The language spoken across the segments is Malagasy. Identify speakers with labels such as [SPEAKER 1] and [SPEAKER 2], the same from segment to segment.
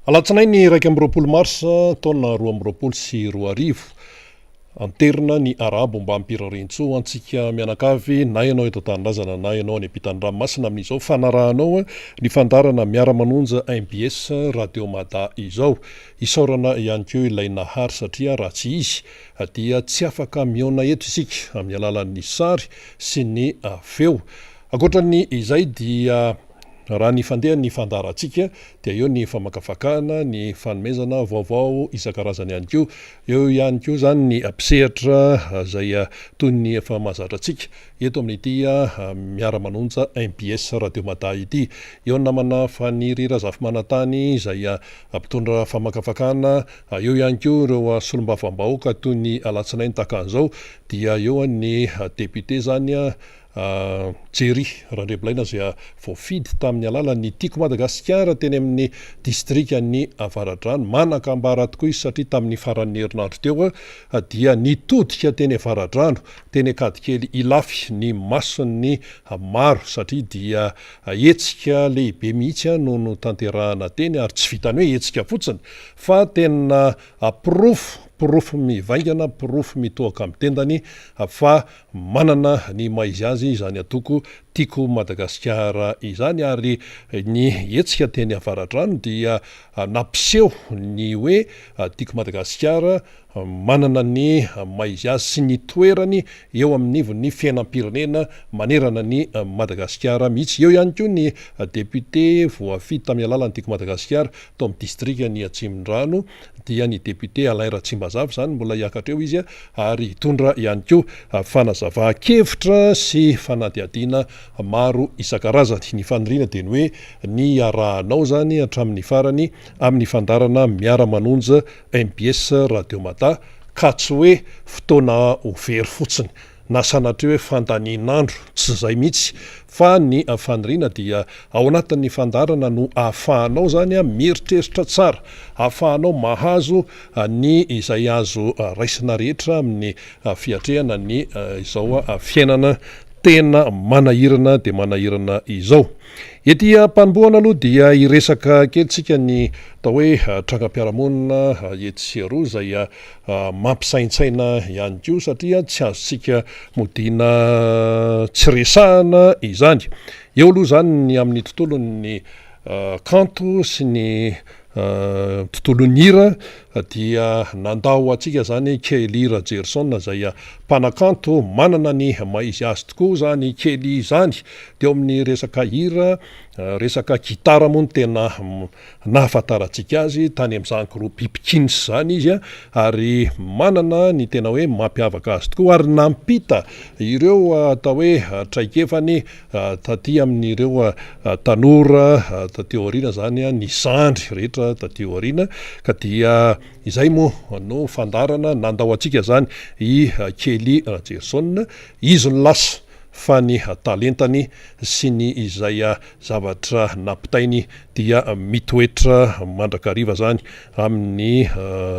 [SPEAKER 1] Alatsinainy 2 taona 2024 anterina ny arabo mba ampirarintso antsika mianakavy na ianao eto tanindrazana na ianao ny ampitan-dranomasina amin'izao fanarahanao ny fandarana miara-manonja MBS Radio Mada izao isaorana ihany keo ilay nahary satria raha tsy izy dia tsy afaka miona eto isika amin'ny alalan'ny sary sy ny feo. Ankoatran'ny izay dia raha ny fandeha ny fandarantsika dia eo ny famakafakana, ny fanomezana vaovao isan-karazany ihany keo. Eo ihany keo zany ny ampisehatra izay toy ny efa mahazatra antsika eto amin'ity miara-manonja MBS Radio Mada ity. Eo namana faniry razafy manantany izay ampitondra famakafakana. Eo ihany keo ireo solombavambahoaka toy ny alatsinainy takan'izao dia eo ny député zany Jerry Randrebolaina izay voafidy tamin'ny alalan'ny Tiako Madagasikara teny amin'ny distrikan'ny Avaradrano. Manan-kambara tokoa izy satria tamin'ny faran'ny herinandro teo dia nitodika teny Avaradrano, teny Akadikely Ilafy ny masony maro satria dia hetsika lehibe mihitsy no notanterahana teny ary tsy vitany hoe hetsika fotsiny fa tena pirofo mivaingana, pirofo mitohaka amin'ny tendany fa manana ny maizy azy izany atoko Tiako Madagasikara izany. Ary ny hetsika teny Avaradrano dia nampiseho ny hoe Tiako Madagasikara manana ny maizy azy sy ny toerany eo amin'ny nivon'ny fiainam-pirenena manerana ny Madagasikara mihitsy. Eo ihany koa ny député voafidy tamin'ny alalan'ny Tiako Madagasikara tao amin'ny distrikany Atsimondrano dia ny député Alain Ratsimbazava zany mbola hiakatra eo izy ary hitondra ihany koa fanazava-kevitra sy fanadihadiana maro isan-karazany. Ny faniriana dia ny hoe ny arahanao zany hatramin'ny farany amin'ny fandarana miara-manonja MBS Radio Mada ka tsy hoe fotoana ho very fotsiny na sanatria hoe fandaninandro, tsy izay mihitsy fa ny faniriana dia ao anatin'ny fandarana no ahafahanao zany mieritreritra tsara, ahafahanao mahazo ny izay azo raisina rehetra amin'ny fiatrehana ny izao fiainana tena manahirana dia manahirana izao. Ety mpanombohana aloha dia iresaka kelitsika ny atao hoe trangam-piarahamonina etsy sy eroa izay mampisaintsaina ihany koa satria tsy azontsika modiana tsy resahana izany. Eo aloha zany ny amin'ny tontolon'ny kanto sy ny tontolon'ny hira dia nandao antsika zany Kelly Rajerson izay mpanakanto manana ny maizy azy tokoa zany Kelly zany. Dia amin'ny resaka hira, resaka gitara moa no tena nahafantarantsika azy tany amin'izany groupe Pipkins zany izy ary manana ny tena hoe mampiavaka azy tokoa ary nampita ireo atao hoe traikefany taty amin'ireo tanora taty aoriana zany ny zandry rehetra taty aoriana ka dia izay moa no fandarana nandao antsika zany i Kelly Rajerson. Izy no lasa fa ny talentany sy ny izay zavatra nampitainy dia mitoetra mandrakariva zany amin'ny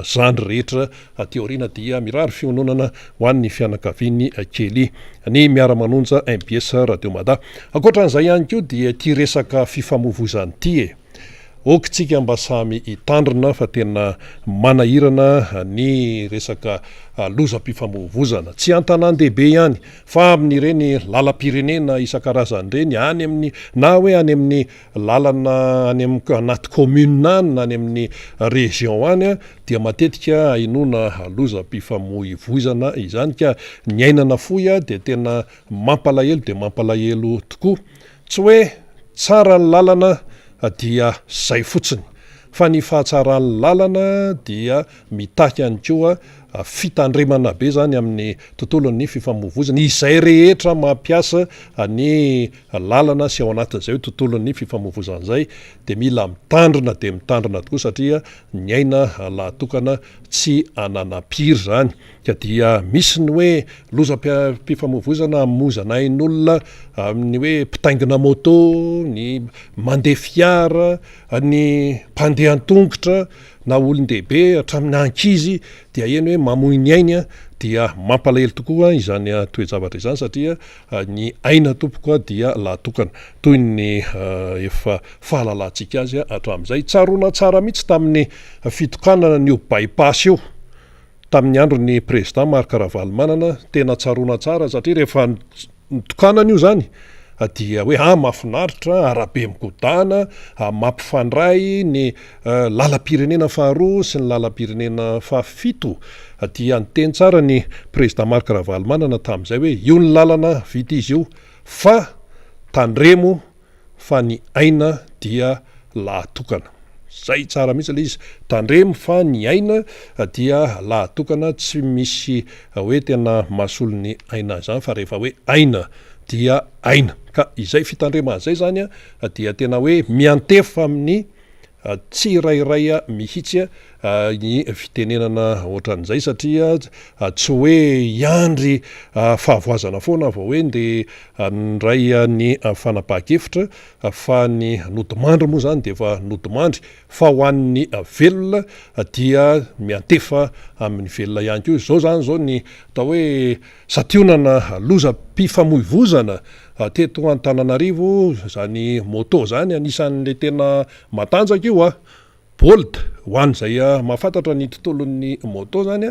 [SPEAKER 1] zandry rehetra aty aoriana dia mirary fiononana ho an'ny fianakaviany Kelly ny miara-manonja MBS Radio Mada. Ankoatran'izay ihany koa dia ty resaka fifamoivozany ty okitsika mba samy hitandrina fa tena manahirana ny resaka lozam-pifamoivozana tsy an-tanan-dehibe ihany fa amin'ireny lalam-pirenena isan-karazany reny any amin'ny na hoe any amin'ny lalana any amin'ny anaty commune any na any amin'ny région any dia matetika inona lozam-pifamoivozana izany ka ny ainana fohy dia tena mampalahelo tokoa. Tsy hoe tsara ny lalana dia zay fotsiny fa ny fahatsaran'ny lalana dia mitaky ihany koa fitandremana be zany amin'ny tontolon'ny fifamoivozana izay rehetra mampiasa ny lalana sy ao anatin'izay tontolon'ny fifamoivozana zay dia mila mitandrina tokoa satria ny aina lahatokana tsy ananampiry zany ka dia misy ny hoe lozam-pifamoivozana mozana ain'olona amin'ny hoe mpitaingina moto, ny mandeha fiara, ny mpandeha an-tongotra na olon-dehibe hatramin'ny ankizy dia eny hoe mamoy ny ainy dia mampalahelo tokoa izany toejavatra izany satria ny aina tompoko dia lahatokana toy ny efa fahalalantsika azy hatramin'izay tsaroana tsara mihitsy tamin'ny fitokanana ny bypass io tamin'ny andro ny président Marc Ravalomanana tena tsaroana tsara satria rehefa nitokanana io zany dia hoe mahafinaritra arabe mikodana mampifandray ny lalam-pirenena faharoa sy ny lalam-pirenena fahafito dia nyteny tsara ny président Marc Ravalomanana tamin'izay hoe io ny lalana vita izy io fa tandremo fa ny aina dia lahatokana zay tsara mihitsy le izy tandremo fa ny aina dia lahatokana tsy misy hoe tena mahasolo ny aina zany fa rehefa hoe aina dia aina ka izay fitandremana zay zany dia tena hoe miantefa amin'ny tsy irairaya mihitsy ny fitenenana ohatran'izay satria tsy hoe iandry fahavoazana foana vao hoe nde nray ny fanapaha-kevitra fa ny nodimandry moa zany de efa nodimandry fa ho an'ny velona dia miantefa amin'ny velona ihany ko zao zany zao ny atao hoe sationana lozam-pifamoivozana teto Antananarivo zany moto zany anisan'le tena matanjaka io Bolt ho an'izay mahafantatra ny tontolon'ny moto zany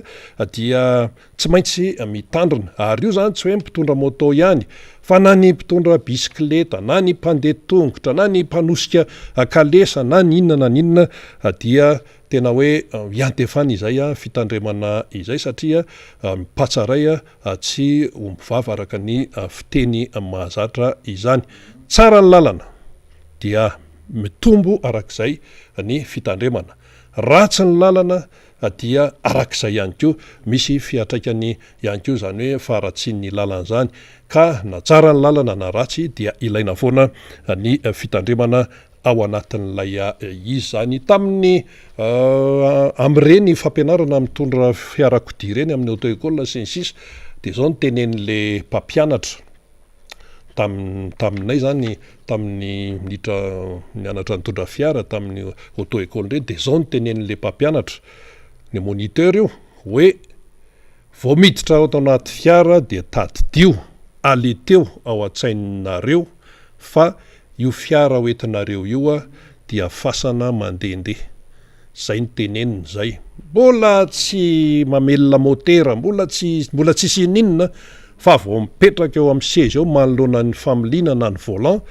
[SPEAKER 1] dia tsy maintsy mitandrina ary io zany tsy hoe mpitondra moto ihany fa na ny mpitondra bisikleta na ny mpandeha tongotra na ny mpanosika kalesa na ny inona na ninona dia tena hoe iantefana izay fitandremana izay satria mipatsaray tsy ombivava araka ny fiteny mahazatra izany tsara ny lalana dia mitombo arak'izay ny fitandremana ratsy ny lalana dia arak'izay ihany ko misy fiatraikany ihany ko zany hoe faratsy ny lalana zany ka na tsara ny lalana na ratsy dia ilaina foana ny fitandremana ao anatin'ilay izy zany tamin'ny am'ireny fampianarana mitondra fiarakodia ireny amin'ny auto-école sy ny sisa de zao nytenen'le mpampianatra taminay zany tamin'ny minitra mianatra nitondra fiara tamin'ny auto-école reny de zao nytenen'le mpampianatra ny moniteur io hoe vao miditra ao anaty fiara de tadidio aleteo ao an-tsainareo fa io fiara hoentinareo io dia fasana mandehandeha zay nyteneniny zay mbola tsy mamelona motera mbola tsisy ininona fa vao mipetraka eo amin'ny seza eo manoloana ny familiana na ny volant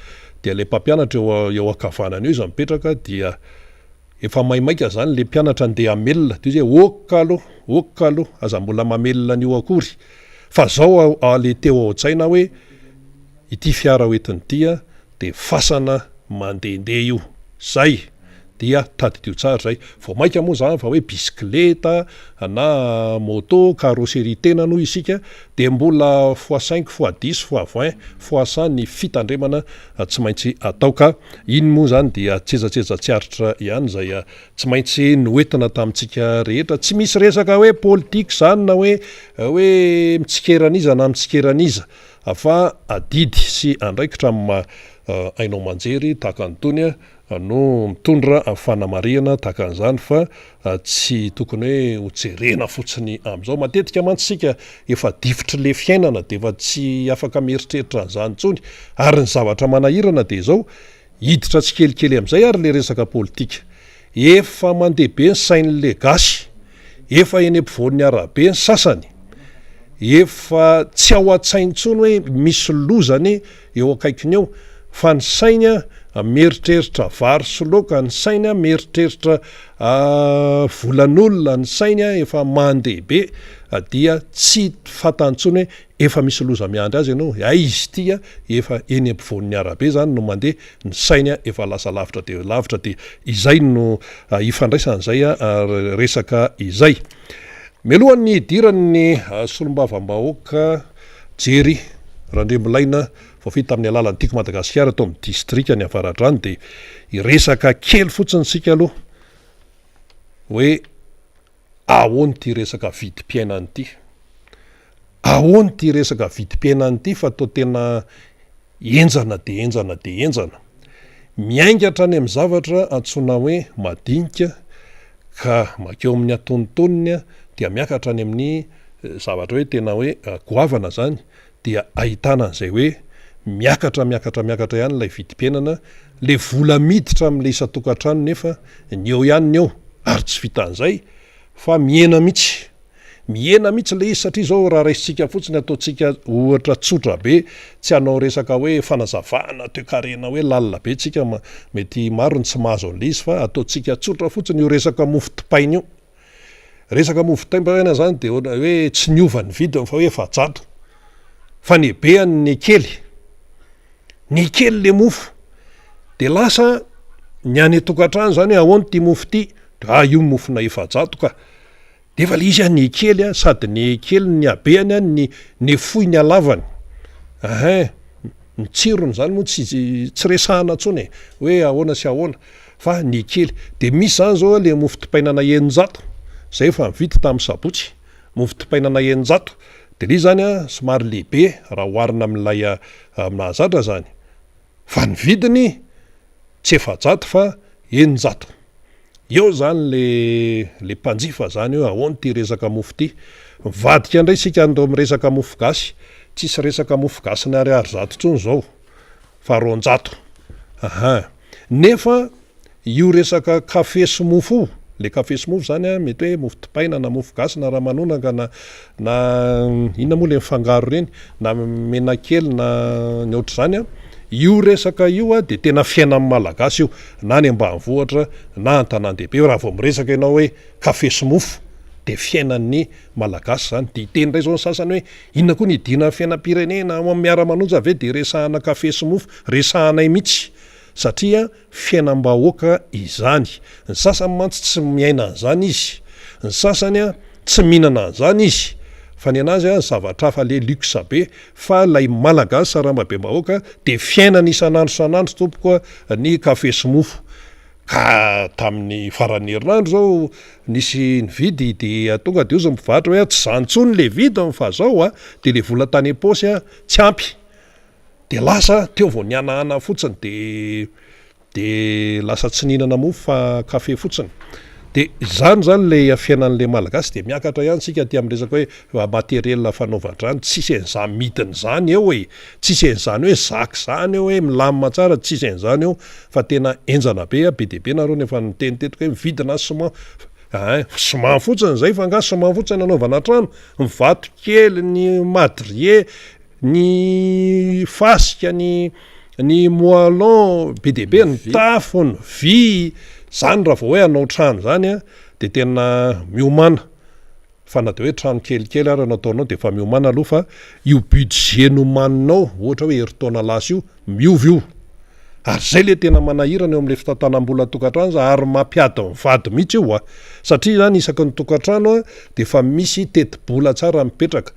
[SPEAKER 1] dia le mpampianatra eo akavanana eo izy mipetraka dia efa maimaika zany le mpianatra andeha amelona de hoe oka aloha aza mbola mamelona an'io akory fa zao ale teo ao an-tsaina hoe ity fiara hoentiny tia de fasana mandehandeha io zay dia tadidio tsara zay vao maika moa zany fa hoe bisikleta na moto carrosserie tena no isika de mbola x5 x10 x20 x100 ny fitandremana tsy maintsy atao ka iny moa zany dia tsezatseja tsiaritra ihany zay tsy maintsy noentina tamintsika rehetra tsy misy resaka hoe politika zany na hoe mitsikeran'iza na mitsikeran'iza fa adidy sy andraikitra amin'ny ainao manjery tahaka antony no mitondra fanamariana tahaka an'izany fa tsy tokony hoe hojerena fotsiny am'izao matetika mantsika efa difitry le fiainana de efa tsy afaka mieritreritra an'izany tsony ary ny zavatra manahirana de zao hiditra tsy kelikely am'izay ary le resaka politika efa mandeha be ny sain'le gasy efa eny ampivoan'ny arabe ny sasany efa tsy ao an-tsainy tsony hoe misy lozany eo akaikiny eo fa ny saina mieritreritra vary sy loka ny saina mieritreritra volan'olona ny saina efa mandehabe dia tsy fatantsony hoe efa misy loza miandry azy ianao izy tia efa eny ampivoan'ny arabe zany no mandeha ny saina efa lasa lavitra de lavitra de izay no ifandraisan'izay resaka izay mialohan'ny idiran'ny solombavam-bahoaka jery randremolaina vafita tamin'ny alalan'ny tiako Madagasikara atao amin'ny distrika ny avaradrano de iresaka kely fotsiny sika aloha hoe ahoany ty resaka vidim-piainany ity ahoany ty resaka vidim-piainany ity fa atao tena enjana de enjana de enjana miaingatra any amin'ny zavatra antsoina hoe madinika ka makeo amin'ny atonontoniny dia miakatra any amin'ny zavatra hoe tena hoe goavana zany dia ahitana an'izay hoe miakatra ihany ilay vidim-piainana, le vola miditra amin'le isa-tokantrano nefa ny eo ihany ny eo ary tsy vitan'izay fa miena mihitsy le izy satria zao raha raisitsika fotsiny ataontsika ohatra tsotra be, tsy hanao resaka hoe fanazavana toe-karena hoe lalina be tsika mety maro ny tsy mahazo an'le izy fa ataontsika tsotra fotsiny io resaka mofo dipaina io. Resaka mofo dipaina zany de hoe tsy niova ny vidiny fa hoe efajato fa ny beany ny kely le mofo de lasa ny any tokantrano zany ahoany ty mofo ty io mofona efajato ka de efa le izy ny kely sady ny kely ny abeany ny fohy ny alavany ny tsirony zany moa tsy resahana ntsony hoe ahoana sy ahoana fa ny kely de misy zany zao le mofo dipainana eninjato zay efa mividy tamin'ny sabotsy mofo dipainana eninjato de le zany somary lehibe raha oharina amin'ilay mahazatra zany fa ny vidiny tsy efajato fa eninjato. Eo zany le mpanjifa zany eo ahoany ty resaka mofo ty. Mivadika indray sika andao amin'ny resaka mofo gasy, tsisy resaka mofo gasy ny ariary zato ntsony zao fa roanjato. Nefa io resaka kafe sy mofo le kafe sy mofo zany mety hoe mofo dipaina na mofo gasy na ramanonaka na inona moa le mifangaro reny na menakely na ny ohatr' zany io resaka io de tena fiainan'ny malagasy io na ny ambanivohitra na an-tanan-dehibe raha vao miresaka ianao hoe kafe sy mofo de fiainan'ny malagasy zany de iteny ray zao ny sasany hoe inona koa ny idina fiainam-pirenena miara-manonja ve de resahana kafe sy mofo resahanay mihitsy satria fiainam-bahoaka izany. Ny sasany mantsy tsy miaina an'izany izy, ny sasany tsy mihinana an'izany izy fa ny anazy zavatra hafa le luxe be fa lay malagasy sarambabem-bahoaka de fiainana isanandro tompoko ny kafe sy mofo. Ka tamin'ny faran'ny herinandro zao nisy nividy de tonga de ozy mivatra hoe tsy zany ntsony le vidiny fa zao de le vola tany am-paosy tsy ampy de lasa teo vao nianahana fotsiny de lasa tsy nihinana mofo fa kafe fotsiny. De zany le fiainan'le malagasy de miakatra ihany sika ty amin'ny resaka hoe materiel fanaovan-drano tsisy an'izany midiny zany eo tsisy an'izany hoe zaka zany eo hoe milamina tsara tsisy an'izany eo fa tena enjana be de be nareo nefa nitenitetika hoe mividina siman fotsiny zay fa nga siman fotsiny anaovana trano, ny vato kely, ny madrier, ny fasika, ny moalon be de be, ny tafo, ny vy zany raha vao hoe anao trano zany de tena miomana fa na de hoe trano kelikely ary nataonao de fa miomana aloha fa io budget nomaninao ohatra hoe heritaona lasa io miovy io ary zay le tena manahirana eo amin'le fitantanam-bola tokantrano ary mampiady mivady mihitsy io satria zany isaky ny tokantrano de fa misy teti-bola tsara mipetraka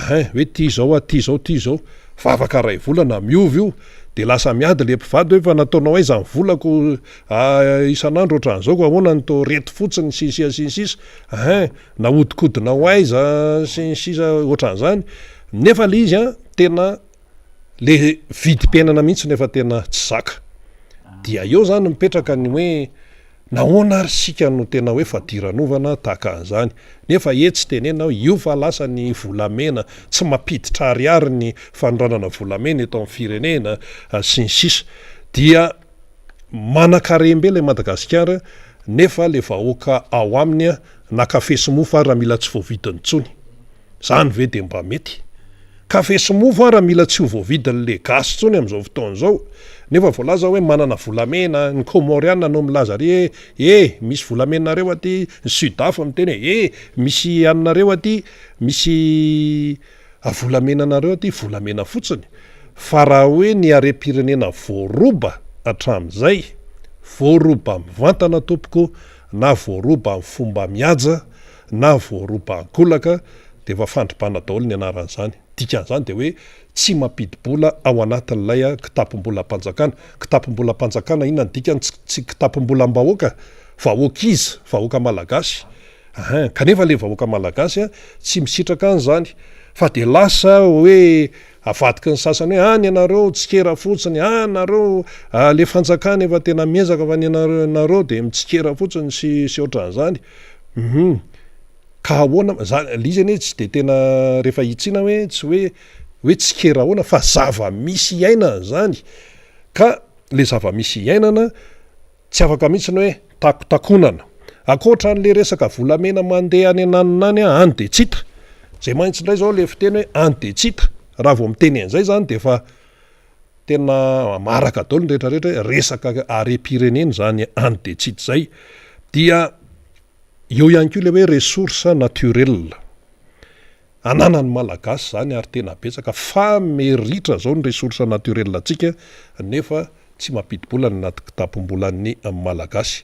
[SPEAKER 1] hoe ty zao fa afaka ray volana miovy io de lasa miady le mpivady hoe fa nataonao aiza ny volako isanandro ohatran'izao ko ahoana ny to reto fotsiny sisa na hodikodina ho aiza sisa ohatran'izany nefa le izy tena le vidim-piainana mihitsy nefa tena tsy zaka dia eo zany mipetraka ny hoe nahoana ary sika no tena hoe fadiranovana tahaka an'izany nefa etsy tenenao io fa lasa ny volamena tsy mampiditra ariary ny fanondranana volamena eto amin'ny firenena sy ny sisa dia manan-karembe le Madagasikara nefa le vahoaka ao aminy na kafe sy mofo ary raha mila tsy voavidiny ntsony zany ve de mba mety kafe sy mofo ary raha mila tsy ho voavidin'le gasy ntsony amin'izao fotoan'izao nefa voalaza hoe manana volamena ny Komoriana no milaza re misy volamenareo aty ny Sudaf miteny misy anareo aty misy volamenanareo aty volamena fotsiny fa raha hoe ny harem-pirenena voaroba hatramin'izay voaroba mivantana tompoko na voaroba amin'ny fomba mihaja na voaroba ankolaka de efa fandribana daholo ny anaran'izany dikan'izany de hoe tsy mampidi-bola ao anatin'ilay kitapom-bola mpanjakana inona ny dikany tsy kitapom-bolam-bahoaka vahoaka izy vahoaka malagasy kanefa le vahoaka malagasy tsy misitraka an'izany fa de lasa hoe avadiky ny sasany hoe any ianareo tsikera fotsiny nareo le fanjakana efa tena miezaka fa ny nareo de mitsikera fotsiny sy ohatran'izany ka ahoana lizany hoe tsy de tena rehefa hitsina hoe tsy hoe tsy kera ahoana fa zava-misy iainana zany ka le zava-misy iainana tsy afaka mihitsiny hoe takotakonana akoatra n'le resaka volamena mandeha any ananinany any de tsita zay mahitsy indray zao le fiteny hoe any de tsita raha vao miteny an'izay zany de fa tena maraka daholo ny rehetrarehetra resaka are-pirenena zany any de tsita zay dia eo ihany koa le hoe resource naturel ananany malagasy zany ary tena betsaka fa meritra zao ny resource naturel atsika nefa tsy mampidi-bola ny anaty kitapom-bolan'ny malagasy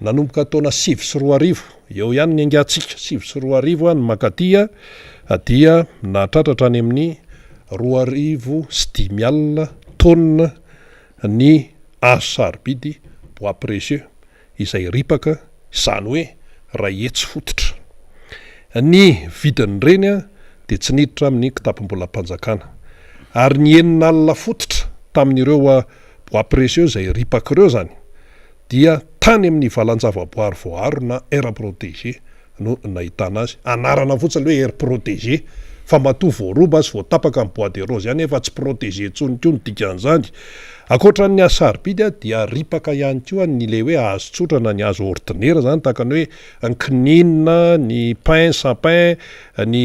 [SPEAKER 1] nanomboka taona 7 eo ihany ny angatsika 7 ny makatia dia nahatratratra any amin'ny 2,5 tonne ny azo sarobidy bois précieux izay ripaka izany hoe raha etsy fototra ny vidiny reny de tsy niditra amin'ny kitapom-bolam-panjakana ary ny enina alina fototra tamin'ireo bois précieux zay ripaka ireo zany dia tany amin'ny valan-javaboary voaro na aire protégé no nahitana azy anarana fotsiny hoe aire protégé fa matoa voaroba azy voatapaka amin'ny bois de rose ihany efa tsy protégé tsony koa ny dikan'izany akoatran'ny asarobidy dia ripaka ihany koa nyle hoe hazo tsotra na ny hazo ordinaire zany tahaka ny hoe ny kininina ny pain sapin ny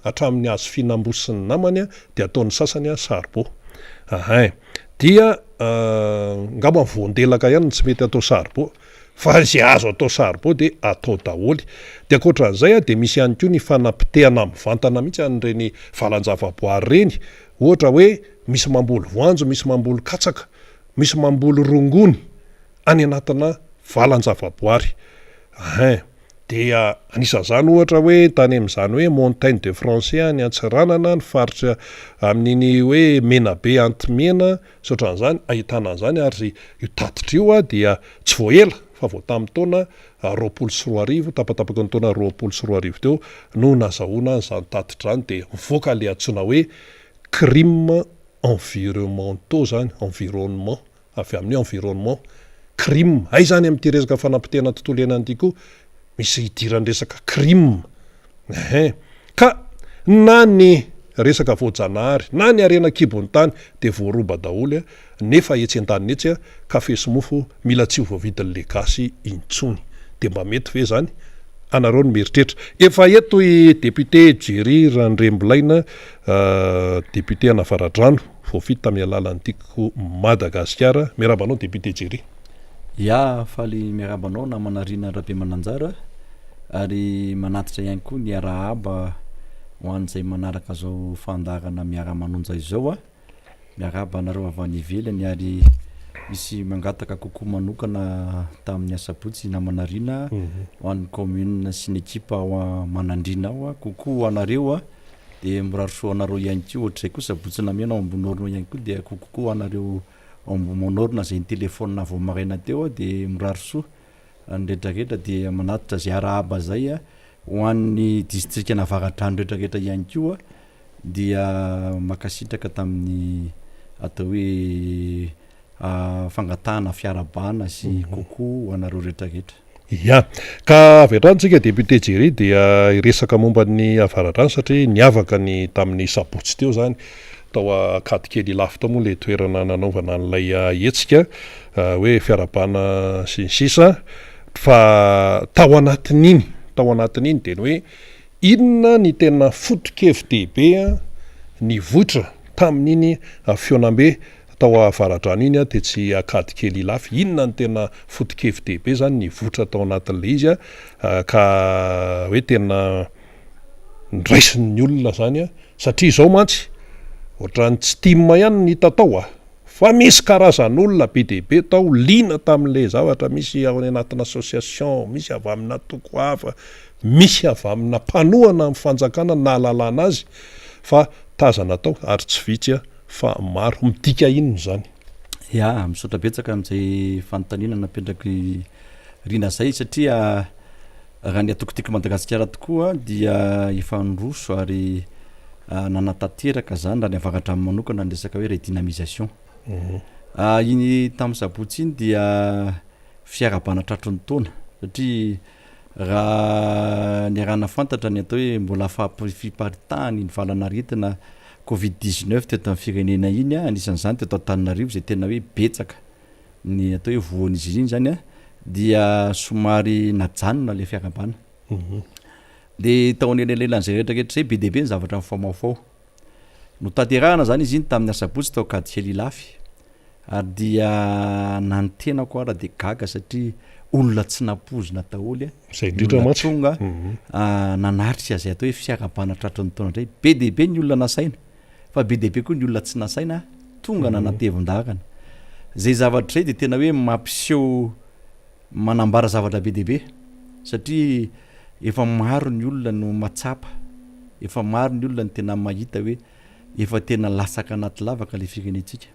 [SPEAKER 1] hatramin'ny hazo fihinam-bosiny namany de ataon'ny sasany sarbo dia ngamba voandelaka ihany tsy mety atao sarbo fa zay azo atao sarbo de atao daholy de akoatran'izay de misy ihany koa ny fanampitehana amin'ny vantana mihitsy an'ireny valan-javaboary reny ohatra hoe misy mamboly voanjo misy mamboly katsaka misy mamboly rongony any anatina valan-javaboary dia anisan'izany ohatra hoe tany amin'izany hoe montagne de français any Antsiranana ny faritra amin'iny hoe menabe antimena saotran'izany ahitana an'izany ary io tatitra io dia tsy voaela fa vao tamin'ny taona 24 tapatapaka ny taona 24 teo no nazahoana izany tatitra zany de mivoaka le antsoina hoe crime environnementaux zany environnement avy amin'ny environnement crime ay zany amin'ity resaka fanampitehana tontolo iainana ity koa misy idiran'ny resaka crime ka na ny resaka voajanahary na ny arena kibony tany de voaroba daholy nefa etsy an-tany etsy ka fesimofo mila tsy ho voavidin'ny legasy intsony de mba mety ve zany anareo ny meritreritra efa eto i député Jerry Randrembolaina député Anavaradrano voafity tamin'ny alalan'ny tiako Madagasikara miarabanao député Jerry
[SPEAKER 2] faly miarabanao na manarina rabe mananjara ary manatitra ihany koa ny arahaba ho an'izay manaraka zao fandarana miara-manonja izao miaraba anareo avy any ivelany ary misy mangataka kokoa manokana tamin'ny asabotsy na manarina ho an'ny commune sy ny ekipa manandrina ao kokoa anareo de miraroso anareo ihany koa ohatr'izay koa sabotsy namiana ao ambony orona ihany koa de kokoa anareo ambomorona zay ny telefôna vao maraina teo de miraroso nyretrarehetra de manatitra zay arahaba zay ho an'ny distrika Navaratrano retrarehetra ihany koa dia makasitraka tamin'ny atao hoe fangatahana fiarabana sy kokoa anareo retrarehetra
[SPEAKER 1] ka avy atrantsika député Jerry dia iresaka momba ny Avaratrano satria niavaka ny tamin'ny sabotsy teo zany tao akady kely lafo tao moa le toerana nanaovana n'ilay hetsika hoe fiarabana sy ny sisa fa tao anatin'iny de ny hoe inona ny tena foto-kevin-dehibe ny voitra tamin'iny fionambe tao Avaratrano iny de tsy akady kely lafo inona ny tena foto-kevin-dehibe zany ny votra tao anatin'le izy ka hoe tena ndraisin'ny olona zany satria zao mantsy ohatrany tsy tima ihany ny hita tao fa misy karazan'olona be dehibe tao liana tamin'le zavatra misy ao anatina association misy avy amina toko hafa misy avy amina mpanohana amin'ny fanjakana na lalàna azy fa tazana tao ary tsy vitsy fa maro midika inony zany
[SPEAKER 2] misaotra betsaka amin'izay fanontaniana napetraky rina zay satria raha ny atokotiko Madagasikara tokoa dia efa nroso ary nanatanteraka zany raha ny Avaratrano manokana ny resaka hoe redynamisation iny tamin'ny sabotsy iny dia fiarabana tratron'ny taona satria raha ny arana fantatra ny atao hoe mbola fiparitahany ny valanaretina covid-19 teto amin'ny firenena iny a anisan'izany teto Antananarivo zay tena hoe betsaka ny atao hoe voan'izy iny zany a dia somary najanona le fiarabana de tao an'elalelan'izay rehetrarehetra zay be deabe ny zavatra mifamaofao no tanterahana zany izy iny tamin'ny asabotsy tao Kadikely Lafy ary dia nantenako ara de gaga satria olona tsy nampozina taholy
[SPEAKER 1] zay indrindra mantsy
[SPEAKER 2] tonga nanaritra zay atao hoe fiarabana tratran'ny taona ndray be deabe ny olona nasaina fa be deabe koa ny olona tsy nasaina tonga nanatevin-dahakana zay zavatra zay de tena hoe mampiseho manambara zavatra be deabe satria efa maro ny olona no matsapa efa maro ny olona ny tena mahita hoe efa tena lasaka anaty lavaka le firenetsika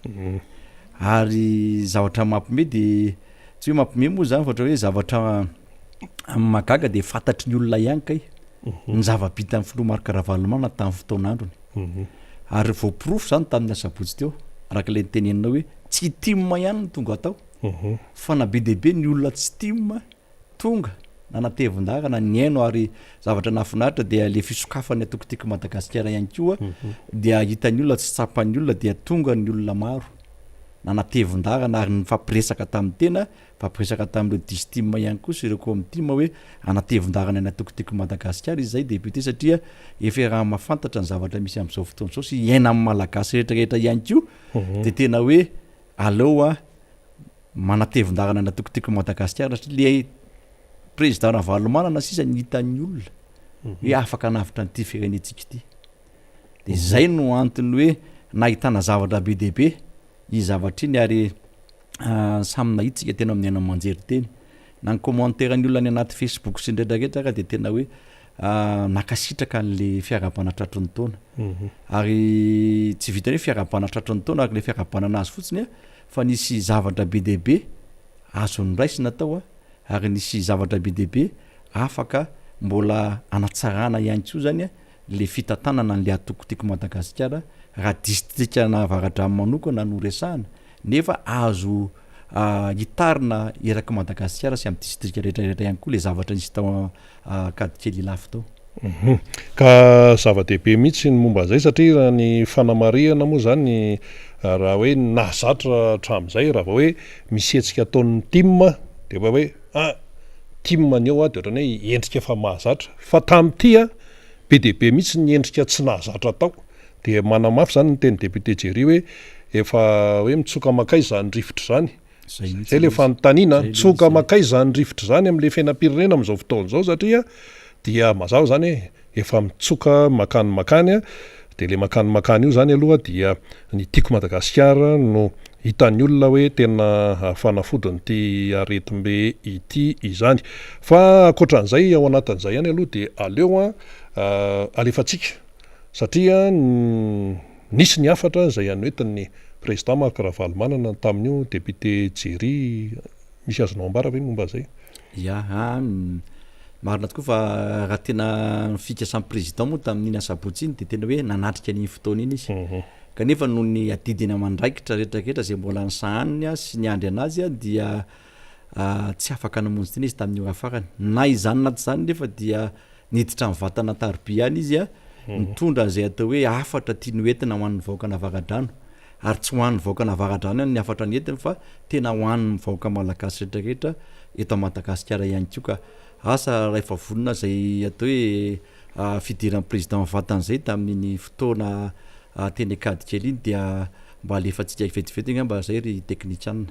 [SPEAKER 2] ary zavatra mampime de tsy hoe mampime moa zany fatra hoe zavatra magaga de fantatry ny olona ihany kay ny zava-bita amin'ny filoha Marc Ravalomanana tamin'ny fotoan'androny ary voapirofo zany tamin'ny asabotsy teo araka le nitenenina hoe tsy timma ihany ny tonga atao fa na be deabe ny olona tsy timma tonga nanatevin-dahakana ny aino ary zavatra nafinaritra dia le fisokafany atokotiko Madagasikara ihany koa dia hitan'ny olona tsy tsapan'ny olona dia tonga ny olona maro nanatevin-dahakana ary nifampiresaka tamin'ny tena fampiresaka tamin'ireo distima ihany koa sy ireo komitima hoe anatevin-dahakana ny atokotiko Madagasikara izy zay député satria efa raha mahafantatra ny zavatra misy amin'izao fotoana zao sy iaina amin'ny malagasy rehetrarehetra ihany koa de tena hoe aleo a manatevin-dahakana ny atokotiko Madagasikara satria le président Ravalomanana sisa ny hitan'ny olona hoe afaka navitra n'ity firenetsika ity de zay no antony hoe nahitana zavatra be deabe i zavatra iny ary samy nahitsika tena amin'ny aina manjery teny na ny commentaire-ny olona any anaty Facebook sy ndraitrarehetra ka de tena hoe nakasitraka an'le fiarabana tratran'ny taona ary tsy vitany hoe fiarabana tratran'ny taona ary le fiarabana anazy fotsiny fa nisy zavatra be deabe azon'ny raisina tao ary nisy zavatra be deabe afaka mbola anatsarana ihany koa zany le fitantanana an'le atokotiko Madagasikara raha distrika na Avaradrano manokana no resahana nefa azo hitarina eraky Madagasikara sy amin'ny distrika rehetrarehetra ihany koa le zavatra nisy tao Kadikely Lafy tao
[SPEAKER 1] ka zava-dehibe mihitsy ny momba an'izay satria raha ny fanamarihana moa zany raha hoe nahazatra hatramin'izay raha vao hoe misetsika ataon'ny timma de hoe timma ny eo de ohatrany hoe endrika efa mahazatra fa tamin'ity be deabe mihitsy ny endrika tsy nahazatra tao de manamafy zany ny teny député Jerry hoe efa hoe mitsoka makay zany rivotra zany zay le fanontaniana mitsoka makay zany rivotra zany amin'le fiainam-pirenena amin'izao fotoana zao satria dia mazava zany hoe efa mitsoka makany de le makany io zany aloha dia ny tiako Madagasikara no hitan'ny olona hoe tena fanafodiny ty aretim-be ity izany fa akoatran'izay ao anatin'izay ihany aloha de aleo alefatsika satria nisy ny afatra zay anoetin'ny président Marc Ravalomanana tamin'io député Jerry misy azonao ambara ve momba zay marina tokoa fa raha tena fikasan'ny président moa tamin'iny asabotsy iny de tena hoe nanatrika ny fotoana iny izy kanefa noho ny adidina mandraikitra rehetrarehetra zay mbola nisahaniny sy ny andry anazy dia tsy afaka namonjy teny izy tamin'io afarany na izany na tsy zany nefa dia niditra amin'ny vatana tarby any izy mitondra zay atao hoe afatra tia noentina ho an'ny vahoaka Navaradrano ary tsy ho an'ny vahoaka Navaradrano ihany ny afatra ny entiny fa tena ho an'ny vahoaka malagasy rehetrarehetra eto Madagasikara ihany koa ka asa rehefa vonona zay atao hoe fidiran'ny président vatan'izay tamin'ny fotoana teny Kadikely iny dia mba alefatsika vetivety igny mba zay ry teknisianina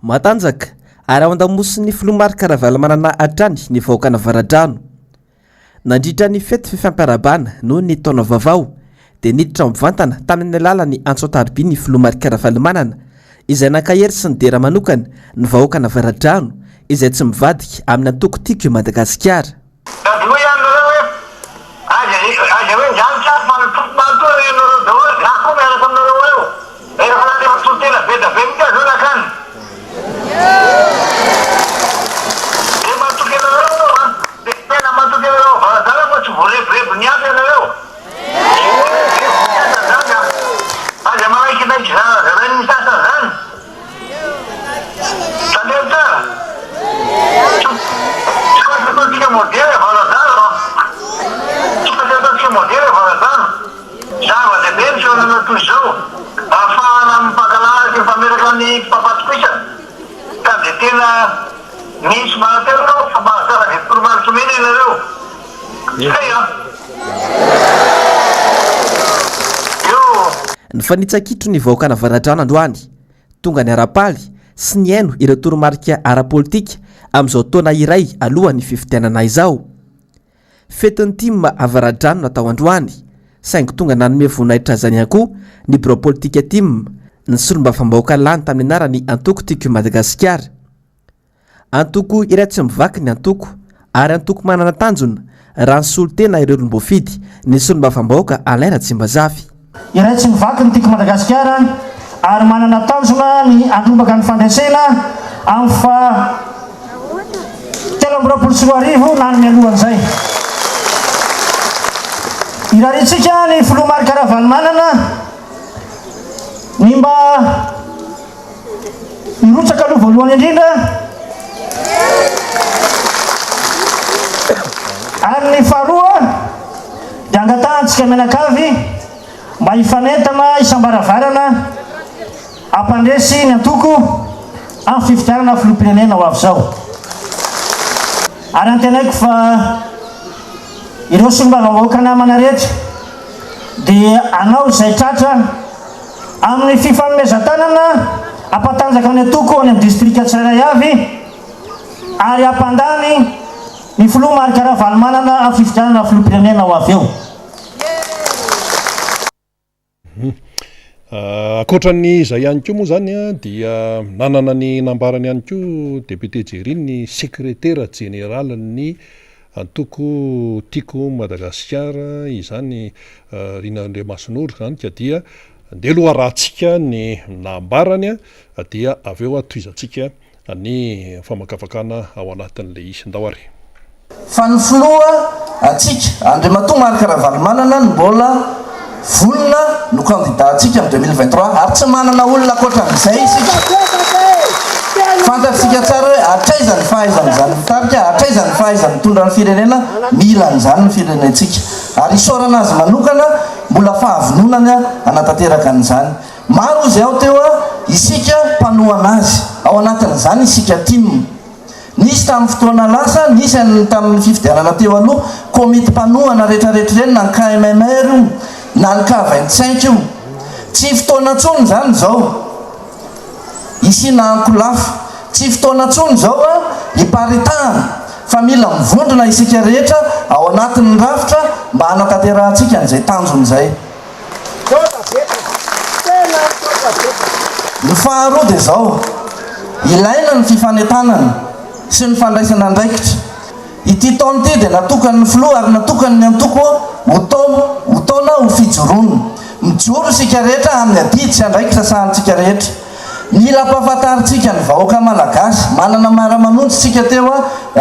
[SPEAKER 3] matanjaka ary ao an-damosiny filoha Marc Ravalomanana hatrany ny vahoaka Navaradrano nandritra ny fety fifampiarabana noho ny taona vaovao dia niditra mivantana tamin'ny alalany Antsoatarby ny filoha Marc Ravalomanana izay nankahery sy ny dera manokana ny vahoaka Navaradrano izay tsy mivadika amin'ny atokotiko Madagasikara
[SPEAKER 4] niaty ianareo. Aza manaiky zany ny sasany zany. Tandeo tsara. Tsy maintsy ataontsika modely valan-drano. Tsy maintsy ataontsika modely valan-drano. Zava-dehibe ny fihaonana toy izao. Ahafahana mipankalazy mifameraka ny mpampatokoisa. Ka dia tena misy manatelo reo fa mahasara dia toromarotro mena ianareo. Zay a.
[SPEAKER 3] Ny fanitsakitro ny vahoaka navaradrano androany tonga ny ara-paly sy ny haino ireo toromarika ara-politika amin'izao taona iray alohan'ny fifidianana izao. Fetin'ny tima avaradrano natao androany saingy tonga nanome voninahitra zany ihany koa ny bureau politika tima ny solombavambahoaka lany tamin'ny anarany antoko tiako Madagasikara. Antoko iray tsy mivaky ny antoko ary antoko manana tanjona raha ny solotena ireo olom-boafidy ny solombavambahoaka Alain Tsimbazafy.
[SPEAKER 5] Iray tsy mivaky ny tiako Madagasikara ary manana tanjona ny andrombaka ny fandraisena amin'ny fa 2024 nanome alohan'izay. Irarintsika ny filoha Marc Ravalomanana ny mba hirotsaka aloha voalohany indrindra ary ny faharoa dia angatahantsika mianakavy mba hifanentana isambaravarana ampandresy ny antoko amin'ny fifidianana filoham-pirenena ho avy izao. Ary antenaiko fa ireo solombavambahoaka namana rehetra dia anao izay tratra amin'ny fifanomezan-tanana ampatanjaka ny antoko any amin'ny distrika tsirairay avy ary ampandany ny filoha Marc Ravalomanana amin'ny fifidianana filoham-pirenena ho avy eo.
[SPEAKER 1] Akoatran'ny izay ihany koa moa zany a dia nanana ny nambarany ihany koa député Jeriny ny secrétaire général ny antoko tiako Madagasikara izany Rina Andriamasinoro zany ka dia andelo arahantsika ny nambarany a dia avy eo atoizantsika ny famakafakana ao anatin'le isindao ary.
[SPEAKER 6] Fa ny filoha atsika Andriamatoa Marc Ravalomanana ny mbola volona no candidat atsika amin'ny 2023 ary tsy manana olona akoatran'izay isika. Fantatsika tsara hoe atraizany fahaizany zany fitarika, atraizany fahaizany mitondra ny firenena, mila an'izany ny firenentsika. Ary isorana azy manokana mbola fahavinonany anatanteraka an'izany. Maro izy ao teo isika mpanohana azy, ao anatin'izany isika tima. Nisy tamin'ny fotoana lasa, nisy tamin'ny fifidianana teo aloha, komity mpanohana rehetrarehetra ireny na ny KMMR io, na ny K25 io. Tsy fotoana tsony zany zao isina ankolafo. Tsy fotoana tsony zao hiparitahana fa mila mivondrona isika rehetra ao anatin'ny rafitra mba hanatanterantsika an'izay tanjony izay. Ny faharoa dia zao, ilaina ny fifanentanana sy ny fandraisana andraikitra. Ity taona ity dia natokany ny filoha ary natokany ny antoko ho taona ho fijoroana. Mijoro isika rehetra amin'ny adidy sy andraikitra sahantsika rehetra. Mila ampahafantaritsika ny vahoaka malagasy, manana mara-manonjy tsika teo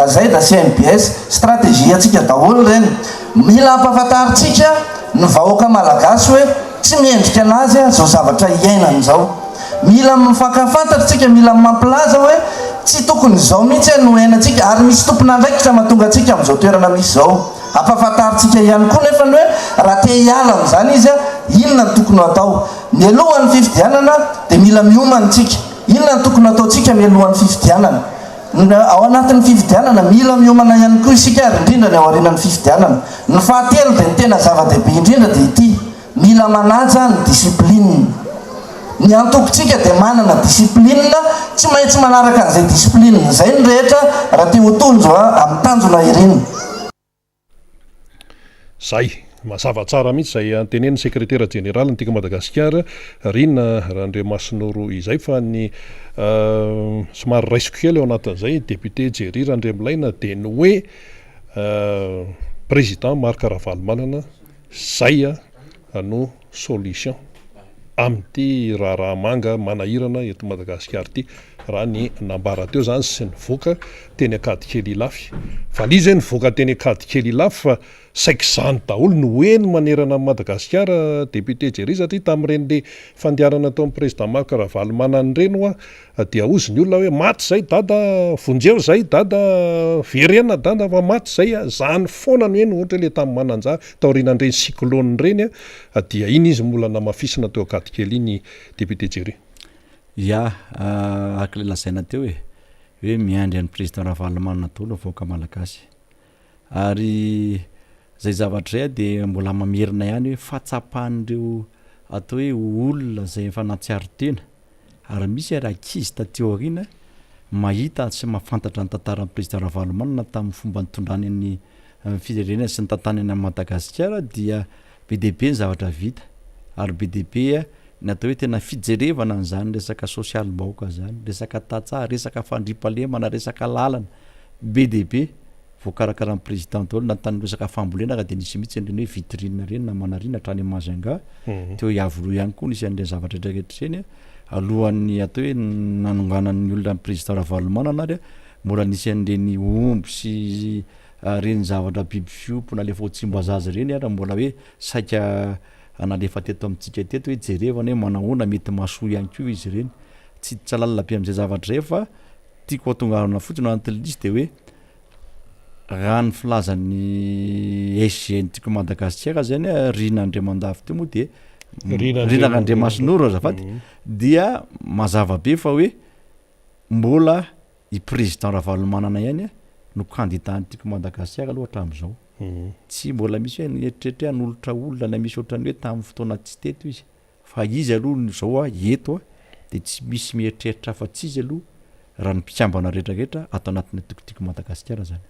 [SPEAKER 6] zay da CNPS stratégie atsika daholo reny. Mila ampahafantaritsika ny vahoaka malagasy hoe tsy miendrika anazy zao zavatra iainany zao. Mila mifankafantatritsika, mila mampilaza hoe tsy tokony zao mihitsy no iainantsika ary misy tompona andraikitra mahatonga atsika amin'izao toerana misy zao. Ampahafantaritsika ihany koa nefa hoe raha te hiala amin'izany izy inona ny tokony atao. Mialohan'ny fifidianana dia mila miomana tsika. Inona ny tokony ataontsika mialohan'ny fifidianana. Ao anatin'ny fifidianana mila miomana ihany koa isika ary indrindra ny ao aorianan'ny fifidianana. Ny fahatelo dia ny tena zava-dehibe indrindra dia ity, mila manaja ny disiplinina. Ny antokontsika dia manana disiplinina, tsy maintsy manaraka an'izay disiplinina izay ny rehetra raha te ho tonjo amin'ny tanjona ireny.
[SPEAKER 1] Zay mazava tsara mihitsy zay antenen'ny secrétaire général ny tika Madagasikara Rina Andriamasinoro izay fa ny somary raisiko kely eo anatin'izay député Jerry Randriamilaina dia ny hoe président Marc Ravalomanana zay no solution amin'ity raha manga manahirana eto Madagasikara ity raha ny nambara teo zany sy nivoaka teny akady kely ilafy fa lizy hoe nivoaka teny akady kely ilafy fa saika zany daholo no hoeny manerana Madagasikara député Jerry satria tamin'ireny le fandiarana tao amin'ny président Marc Ravalomanana ireny hoa dia ozy ny olona hoe maty zay dada vonjeo zay dada verena dada fa maty zay zany foana no eny ohatra le tamin'ny Mananja taorianan'ireny cyclone ireny dia iny izy mbola namafisina teo akady kely iny député Jerry.
[SPEAKER 2] Ya akile lasaina teo hoe miandry an'ny président Ravalomanana tolo voaka malagasy ary zay zavatra dia mbola mamerina ihany hoe fatsapahan'ireo atao hoe olona zay efa natsiaro tena ary misy raha ankizy taty aoriana mahita sy mahafantatra ny tantaran'ny président Ravalomanana tamin'ny fomba nitondrany ny firenena sy ny tantanany amin'ny Madagasikara dia be dia be ny zavatra vita ary be dia be ny atao hoe tena fijerevana n'izany resaka social baoka zany resaka tatsaha resaka fandriampahalemana resaka lalana be dia be voakarakarahan'ny président tolo natany resaka fambolena dia nisy mihitsy ireny hoe vitrine ireny na manarina hatrany Majunga teo Iavoloha ihany koa nisy an'ireny zavatra rehetra ireny alohan'ny atao hoe nanonganan'ny olona ny président Ravalomanana ary mbola nisy an'ireny omby sy reny zavatra biby fiompona le foatsimbazazy ireny ary mbola hoe saika analefa teto amintsika teto hoe jerevana hoe manahoana mety masoa ihany koa izy ireny tsy tsalalina be amin'izay zavatra zay fa tiako atongarana fotsiny anatin'ny listy dia hoe raha ny filazan'ny SGN tiako Madagasikara zany Rina Andriamandafy teo moa dia Rina Andriamasinoro azafady dia mazava be fa hoe mbola i président Ravalomanana ihany no candidat tiako Madagasikara aloha hatramin'izao tsy mbola misy hoe nieritreritry hanolotra olona na misy ohatrany hoe tamin'ny fotoana tsy teto izy fa izy aloha zao eto dia tsy misy mieritreritra fa tsy izy aloha raha ny mpikambana rehetrarehetra atao anatin'ny atokotiko Madagasikara zany.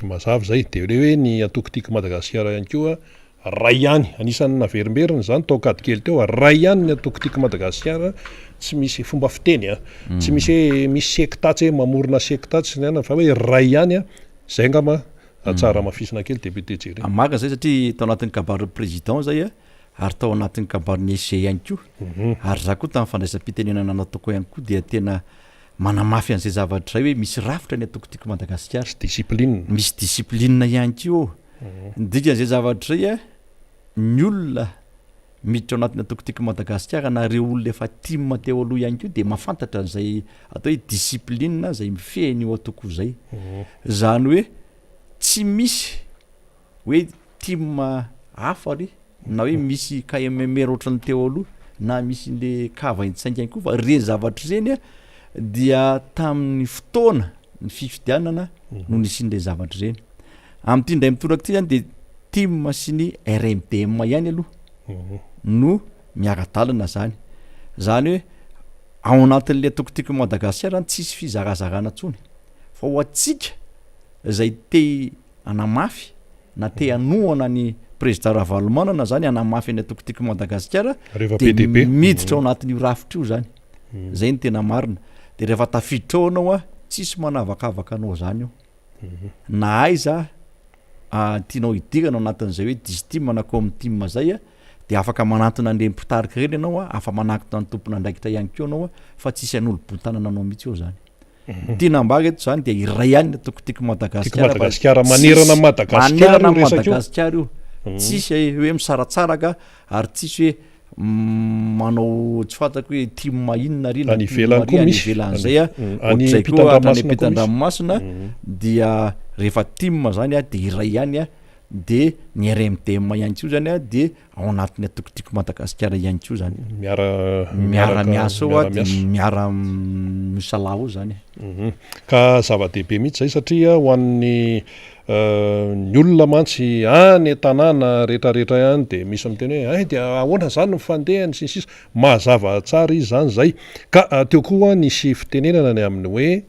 [SPEAKER 1] Mazava zay dia hoe ny atokotiko Madagasikara ihany koa ray ihany anisan'ny naverimberina zany tao akady kely teo ray ihany ny atokotiko Madagasikara tsy misy fomba fiteny tsy misy hoe misy sektatsy hoe mamorona sektatsy zany fa hoe ray ihany zay ngamba tsara mafisina kely député Jerry.
[SPEAKER 2] Maka zay satria tao anatin'ny kabary président zay ary tao anatin'ny kabarin'ny SG ihany koa ary za koa tamin'ny fandraisam-pitenenana nataoko ihany koa dia tena manamafy an'izay zavatra hoe misy rafitra ny atokotiko Madagasikara
[SPEAKER 1] discipline
[SPEAKER 2] misy discipline ihany koa ndika an'izay zavatra zay ny olona miditra anatin'ny atokotiko Madagasikara na reo olona efa team teo aloha ihany koa dia mahafantatra an'izay atao hoe discipline zay mifehny eo atoko zay zany hoe tsy misy hoe team hafa ry na hoe misy KMMR ohatrany teo aloha na misy le kava intsainga ihany koa fa re zavatra zeny dia tamin'ny fotoana ny fifidianana no nisin'le zavatra zeny amin'ity ndray mitondraka ty zany dia team sy ny RMDM ihany aloha no miara-dalana zany hoe ao anatin'le atokotiko Madagasikara tsisy fizarazarana tsony fa ho atsika zay te anamafy na te hanohana ny président Ravalomanana zany anamafy ny atokotiko Madagasikara dia miditra ao anatin'io rafitra io zany zay ny tena marina dia rehefa tafiditra ao anao tsisy manavakavaka anao zany ao na aiza tianao hidirana ao anatin'izay hoe distim na comtim zay dia afaka manantona an'ireny mpitarika ireny ianao afa manakina ny tompona andraikitra ihany koa anao fa tsisy an'olo-botanana anao mihitsy eo zany tianambary eto zany dia iray ihany atokotiko Madagasikara
[SPEAKER 1] manerana
[SPEAKER 2] Madagasikara io tsisy hoe misaratsaraka ary tsisy hoe manao tsy fantako hoe team inona ry
[SPEAKER 1] any ivelan'izay
[SPEAKER 2] ohatr'izay koa atany Ampitan-dranomasina dia rehefa team zany dia iray ihany dia ny RMDM ihany koa zany dia ao anatin'ny atokotiko Madagasikara ihany koa zany miara miasa ao dia miara misalao ao zany
[SPEAKER 1] ka zava-dehibe mihitsy zay satria ho an'ny ny olona mantsy any tanàna rehetrarehetra ihany dia misy miteny hoe dia ahoana zany mifandehany sisy mazava tsara izy zany zay ka teo koa nisy fitenenana ny amin'ny hoe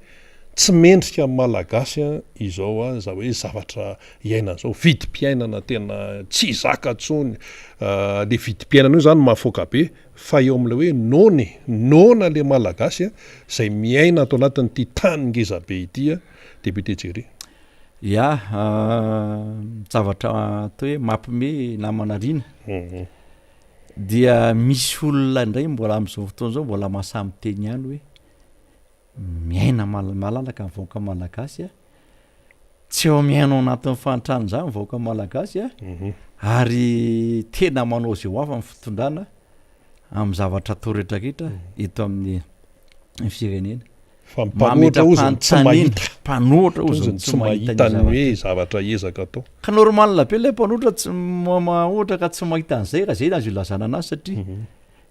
[SPEAKER 1] tsy mendrika malagasy izao za hoe zavatra iaina zao vidim-piainana tena tsy zaka tsony le vidim-piainana io zany mahafoaka be fa eo amin'ilay hoe nona le malagasy zay miaina atao anatin'ity tany ngeza be ity député Jerry.
[SPEAKER 2] Ya zavatra atao hoe mampime namanarina dia misy olona indray mbola amin'izao fotoana zao mbola mahasamby teny ihany hoe miaina malalaka ny vahoaka malagasy a tsy eo miainao anatin'ny fantrano zany vahoaka malagasy a ary tena manao zay ho afa ny fitondrana amin'ny zavatra atao rehetrarehetra eto amin'ny firenena
[SPEAKER 1] fa mpanohatra ozany tsy mahita
[SPEAKER 2] mpanohatra
[SPEAKER 1] ozany tsy mahita ny hoe zavatra ezaka atao
[SPEAKER 2] ka normalina be lay mpanohatra tsy ohatra ka tsy mahita an'izay raha zay na azy ilazana anazy satria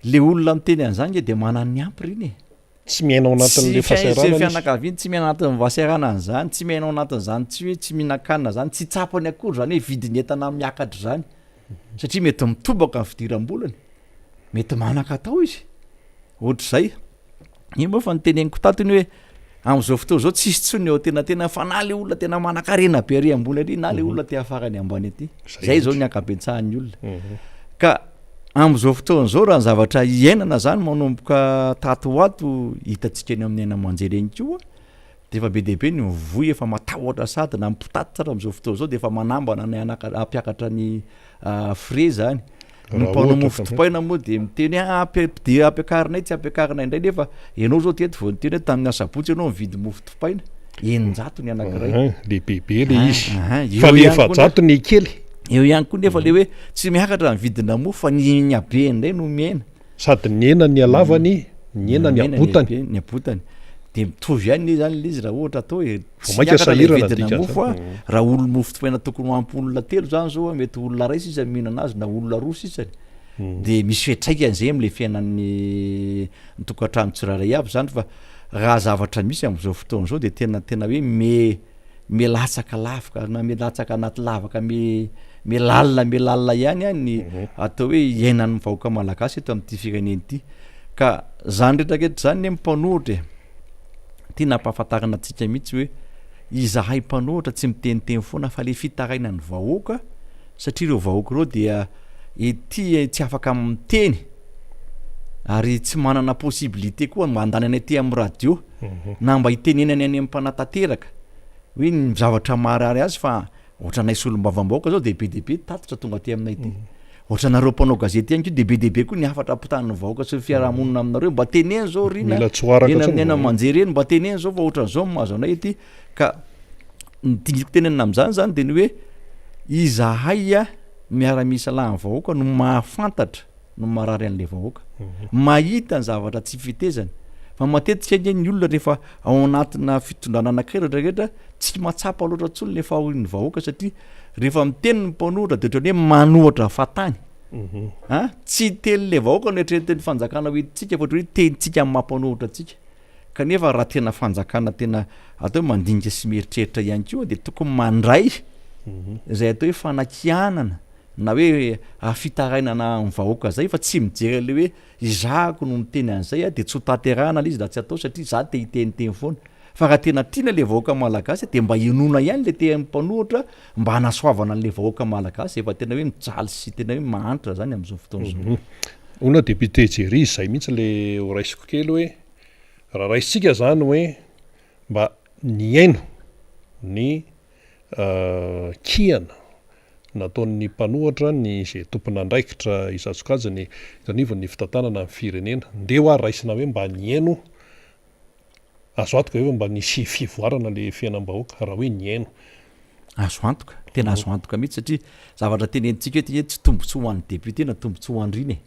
[SPEAKER 2] le olona miteny an'izany de manana ny ampy reny
[SPEAKER 1] tsy miainao anatin'le fahasairana
[SPEAKER 2] fianakaviany tsy miaina anatin'ny vasairana an'izany tsy miainao anatin'izany tsy hoe tsy mihinan-kanina zany tsy tsapany akory zany hoe vidiny entana miakatra zany satria mety mitobaka ny fidiram-bolany mety manaka atao izy ohatr'izay iny moa fa nyteneniko tatiny hoe am'izao fotoa zao tsisy tsony eo tenatena fa na le olona tena manan-karena be ary ambony ary na le olona te afarany ambany aty zay zao ny ankabetsahan'ny olona ka am'izao fotoan'izao raha ny zavatra iainana zany manomboka tato ho ato hitantsika eny amin'ny aina amanjery eny koa de efa be dehibe ny mivoy efa matahotra sady na mipitaty tsara am'izao fotoa zao de efa manambana ny ampiakatra ny frais zany ny mpanao mofo dipaina moa de miteny de ampiakarinay tsy ampiakarinay indray nefa ianao zao teto vao niteny hoe tamin'ny asabotsy ianao mividy mofo dipaina eninjato ny anankiray
[SPEAKER 1] le bebe le izy fa le efajato ny kely
[SPEAKER 2] eo ihany koa nefa le hoe tsy miakatra mividina mofo fa ny abeny indray no miaina
[SPEAKER 1] sady ny ena ny alavany ny ena ny abotany
[SPEAKER 2] ny abotany de mitovy ihany zany le izy raha ohatra atao hoe
[SPEAKER 1] maika sahirana
[SPEAKER 2] vidina mofo a raha olona mofo dipaina tokony ho ampy olona telo zany zao mety olona ray sisa mihinana azy na olona roa sisany de misy fiatraikany zay am'le fiainan'ny tokantrano tsirairay avy zany fa raha zavatra misy am'izao fotoana zao de tena hoe melatsaka lavaka na melatsaka anaty lavaka melalina ihany a ny atao hoe iainan'ny vahoaka malagasy eto amin'ity fireneny ity ka zany rehetrarehetra zany ny mpanohitra ty nampahafantarana antsika mihitsy hoe izahay mpanohitra tsy miteniteny foana fa le fitaraina ny vahoaka satria ireo vahoaka ireo dia ety tsy afaka miteny ary tsy manana possibilité koa mba andany any aty amin'ny radio na mba hitenenany any am'mpanatanteraka hoe ny zavatra maharary azy fa ohatranay solom-bavam-bahoaka zao de be dehibe tatotra tonga aty aminay ity ohatranareo mpanao gazety ihany ko de be dehibe koa ny afatra ampitan'ny vahoaka sy fiarahamonina aminareo mba teneny zao rina eny amin'ny aina manjery eny mba teneny zao fa ohatran'izao mahazo anay ity ka nytingiko tenenina am'zany zany de ny hoe izahay a miara-misy lahy ny vahoaka no mahafantatra no marary an'le vahoaka mahita ny zavatra tsy fitezany fa matetika ny olona rehefa ao anatina fitondrana anankiray rehetrarehetra tsy matsapa loatra tsony le fahorian'ny vahoaka satria rehefa miteny ny mpanohitra de ohatrany hoe manohatra fatany tsy teny le vahoaka no eritreretin'ny fanjakana ho itsika fa ohatry hoe tenitsika amin'ny mampanohitra atsika kanefa raha tena fanjakana tena atao hoe mandinika sy mieritreritra ihany koa de tokony mandray zay atao hoe fanakianana na hoe fitarainana ny vahoaka zay fa tsy mijery le hoe izahako no miteny an'izay a de tsy ho tanterahana le izy raha tsy atao satria za te hiteniteny foana fa raha tena tiana le vahoaka malagasy de mba enona ihany le te mpanohitra mba hanasoavana an'le vahoaka malagasy efa tena hoe mijaly sy tena hoe mahantra zany am'izao fotoana zao
[SPEAKER 1] ona député Jery zay mihitsy le ho raisiko kely hoe raha raisitsika zany hoe mba niaino ny kiana nataon'ny mpanohatra ny zay tompon'andraikitra isatsokajany anivon'ny fitantanana ny firenena nde ho ary raisina hoe mba niaino azo antoka hoe mba nisy fivoarana le fiainam-bahoaka raha hoe niaino
[SPEAKER 2] azo antoka tena azo antoka mihitsy satria zavatra tenenitsika hoe ty tsy tombotsoa ho an'ny député na tombotsoa ho andriny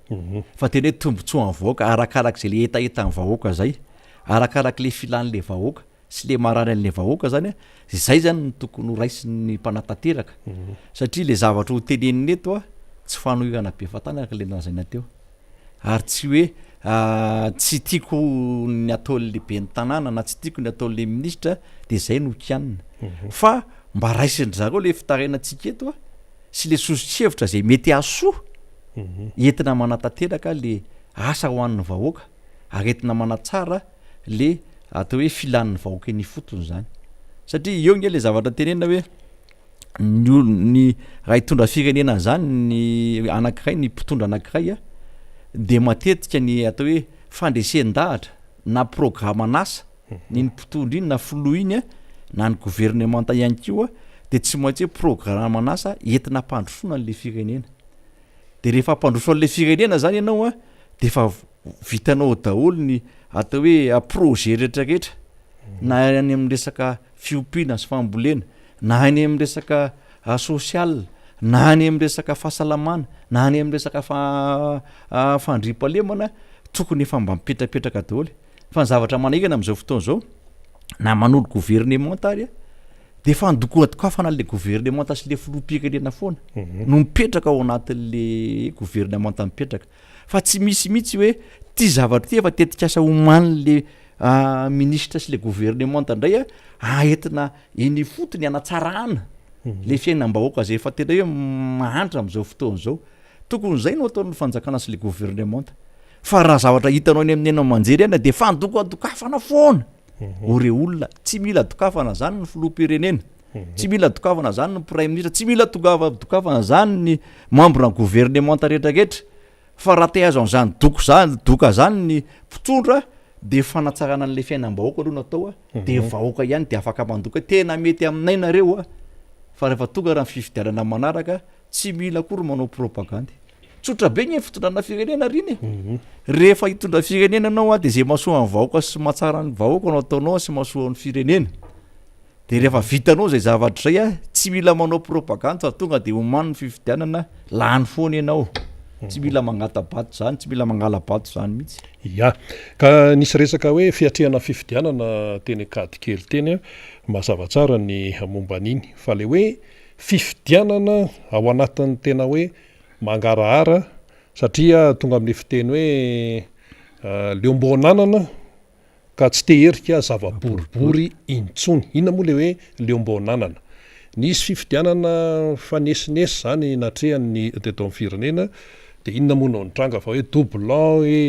[SPEAKER 2] fa tena hoe tombotsoa ny vahoaka arakarak'izay le etaeta ny vahoaka zay arakarak'le filan'le vahoaka sy le marary an'le vahoaka zany a zay zany ny tokony ho raisin'ny mpanatanteraka satria le zavatra ho teneniny eto a tsy fanohirana be fatany araka le lazaina teo ary tsy hoe tsy tiako ny ataon'le be ny tanàna na tsy tiako ny ataon'le ministra de zay no kianina fa mba raisindry zareo le fitarainantsika eto a sy le sosokevitra zay mety asoa entina manatanteraka le asa ho an'ny vahoaka ary entina manatsara le atao hoe filan'ny vahoaka ny fotony zany satria eo nge le zavatra tenena hoe ny raha hitondra firenena zany ny anankiray ny mpitondra anankiray a de matetika ny atao hoe fandresen-dahatra na programme an'asa ny mpitondra iny na filoha iny a na ny gouvernemanta ihany koa de tsy maintsy hoe programme an'asa entina mpandrosona an'le firenena de rehefa ampandroso an'le firenena zany ianao a de efa vitanao daholo ny atao hoe projet rehetrarehetra na any amin'ny resaka fiompiana sy fambolena na any amin'ny resaka sosial na any amin'ny resaka fahasalamana na any amin'ny resaka fandriampalemana tokony efa mba mipetrapetraka daholo fa ny zavatra manahikana amin'izao fotoana zao na manolo gouvernement ary de efa ndokoatokafana le gouvernement sy le filoam-pirenena foana no mipetraka ao anatin'le gouvernement mipetraka fa tsy misy mihitsy hoe ty zavatra ty efa tetikasa homan'le ministre sy le gouvernement ndray entina eny fotony anatsarana le fiainam-bahoaka zay efa tena hoe mahantra amin'izao fotoana zao tokony zay no ataon'ny fanjakana sy le gouvernement fa raha zavatra hitanao any amin'ny enao manjery ana de fandokoadokafana foana ore olona tsy mila dokafana zany ny filoam-pirenena tsy mila dokafana zany ny prime ministre tsy mila dokafana zany ny membre ny gouvernement rehetrarehetra fa raha te azo an'izany doka zany ny mpitondra de fanatsarana an'le fiainam-bahoaka aloha natao de vahoaka ihany de afaka mandoka tena mety aminay nareo fa rehefa tonga raha ny fifidianana manaraka tsy mila akory manao propagande tsotra be ny fitondrana firenena riny rehefa hitondra firenena anao de zay masoa ny vahoaka sy matsara ny vahoaka no ataonao sy masoa ny firenena de rehefa vitanao zay zavatra zay tsy mila manao propagande fa tonga de homany ny fifidianana lany foana ianao tsy mila mangatabato zany tsy mila mangalabato zany mihitsy
[SPEAKER 1] ka nisy resaka hoe fiatrehana fifidianana teny akady kely teny mazava tsara ny momba an'iny fa le hoe fifidianana ao anatin'ny tena hoe mangarahara satria tonga amin'ny fiteny hoe leombonanana ka tsy teherika zava-boribory intsony inona moa le hoe leombonanana nisy fifidianana fanesinesy zany natrehan'ny teto amin'ny firenena de inona moa no nitranga fa hoe doublan hoe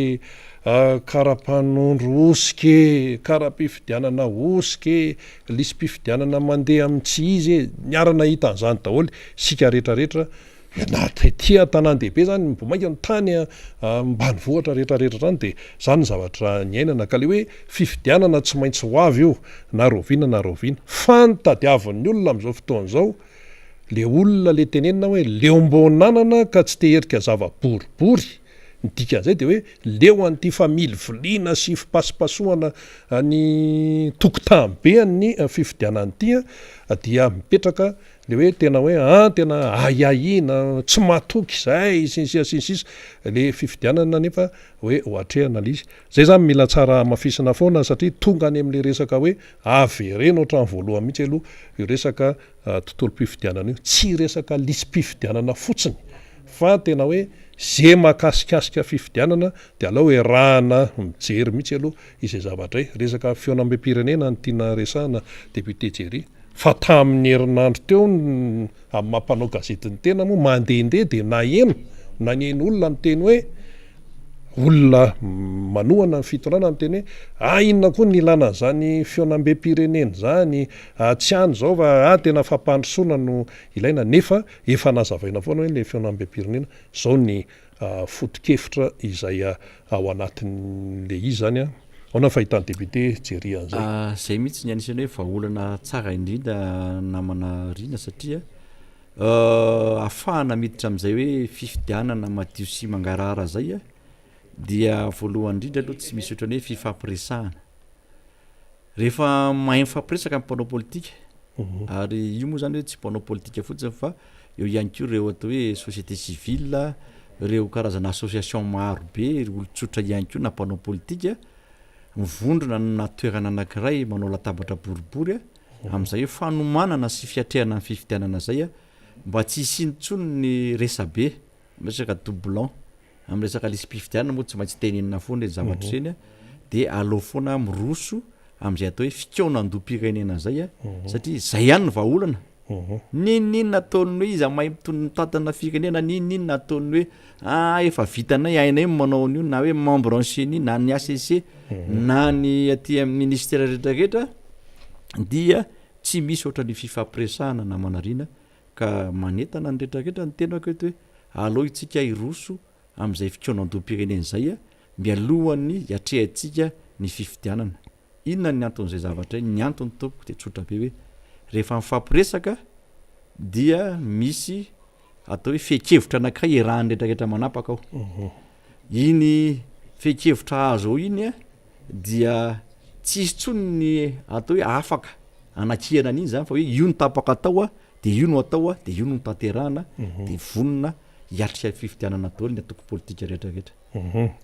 [SPEAKER 1] karapanondro osike kara-pifidianana osike lisy mpifidianana mandeha amin'ny tsy izy niarana hita an'izany daholo sika rehetrarehetra na tia tanan-dehibe zany mbomaika ny tany mbany vohatra rehetrarehetra zany de zany ny zavatra ny ainana ka le hoe fifidianana tsy maintsy ho avy io na roviana fantadiavin'ny olona amin'izao fotoana zao le olona le tenenina hoe leombonanana ka tsy teherika zava-boribory midika an'izay de hoe leo an'ity family viliana sy fipasipasoana ny tokotambe ny fifidianany tia dia mipetraka le hoe tena hoe tena aiaina tsy matoky zay sinsisa le fifidianana nefa hoe hoatrehana lizy zay zany mila tsara mafisina foana satria tonga any amin'le resaka hoe averena ohatrany voalohany mihitsy aloha io resaka tontolo-pifidianana io tsy resaka lisy mpifidianana fotsiny fa tena hoe zay makasikasika fifidianana de alao hoe rahana mijery mihitsy aloha izay zavatra resaka fionam-be-pirenena ny tiana resahana député Jerry fa tamin'ny herinandro teo amin'ny mampanao gazetiny tena moa mandehandeha de na ny olona miteny hoe olona manohana ny fitondrana miteny hoe inona koa ny ilana zany fionam-be-pirenena zany tsy any zao fa tena fampandrosoana no ilaina nefa efa nazavaina foana hoe le fionam-be-pirenena zao ny foto-kefitra izay ao anatin'le izy zany aona fahitany député Jerry an'izay
[SPEAKER 2] zay mihitsy ny anisany hoe vaolana tsara indrindra namana rina satria afahana miditra amin'izay hoe fifidianana madio sy mangarahara zay dia voalohany indrindra aloha tsy misy ohatrany hoe fifampiresahana rehefa mahay mifampiresaka amin'ny mpanao politika ary io moa zany hoe tsy mpanao politika fotsiny fa eo ihany koa ireo atao hoe société civile ireo karazana association maro be olotsotra ihany koa na mpanao politika mivondrona na toerana anankiray manao latabatra boribory amin'izay hoe fanomanana sy fiatrehana ny fifidianana zay mba tsy hisinontsony ny resabe resaka doublan amin'ny resaka lisy mpifidianana moa tsy maintsy tenenina foana zavatra ireny de aleo foana miroso amin'izay atao hoe fikaonandom-pirenena zay satria zay ihany ny vahaolana ninona ataony hoe izy mahay mitantana firenena ninona ataony hoe efa vitanay ainay manao an'io na hoe membre ancien na ny ACC na ny aty amin'ny ministère rehetrarehetra dia tsy misy ohatra ny fifampiresahana na manarina ka manetana ny rehetrarehetra ny tenako eto hoe aleo itsika iroso amin'izay fikaonandom-pirenena zay mialohan'ny atrehantsika ny fifidianana inona ny anton'izay zavatra ny antony tompoko de tsotra be hoe rehefa mifampiresaka dia misy atao hoe fekevitra anankiray iarahan'ny rehetrarehetra manapaka ao iny fekevitra azo ao iny dia tsisy tsony ny atao hoe afaka anakiana an'iny zany fa hoe io ny tapaka atao de io no atao de io no tanterahana de vonona hiatrika fifidianana daoly ny atoko politika rehetrarehetra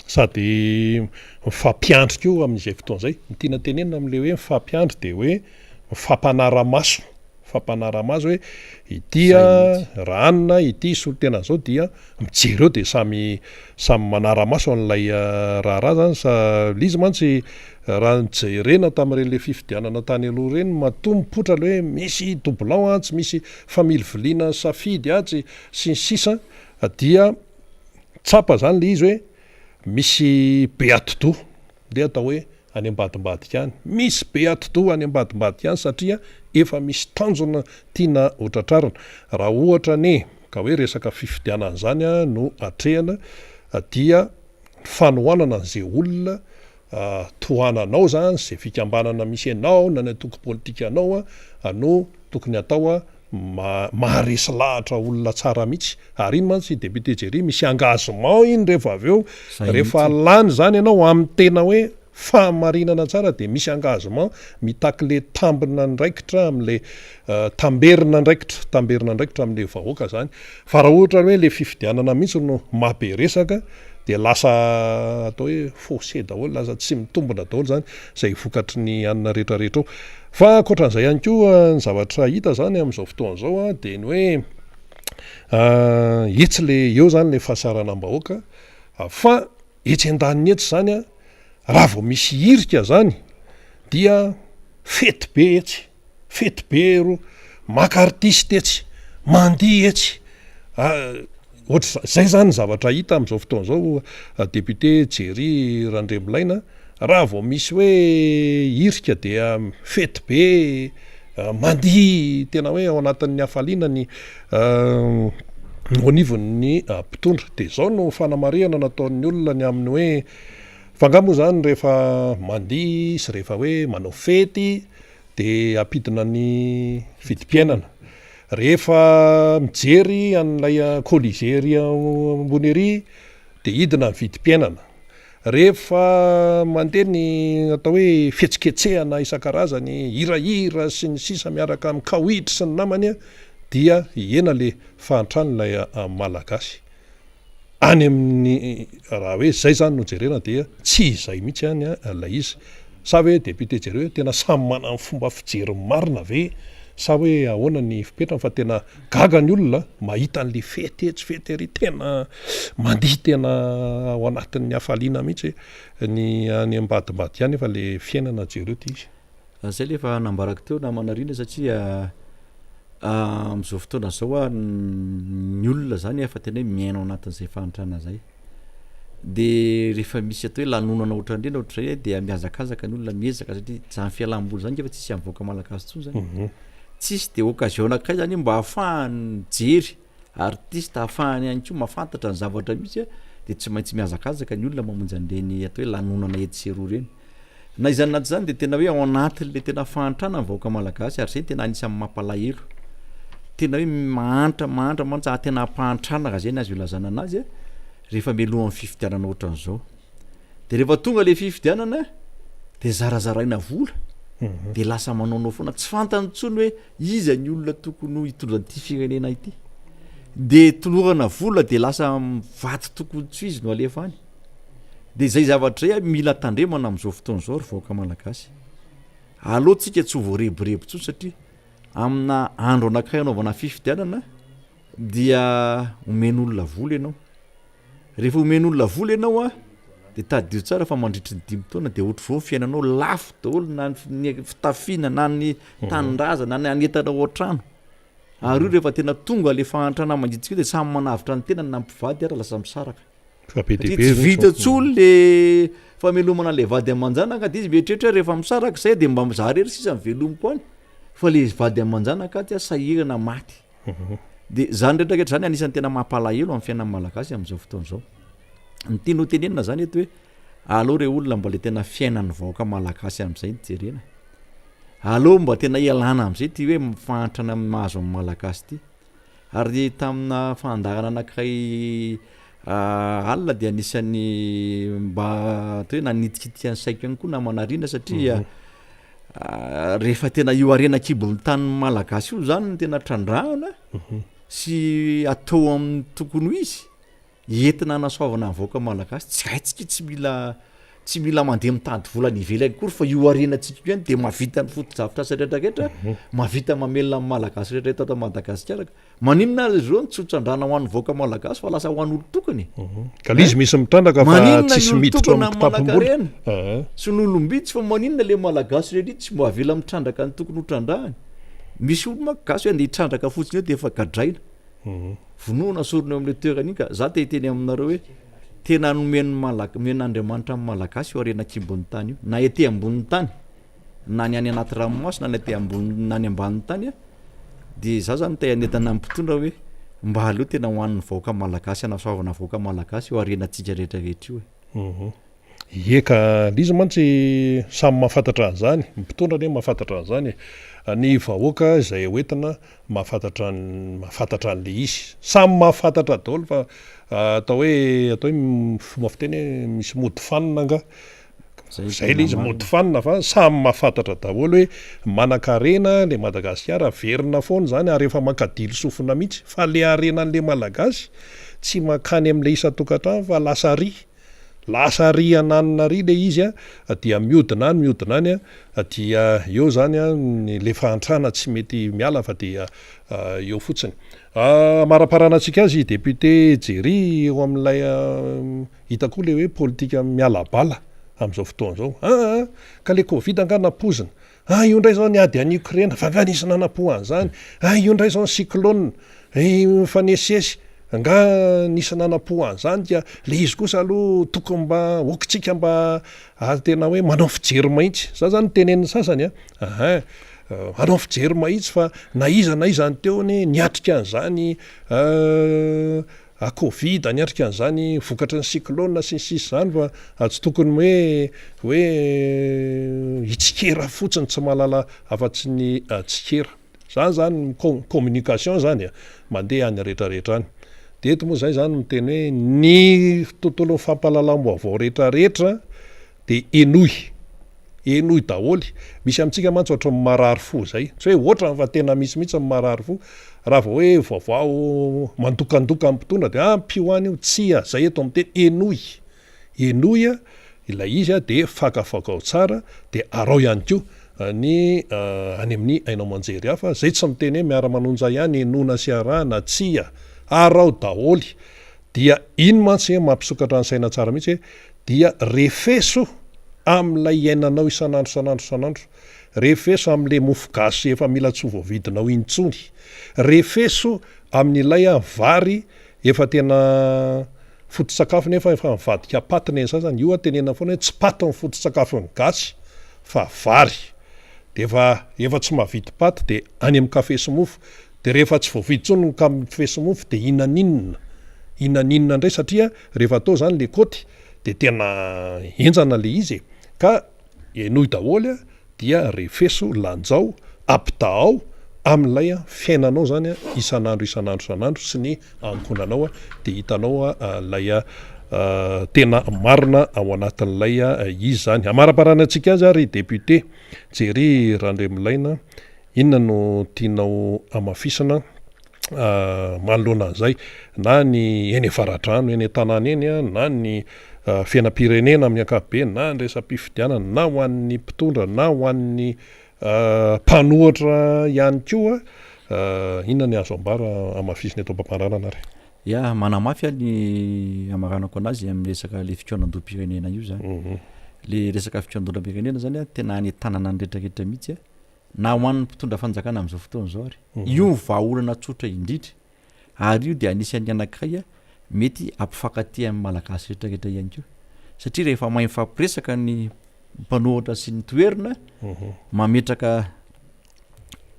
[SPEAKER 1] sady mifampiandrika io amin'izay fotoana zay ny tiana tenenina am'le hoe mifampiandry de hoe mifampanara-maso hoe itya ranona ity solotena zao dia mijery eo de samy manara-maso an'lay raharaha zany sa lizy mantsy raha nijerena tamin'ireny le fifidianana tany aloha reny matompotra le hoe misy doublon tsy misy familiviliana safidy tsy sy ny sisa dia tsapa zany le izy hoe misy beatido de atao hoe any ambadimbadika any misy beatido any ambadimbadika any satria efa misy tanjona tiana hotratrarana raha ohatra ne ka hoe resaka fifidianana zany no atrehana dia fanohanana an'izay olona tohananao zany zay fikambanana misy anao na ny atoko politika anao no tokony atao maharesy lahatra olona tsara mihitsy ary iny mantsy député Jerry misy engagement iny rehefa avy eo rehefa lany zany ianao amin'ny tena hoe fahamarinana tsara de misy engagement mitaky le tambina ndraikitra am'le tamberina ndraikitra am'le vahoaka zany fa raha ohatra hoe le fifidianana mihitsy no mabe resaka de lasa atao hoe faussé daholo lasa tsy mitombona daholo zany zay vokatry ny anina rehetrarehetra fa akoatran'izay ihany koa ny zavatra hita zany am'izao fotoana zao de ny hoe etsy le eo zany le fahasaranam-bahoaka fa etsy an-daniny etsy zany raha vao misy hirika zany dia fety be ro maka artiste etsy mandihy etsy ohatra zay zany zavatra hita am'izao fotoana zao député Jerry Randremolaina raha vao misy hoe hirika dia fety be mandihy tena hoe ao anatin'ny hafaliana ny onivon'ny mpitondra de zao no fanamarihana nataon'ny olona ny amin'ny hoe fangamo zany rehefa mandihy sy rehefa hoe manao fety de ampidina ny vidim-piainana rehefa mijery an'ilay Colisée ambony ery de hidina ny vidim-piainana rehefa mandeha ny atao hoe fihetsiketsehana isan-karazany hirahira sy ny sisa miaraka amin'ny kawitry sy ny namany dia hiena le fahantrano lay malagasy any amin'ny raha hoe zay zany no jerena dia tsy izay mihitsy any lay izy sa hoe député Jerry hoe tena samy manana fomba fijery marina ve sa hoe ahoana ny fipetrany fa tena gaga ny olona mahita an'le fety ery tena mandihy tena ao anatin'ny hafaliana mihitsy ny any ambadimbady ihany efa le fiainana Jerry ty izy
[SPEAKER 2] zay le efa nambarako teo namanarina satria am'izao fotoana zao ny olona zany efa tena hoe miaina ao anatin'izay fahantrana zay de rehefa misy atao hoe lanonana ohatran'ireny ohatra hoe de miazakazaka ny olona miezaka satria zany fialam-boly zany efa tsisy am'voaka malagasy tsony zany tsisy de occasion anakay zany mba ahafahany jery artiste ahafahany ihany koa mahafantatra ny zavatra misy de tsy maintsy miazakazaka ny olona mamonjy an'ireny atao hoe lanonana etsero reny na izany naty zany de tena hoe ao anatin'le tena fahantrana ny vahoaka malagasy ary zay tena anisan'ny mampalahelo tena hoe mahantra mantsy tena ampahantrana raha zay ny azy ilazana anazy rehefa mialohan'ny fifidianana ohatran'izao de rehefa tonga le fifidianana de zarazaraina vola de lasa manaonao foana tsy fantany tsony hoe iza ny olona tokony hitondran'ity firenena ity de tolorana vola de lasa vaty tokony tsy izy no alefa any de zay zavatra zay mila tandremana am'izao fotoana zao ry vahoaka malagasy alohantsika tsy ho voareborebo tsony satria amina andro anakay anaovana fifidianana dia omen'olona vola ianao rehefa omen'olona vola ianao de tadio tsara fa mandritry ny 5 taona de ohatry vao fiainanao lafo daholo na ny fitafiana na ny tanindrazana na ny anetana ao an-trano ary io rehefa tena tonga le fahantrana mandritsika de samy manavitra ny tena na mpivady ara lasa misaraka tsy vita tsony le famelomana le vady amanjanaka de izy mietrehitra rehefa misaraka zay de mba mizaha rery sisa mivelomo any fa le vady amanjanaka ty sahirana maty de zany rehetrarehetra zany anisan'ny tena mampalahelo amin'ny fiainan'ny malagasy am'izao fotoana zao ny tiano tenenina zany eto hoe aloha re olona mba le tena fiainan'ny vahoaka malagasy am'izay nijerena aloha mba tena ialana am'izay ty hoe mifahantrana mahazo amin'ny malagasy ty ary tamina fandarana anankiray alina dia anisan'ny mba to hoe nanitikitikany saiko ihany koa namanarina satria rehefa tena io arena kibon'ny tany malagasy io zany tena trandrahana sy atao amin'ny tokony ho izy entina anasoavana avoaka malagasy tsy haitsika tsy mila mandeha mitady volana ivelany kory fa io arenatsika ihany de mavita ny foto-javitra rehetrarehetra mavita mamelona amin'ny malagasy rehetrarehetra ato Madagasikara maninona azy ireo tsotrandrana ho an'ny voaka malagasy fa lasa ho an'olo tokony
[SPEAKER 1] ka izy misy mitrandraka fa tsisy miditra amin'ny kitapon'olo
[SPEAKER 2] sy n'olombitsy fa maninona le malagasy rehetra tsy mbo avela mitrandraka ny tokony ho trandrahany misy olo magagasy hoe andeha hitrandraka fotsiny eo de efa gadraina vonoana sorona eo amin'le toerana iny ka za te hiteny aminareo hoe tena nomen'Andriamanitra amin'ny malagasy io arena kibon'ny tany io na ety ambonin'ny tany na ny any anaty ranomasina na ety ambony any ambanin'ny tany de za zany te hanetana mpitondra hoe mba aleo tena ho an'ny vahoaka malagasy anasoavana vahoaka malagasy io arenantsika rehetrarehetra io
[SPEAKER 1] eka lizy mantsy samy mahafantatra an'izany mpitondra ane mahafantatra an'izany ny vahoaka izay hoentina mahafantatra an'le izy samy mahafantatra daholo fa atao hoe fomba fiteny hoe misy mody fanina nga zay le izy mody fanina fa samy mahafantatra daholo hoe manan-karena le Madagasikara verina foana zany ary efa mankadily sofina mihitsy fa le arenan'le malagasy tsy makany amin'le isan-tokantrano fa lasa ry ananina ry le izy dia miodina any dia eo zany le fahantrana tsy mety miala fa dia eo fotsiny maraparanantsika azy député Jerry eo amin'ilay hitako le hoe politika mialabala amin'izao fotoana zao ka le Covid anga napozina io ndray zao niady any Ukraine fa anisy nanapo an'izany io ndray zao cyclone mifanesesy nga nisy nanapo an'izany dia le izy kosa aloha tokony mba okitsika mba tena hoe manao fijery mahitsy za zany tenen'ny sasany manao fijery mahitsy fa na iza ny teony niatrika an'izany Covid niatrika an'izany vokatry ny cyclone sy ny sisy zany fa tsy tokony hoe hitsikera fotsiny tsy mahalala afa-tsy ny tsikera zany communication zany mandeha any rehetrarehetra any de eto moa zay zany miteny hoe ny tontolo fampalalam-boavao rehetrarehetra de enoy daholy misy amintsika mantsy ohatry ny marary fo zay tsy hoe oatra fa tena misy amin'ny marary fo raha vao hoe vaovao mandokandoka amin'ny mpitondra de mpioany io tsia zay eto amin'ny teny enoy ilay izy de fakafakao tsara de arao ihany koa ny any amin'ny ainao manjery hafa zay tsy miteny hoe miara-manonja ihany enona sy arahana tsia arao daholy dia iny mantsy mampisokatra ny saina tsara mihitsy hoe dia refeso amin'ilay iainanao isanandro refeso amin'le mofo gasy efa mila tsy voavidinao intsony refeso amin'ilay vary efa tena foto-tsakafo nefa efa mivadika patina sasany io tenena foana hoe tsy paty ny foto-tsakafo ny gasy fa vary de efa tsy mahavity paty de any amin'ny kafe sy mofo de rehefa tsy voavidy tsony ny kafe sy mofo de inaninina ndray satria rehefa atao zany le koty de tena enjana le izy ka enoy daholy dia refeso lanjao apitahao amin'ilay fiainanao zany isanandro sy ny ankonanao de hitanao lay tena marina ao anatin'ilay izy zany amaraparanantsika azy ary député Jerry Randremilaina inona no tianao amafisana manoloana an'izay na ny eny avaradrano eny tanàna eny na ny fiainam-pirenena amin'ny ankapobeny na ny resam-pifidianana na ho an'ny mpitondra na ho an'ny mpanohatra ihany koa inona ny azo ambara amafisina eto am-pamparanana ry
[SPEAKER 2] manamafy ny amaranako anazy amin'ny resaka le fikoanan-doam-pirenena io zany le resaka fikoanan-doam-pirenena zany tena any tanàna ny rehetrarehetra mihitsy na ho an'ny mpitondra fanjakana amin'izao fotoana zao ary io vahaolana tsotra indrindra ary io de anisan'ny anankiray mety ampifankaty amin'ny malagasy rehetrarehetra ihany koa satria rehefa mahay mifampiresaka ny mpanohatra sy ny toerina mametraka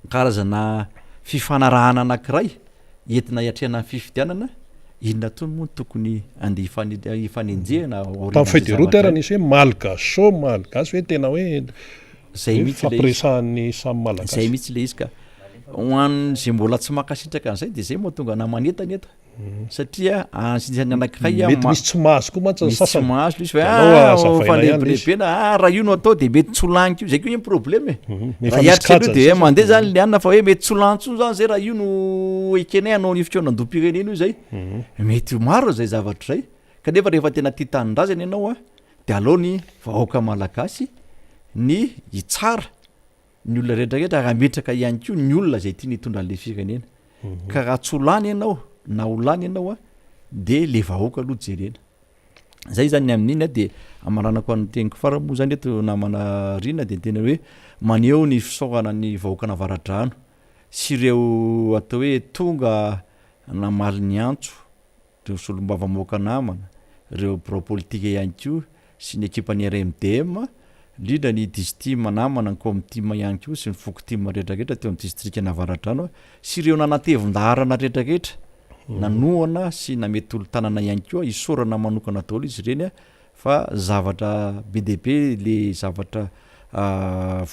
[SPEAKER 2] karazana fifanarahana anankiray entina hiatrehana ny fifidianana inona tony moa tokony andeha hifanenjehana
[SPEAKER 1] tamin'ny feuille de route ary nisy hoe malgasy hoe tena hoe
[SPEAKER 2] zay mihitsy
[SPEAKER 1] fampiresahan'ny samy malagasy
[SPEAKER 2] zay mihitsy le izy ka ho an'zay mbola tsy mankasitraka an'izay de zay moa tonga namanetany eto satria ansinjany anankiray
[SPEAKER 1] mety misy tsy mahazo koa mantsy ny
[SPEAKER 2] misy tsy
[SPEAKER 1] sasany
[SPEAKER 2] mahazo izy
[SPEAKER 1] Ianao azavaina
[SPEAKER 2] fa
[SPEAKER 1] ihany
[SPEAKER 2] lehibilehibena raha io no atao de mety tsy ho laniko io zay ko io problème
[SPEAKER 1] Efa
[SPEAKER 2] raha
[SPEAKER 1] misy
[SPEAKER 2] hiatrika aloha
[SPEAKER 1] kajany
[SPEAKER 2] de
[SPEAKER 1] sasany.
[SPEAKER 2] mandeha zany le anina fa hoe mety tsy ho lantsony zany zay raha io no ekenay anao ny fotoana andom-pirenena io zay mety maro zay zavatra zay kanefa rehefa tena tia tanindrazana ianao a de aleo ny vahoaka malagasy ny itsara ny olona rehetrarehetra raha metraka ihany ko ny olona zay tia nitondra an'le firenena ka raha tsy ho lany ianao na ho lany ianao a de le vahoaka aloha jerena zay zany amin'iny a de amaranako anyteniko faramoa zany eto namana rina de tena hoe maneho ny fisaorana ny vahoakana avaradrano sy ireo atao hoe tonga namaly ny antso reo solombava moaka namana reo pro-politika ihany ko sy ny ekipan'ny RMDM indrindra ny district namana ny comité ihany ko sy ny fokotim rehetrarehetra teo amin'ny district ny avaradrano sy ireo nanatevin-daharana rehetrarehetra nanoana sy namety olo tanana ihany koa isorana manokana daholo izy ireny a fa zavatra BDP le zavatra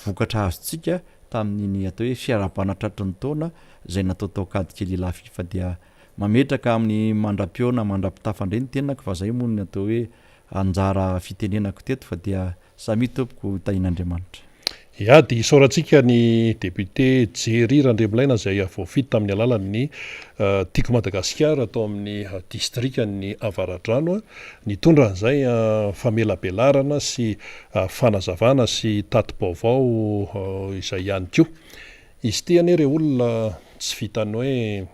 [SPEAKER 2] vokatra azotsika tamin'iny atao hoe fiarabana tratran'ny taona zay natao tao kadikely la FIFA dia mametraka amin'ny mandram-piona mandram-pitafandreny tenako fa zay moa ny atao hoe anjara fitenenako teto fa dia samy tompoko tahin'Andriamanitra.
[SPEAKER 1] Ya dia isaorantsika ny député Jerry Randremolaina izay voafity tamin'ny alalan'ny Tiako Madagasikara atao amin'ny distriktan'ny Avaradrano nitondra an'izay famelabelarana sy fanazavana sy tatim-baovao izay ihany koa. Izy ity anie ireo olona tsy vitany hoe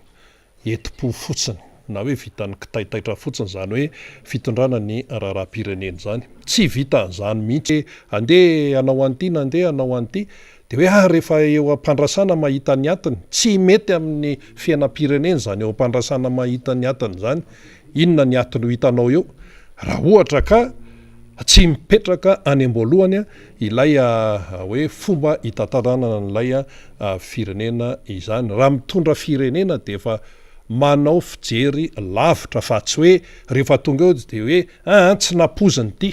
[SPEAKER 1] eti-po fotsiny na hoe vitany kitaitaitra fotsiny zany hoe fitondrana ny raharaham-pirenena zany. Tsy vita an'izany mihitsy andeha anao an'ity na andeha anao an'ity de hoe rehefa eo am-pandrasana mahita ny atiny tsy mety amin'ny fiainam-pirenena zany eo am-pandrasana mahita ny atiny zany. Inona ny atiny ho hitanao eo? Raha ohatra ka tsy mipetraka any am-boalohany ilay hoe fomba hitantarana n'ilay firenena izany. Raha mitondra firenena de efa manao fijery lavitra fa tsy hoe rehefa tonga eo de hoe tsy napoziny ity.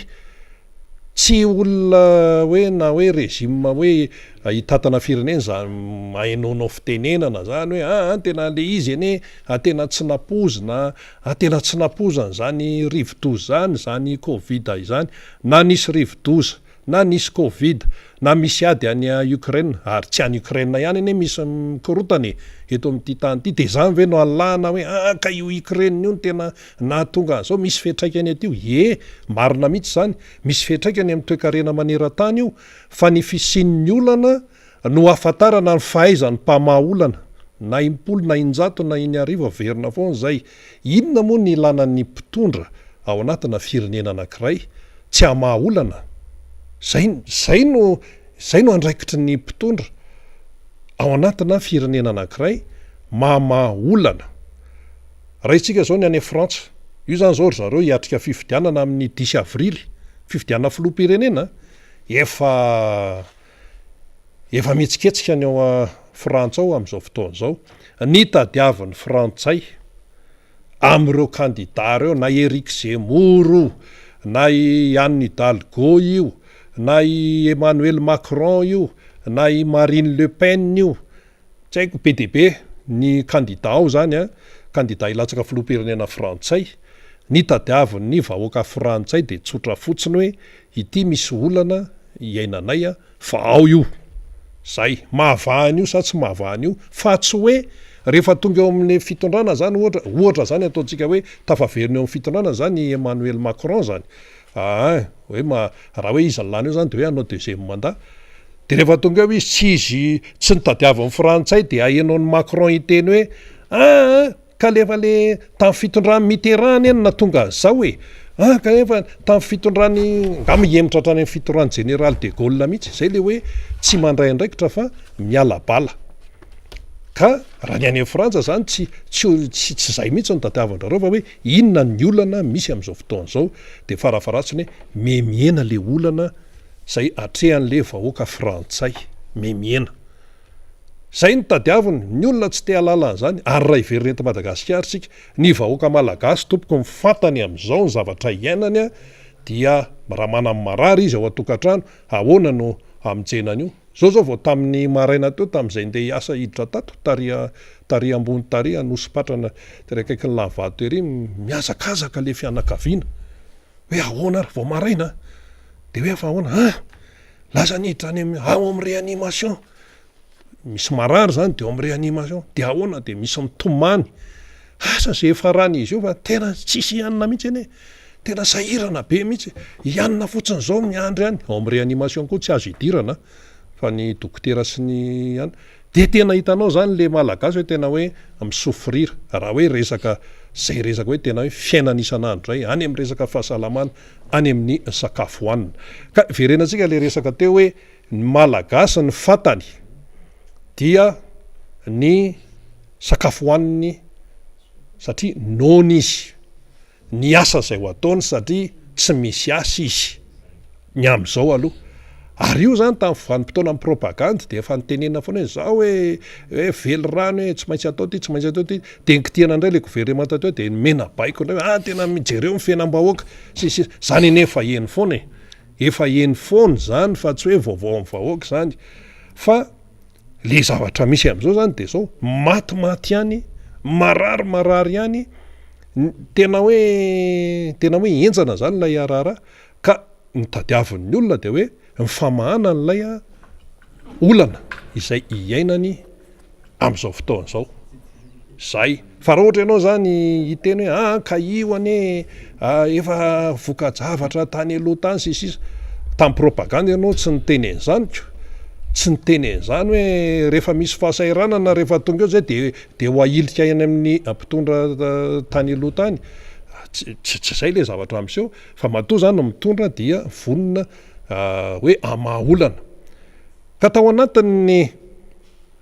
[SPEAKER 1] Tsy olona hoe na hoe régime hoe hitatana firenena zany hainaonao fitenenana zany hoe tena le izy ane tena tsy napozina tena tsy napozana zany rivo-doza zany Covid izany na nisy rivo-doza na nisy Covid na misy ady any Ukraine ary tsy any Ukraine ihany ane misy mikorotany eto amin'ity tany ity de zany ve no alana hoe ka io Ukraine io tena nahatonga an'izao misy fetraikany aty io marina mihitsy zany misy fetraikany amin'ny toe-karena maneran-tany io fa ny fisian'ny olana no ahafantarana ny fahaizany mpamaha olana na 10 na 100 na 100 averina foana zay. Inona moa ny ilanan'ny mpitondra ao anatina firenena anankiray tsy hamaha olana? Zay no andraikitry ny mpitondra ao anatina firenena anankiray mamaha olana. Raha itsika zao ny any Frantsa, io zany zao ry zareo hiatrika fifidianana amin'ny 10 avrily, fifidianana filoham-pirenena, efa mihetsiketsika ny ao Frantsa ao amin'izao fotoana zao. Ny tadiavin'ny Frantsay amin'ireo candidat reo na Eric Zemmour na i Anne Hidalgo io na i Emmanuel Macron io na i Marine Le Pen io tsy haiko PDB ny candidat ao zany candidat ilatsaka filoham-pirenena Frantsay. Ny tadiavin'ny vahoaka Frantsay de tsotra fotsiny hoe ity misy olana iainanay fa ao io zay mahavahany io sa tsy mahavahany io fa tsy hoe rehefa tonga eo amin'ny fitondrana zany ohatra zany ataontsika hoe tafaverina eo amin'ny fitondrana zany Emmanuel Macron zany hoe raha hoe izy lany io zany de hoe anao deuxième mandat de rehefa tonga eo izy tsy nitadiavin'ny Frantsay de ahenao ny Macron hiteny hoe ka lefa le tamin'ny fitondrany Mitterrand eny na tonga zao hoe kanefa tamin'ny fitondrany nga mihemitra hatrany amin'ny fitondrany général de Gaulle mihitsy zay le hoe tsy mandray andraikitra fa miala bala. Ka raha ny any Frantsa zany tsy zay mihitsy no tadiavandrareo fa hoe inona ny olana misy amin'izao fotoana zao de farafaratsiny memiena le olana zay atrehan'le vahoaka Frantsay memiena. Zay ny tadiaviny ny olona tsy te halala an'izany ary raha iverina eto Madagasikara sika ny vahoaka malagasy tompoko mifantany amin'izao ny zavatra iainany dia raha manana marary izy ao an-tokantrano ahoana no amonjenany io zao vao tamin'ny maraina teo tam'izay ndeha hiasa hiditra tato tari ambony tari anosipatrana terakaiky ny lavato ery miazakazaka le fianakaviana hoe ahoana ary vao maraina de hoe fa ahoana laza niditra any ao am réanimation misy marary zany de ao am réanimation de ahoana de misy mitomany asa zay efa rany izy io fa tena tsisy ianina mihitsy eny tena sahirana be mihitsy ianina fotsiny zao miandry any ao am réanimation koa tsy azo idirana fa ny dokotera sy ny any de tena hitanao zany le malagasy hoe tena hoe misofrira raha hoe resaka zay resaka hoe tena hoe fiainana isan'andro zay any am resaka fahasalamana any amin'ny sakafo hoanina ka verenantsika le resaka teo hoe ny malagasy ny fatany dia ny sakafo hoaniny satria nony izy ny asa zay ho ataony satria tsy misy asa izy ny am'izao aloha ary io zany tamin'ny vanim-potoana amin'ny propagande de efa nytenena foana hoe zao hoe vely rano hoe tsy maintsy atao ty tsy maintsy atao ty de nikitiana indray le gouvernement teo de mena baiko indray tena mijereo ny fiainam-bahoaka sisy zany eny efa eny foana efa eny foana zany fa tsy hoe vaovao amin'ny vahoaka zany fa le zavatra misy am'izao zany de zao maty ihany marary ihany tena hoe enjana zany lay arara ka nitadiavin'ny olona de hoe mifamahana n'lay olana izay iainany am'izao fotoana zao zay fa raha ohatra ianao zany hiteny hoe ka io ane efa voka-javatra tany aloha tany sisisa tamin'ny propagande ianao tsy niteny an'izanyko tsy niteny an'izany hoe rehefa misy fahasairanana rehefa tonga eo zay de ho ailika any amin'ny mpitondra tany aloha tany tsy zay le zavatra am'seo fa matoa zany no mitondra dia vonona hoe amaolana ka tao anatin'ny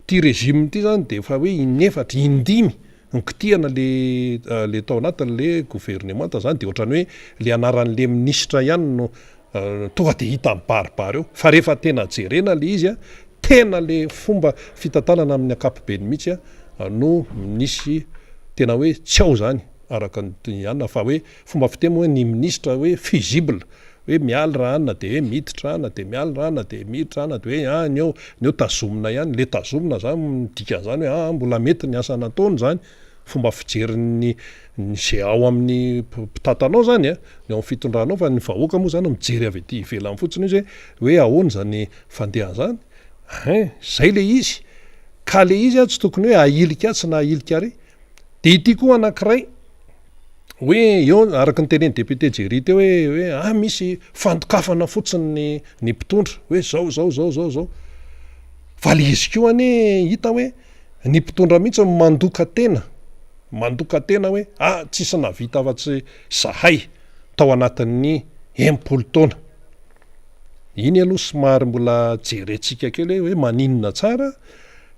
[SPEAKER 1] ty régime ty zany de efa hoe inefatra indimy nikitiana le tao anatin'le gouvernement zany de ohatrany hoe le anaran'le ministra ihany no tonga de hita mibaribary eo fa rehefa tena jerena le izy tena le fomba fitantanana amin'ny akapobeny mihitsy no nisy tena hoe tsy ao zany araka nyanina fa hoe fomba fiteny hoe ny ministra hoe fusible hoe mialy raha anina de hoe miditra ana de mialy raha ana de miditra ana de hoe ny eo tazomina ihany le tazomina zany midikazany hoe mbola mety ny asa nataony zany fomba fijerin'ny zay ao amin'ny mpitatanao zany ny ao amin'ny fitondranao fa ny vahoaka moa zany mijery avy ety ivelany fotsiny izy hoe ahoana zany fandeha zany zay le izy ka le izy tsy tokony hoe ailika tsy na ailika ary de ity koa anankiray hoe eo araka ny teneny député Jerry teo hoe misy fandokafana fotsiny ny mpitondra hoe zao fa le izy koa ane hita hoe ny mpitondra mihitsy mandoka tena hoe tsisy navita afa-tsy zahay tao anatin'ny 1 taona iny aloha somary mbola jerentsika kely hoe maninona tsara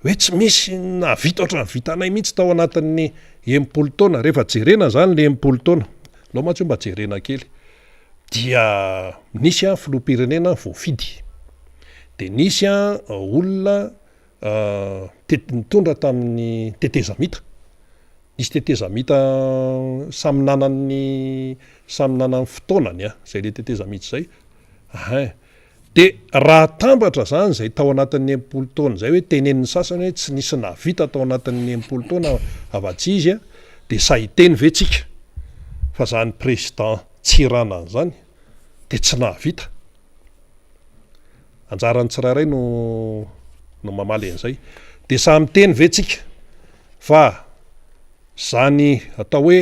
[SPEAKER 1] hoe tsy misy navita ohatran'ny vitanay mihitsy tao anatin'ny 1 taona rehefa jerena zany le 1 taona loha matsy mba jerena kely dia nisy filoham-pirenena voafidy de nisy olona nitondra tamin'ny tetezamita nisy tetezamita samy nanany fotoanany zay le tetezamita zay de raha tambatra zany zay tao anatin'ny 1 taona zay hoe tenenin'ny sasany hoe tsy nisy navita tao anatin'ny 1 taona avatsy izy de sahiteny vetsika fa zany président tsirana zany de tsy navita anjarany tsirairay no mamaly an'izay de samy teny vetsika fa zany atao hoe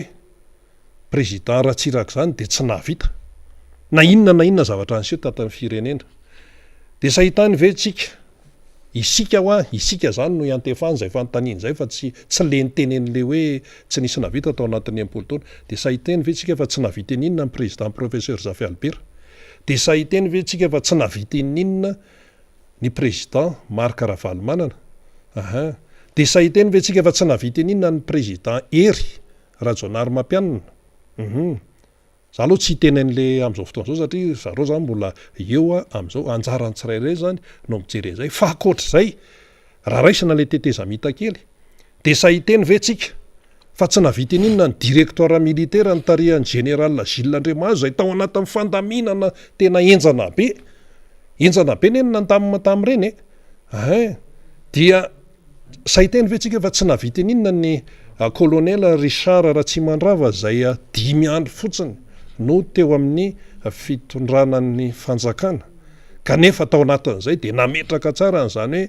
[SPEAKER 1] président ratsiraka zany de tsy navita na inona zavatra an'seo tatan'ny firenena de sahitany vetsika isika zany no iantefany zay fanontaniany zay fa tsy le nitenen'le hoe tsy nisy navita tao anatin'ny 1 taona de sahiteny vetsika fa tsy navita inona ny président professeur Zafy Albert de sahiteny vetsika fa tsy navita inona ny président Marc Ravalomanana de sahiteny vetsika fa tsy navita inona ny président Hery Rajaonary Mampianina za aloha tsy tenen'le am'izao fotoana zao satria zareo zany mbola eo am'izao anjarany tsirairay zany no mijery zay fa akoatra zay raha raisina le tetezamita kely de sahiteny vetsika fa tsy navita inona ny directoire militaire ny tarihan'ny général Gilles Andriamazo zay tao anatin'ny fandaminana tena enjana be nenina tam'ireny dia saiteny vetsika fa tsy naviteninona ny kolonela Richard Ratsimandrava zay 5 andro fotsiny no teo amin'ny fitondranan'ny fanjakana kanefa tao anatin'izay de nametraka tsara n'zany hoe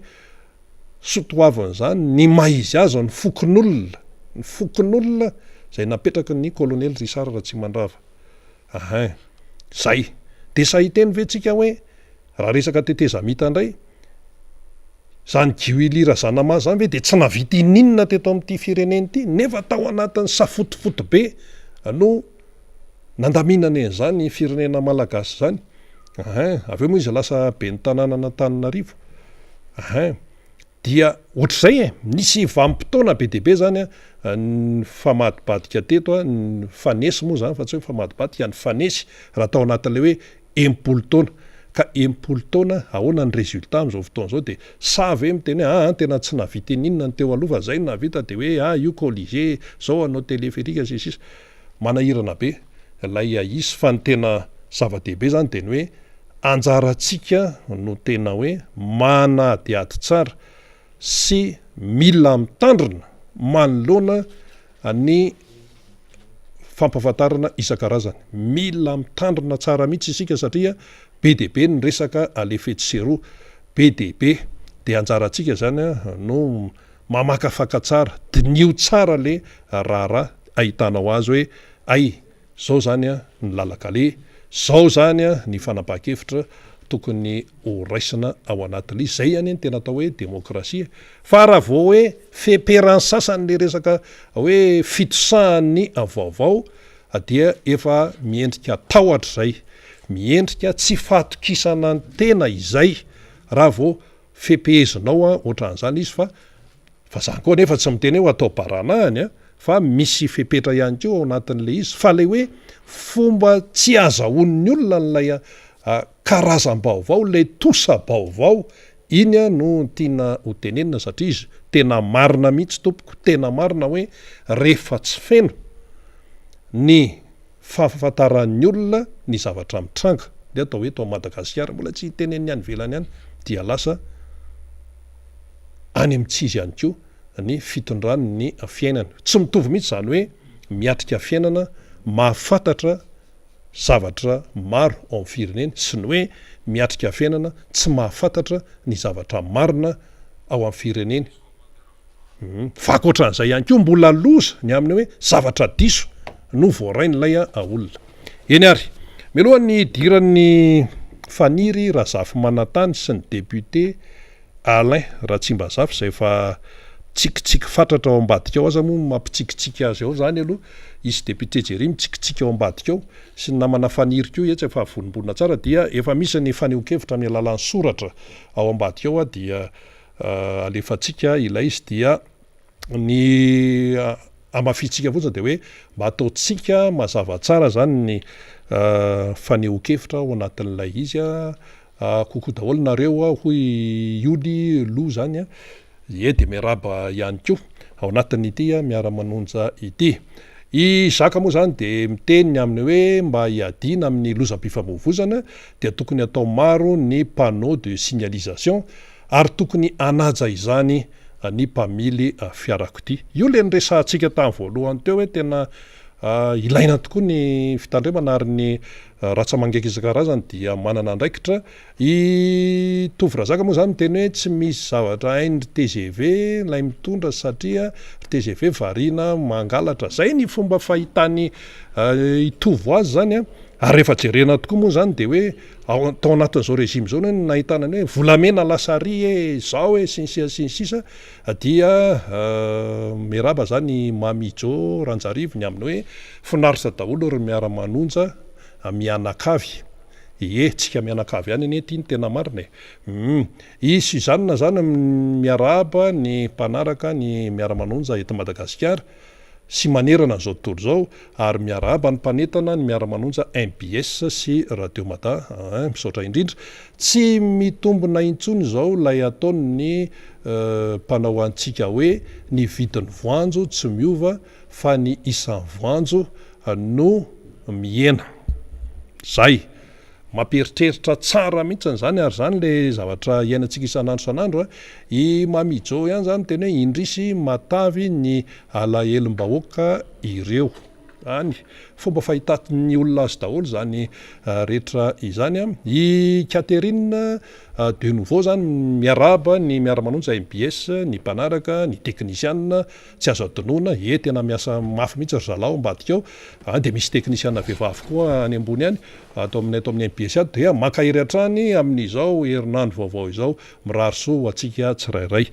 [SPEAKER 1] sotoavin'zany ny maizy azo ny fokon'olona zay napetraka ny kolonely Richard Ratsimandrava. Zay de sahiteny vetsika hoe raha resaka tetezamita indray zany Giwilira Zanama zany hoe de tsy navity ininona teto amin'ity fireneny ity nefa tao anatin'ny safotofoto be no nandaminana an'izany firenena malagasy zany. Aveo moa izy lasa be ny tanàna Antananarivo. Dia ohatr'izay nisy vanim-potoana be deaibe zany ny famadibadika teto ny fanesy moa zany fa tsy hoe famadibadika ny fanesy raha tao anatin'le hoe 10 taona ka 10 taona ahoana ny résultat amin'izao fotoana zao de savy miteny hoe tena tsy navita ininona ny teo aloha fa zay navita de hoe io colligé zao anao téléphérique sisy manahirana be lay isy fa ny tena zava-dehibe zany de ny hoe anjaratsika no tena hoe manadiady tsara sy mila mitandrina manoloana ny fampahafantarana isan-karazany, mila mitandrina tsara mihitsy isika satria be dehibe ny resaka l'effet de serre be dehibe de anjaratsika zany no mamakafaka tsara dinio tsara le raharaha ahitanao azy hoe zao zany ny lalakale, zao zany ny fanapaha-kevitra tokony ho raisina ao anatin'le zay any tena atao hoe demokrasia. Fa raha vao hoe feperan'ny sasany le resaka hoe fitosahany vaovao dia efa miendrika tahotra zay, miendrika tsy fahatokisana ny tena izay raha vao fepehezinao ohatran'izany izy fa zany koa nefa tsy miteny hoe atao baranahany fa misy fepetra ihany koa ao anatin'le izy fa le hoe fomba tsy azahoan'ny olona n'lay karazam-baovao lay tosa-baovao iny no tiana ho tenenina satria izy tena marina mihitsy tompoko, tena marina hoe rehefa tsy feno ny fahafantaran'ny olona ny zavatra mitranga de atao hoe tao Madagasikara mbola tsy tenen'ny any velany any dia lasa any amin'tsizy ihany koa ny fitondrany ny fiainana. Tsy mitovy mihitsy zany hoe miatrika fiainana mahafantatra zavatra maro ao amin'ny fireneny sy ny hoe miatrika fiainana tsy mahafantatra ny zavatra marina ao amin'ny fireneny. Fa ankoatran'izay ihany koa mbola loza ny amin'ny hoe zavatra diso no voarain'lay olona. Eny ary mialohan'ny diran'ny faniry Razafy Manantany sy ny député Alain Ratsimbazafy zay fa tsikitsiky fatratra ao ambadika ao aza moa mampitsikitsiky azy ao zany aloha izy député Jery mitsikitsiky ao ambadika ao sy ny namana faniry koa etsy efa vonimbonina tsara dia efa misy ny faneho-kevitra amin'ny alalan'ny soratra ao ambadika ao dia alefatsika ilay izy dia ny amafitsika fotsiny de hoe mba ataotsika mazava tsara zany ny faneho-kevitra ao anatin'ilay izy kokoa daholo nareo hoy Ioli Lo zany de miaraba ihany koa ao anatin'ity miara-manonja ity. I Zaka moa zany de miteny amin'ny hoe mba hiadina amin'ny lozam-pifamoivoizana dia tokony atao maro ny panneau de signalisation ary tokony anaja izany ny mpamily fiarakodia. Io le nyresantsika tamin'ny voalohany teo hoe tena ilaina tokoa ny fitandremana ary ny ratsamangaiky isan-karazany dia manana andraikitra. I Tovrazaka moa zany miteny hoe tsy misy zavatra hainy TGV lay mitondra satria TGV variana mangalatra, zay ny fomba fahitany itovo azy zany ary rehefa jerena tokoa moa zany de hoe tao anatin'izao régime zao no nahitana ny hoe volamena lasary zao sinsisa dia miaraba zany Mamijo Ranjarivo ny amin'ny hoe finaritra daholo ry miara-manonja mianakavy. Tsika mianakavy ihany ety ny tena marina i Suzanne zany miaraba ny mpanaraka ny miara-manonja eto Madagasikara sy manerana zao tontolo zao ary miaraba ny mpanetana ny miara-manonja MBS sy Radio Mada misaotra indrindra tsy mitombona intsony zao lay ataony ny mpanao antsika hoe ny vidin'ny voanjo tsy miova fa ny isan'ny voanjo no miena zay mampieritreritra tsara mihitsy zany ary zany le zavatra iainantsika isan'andro san'andro I mamijô ihany zany tena hoe indrisy matavy ny alahelom-bahoaka ireo any fomba fahitany olona azy daholo zany rehetra izany I Catherine de nouveau zany miaraba ny miara-manonja MBS ny mpanaraka ny teknisianina tsy azo adinoina tena miasa mafy mihitsy ry zalao ambadika ao de misy teknisianina vehivavy koa any ambony any ato amin'ny MBS ato dia makahery hatrany amin'izao herinandro vaovao izao mirariso atsika tsirairay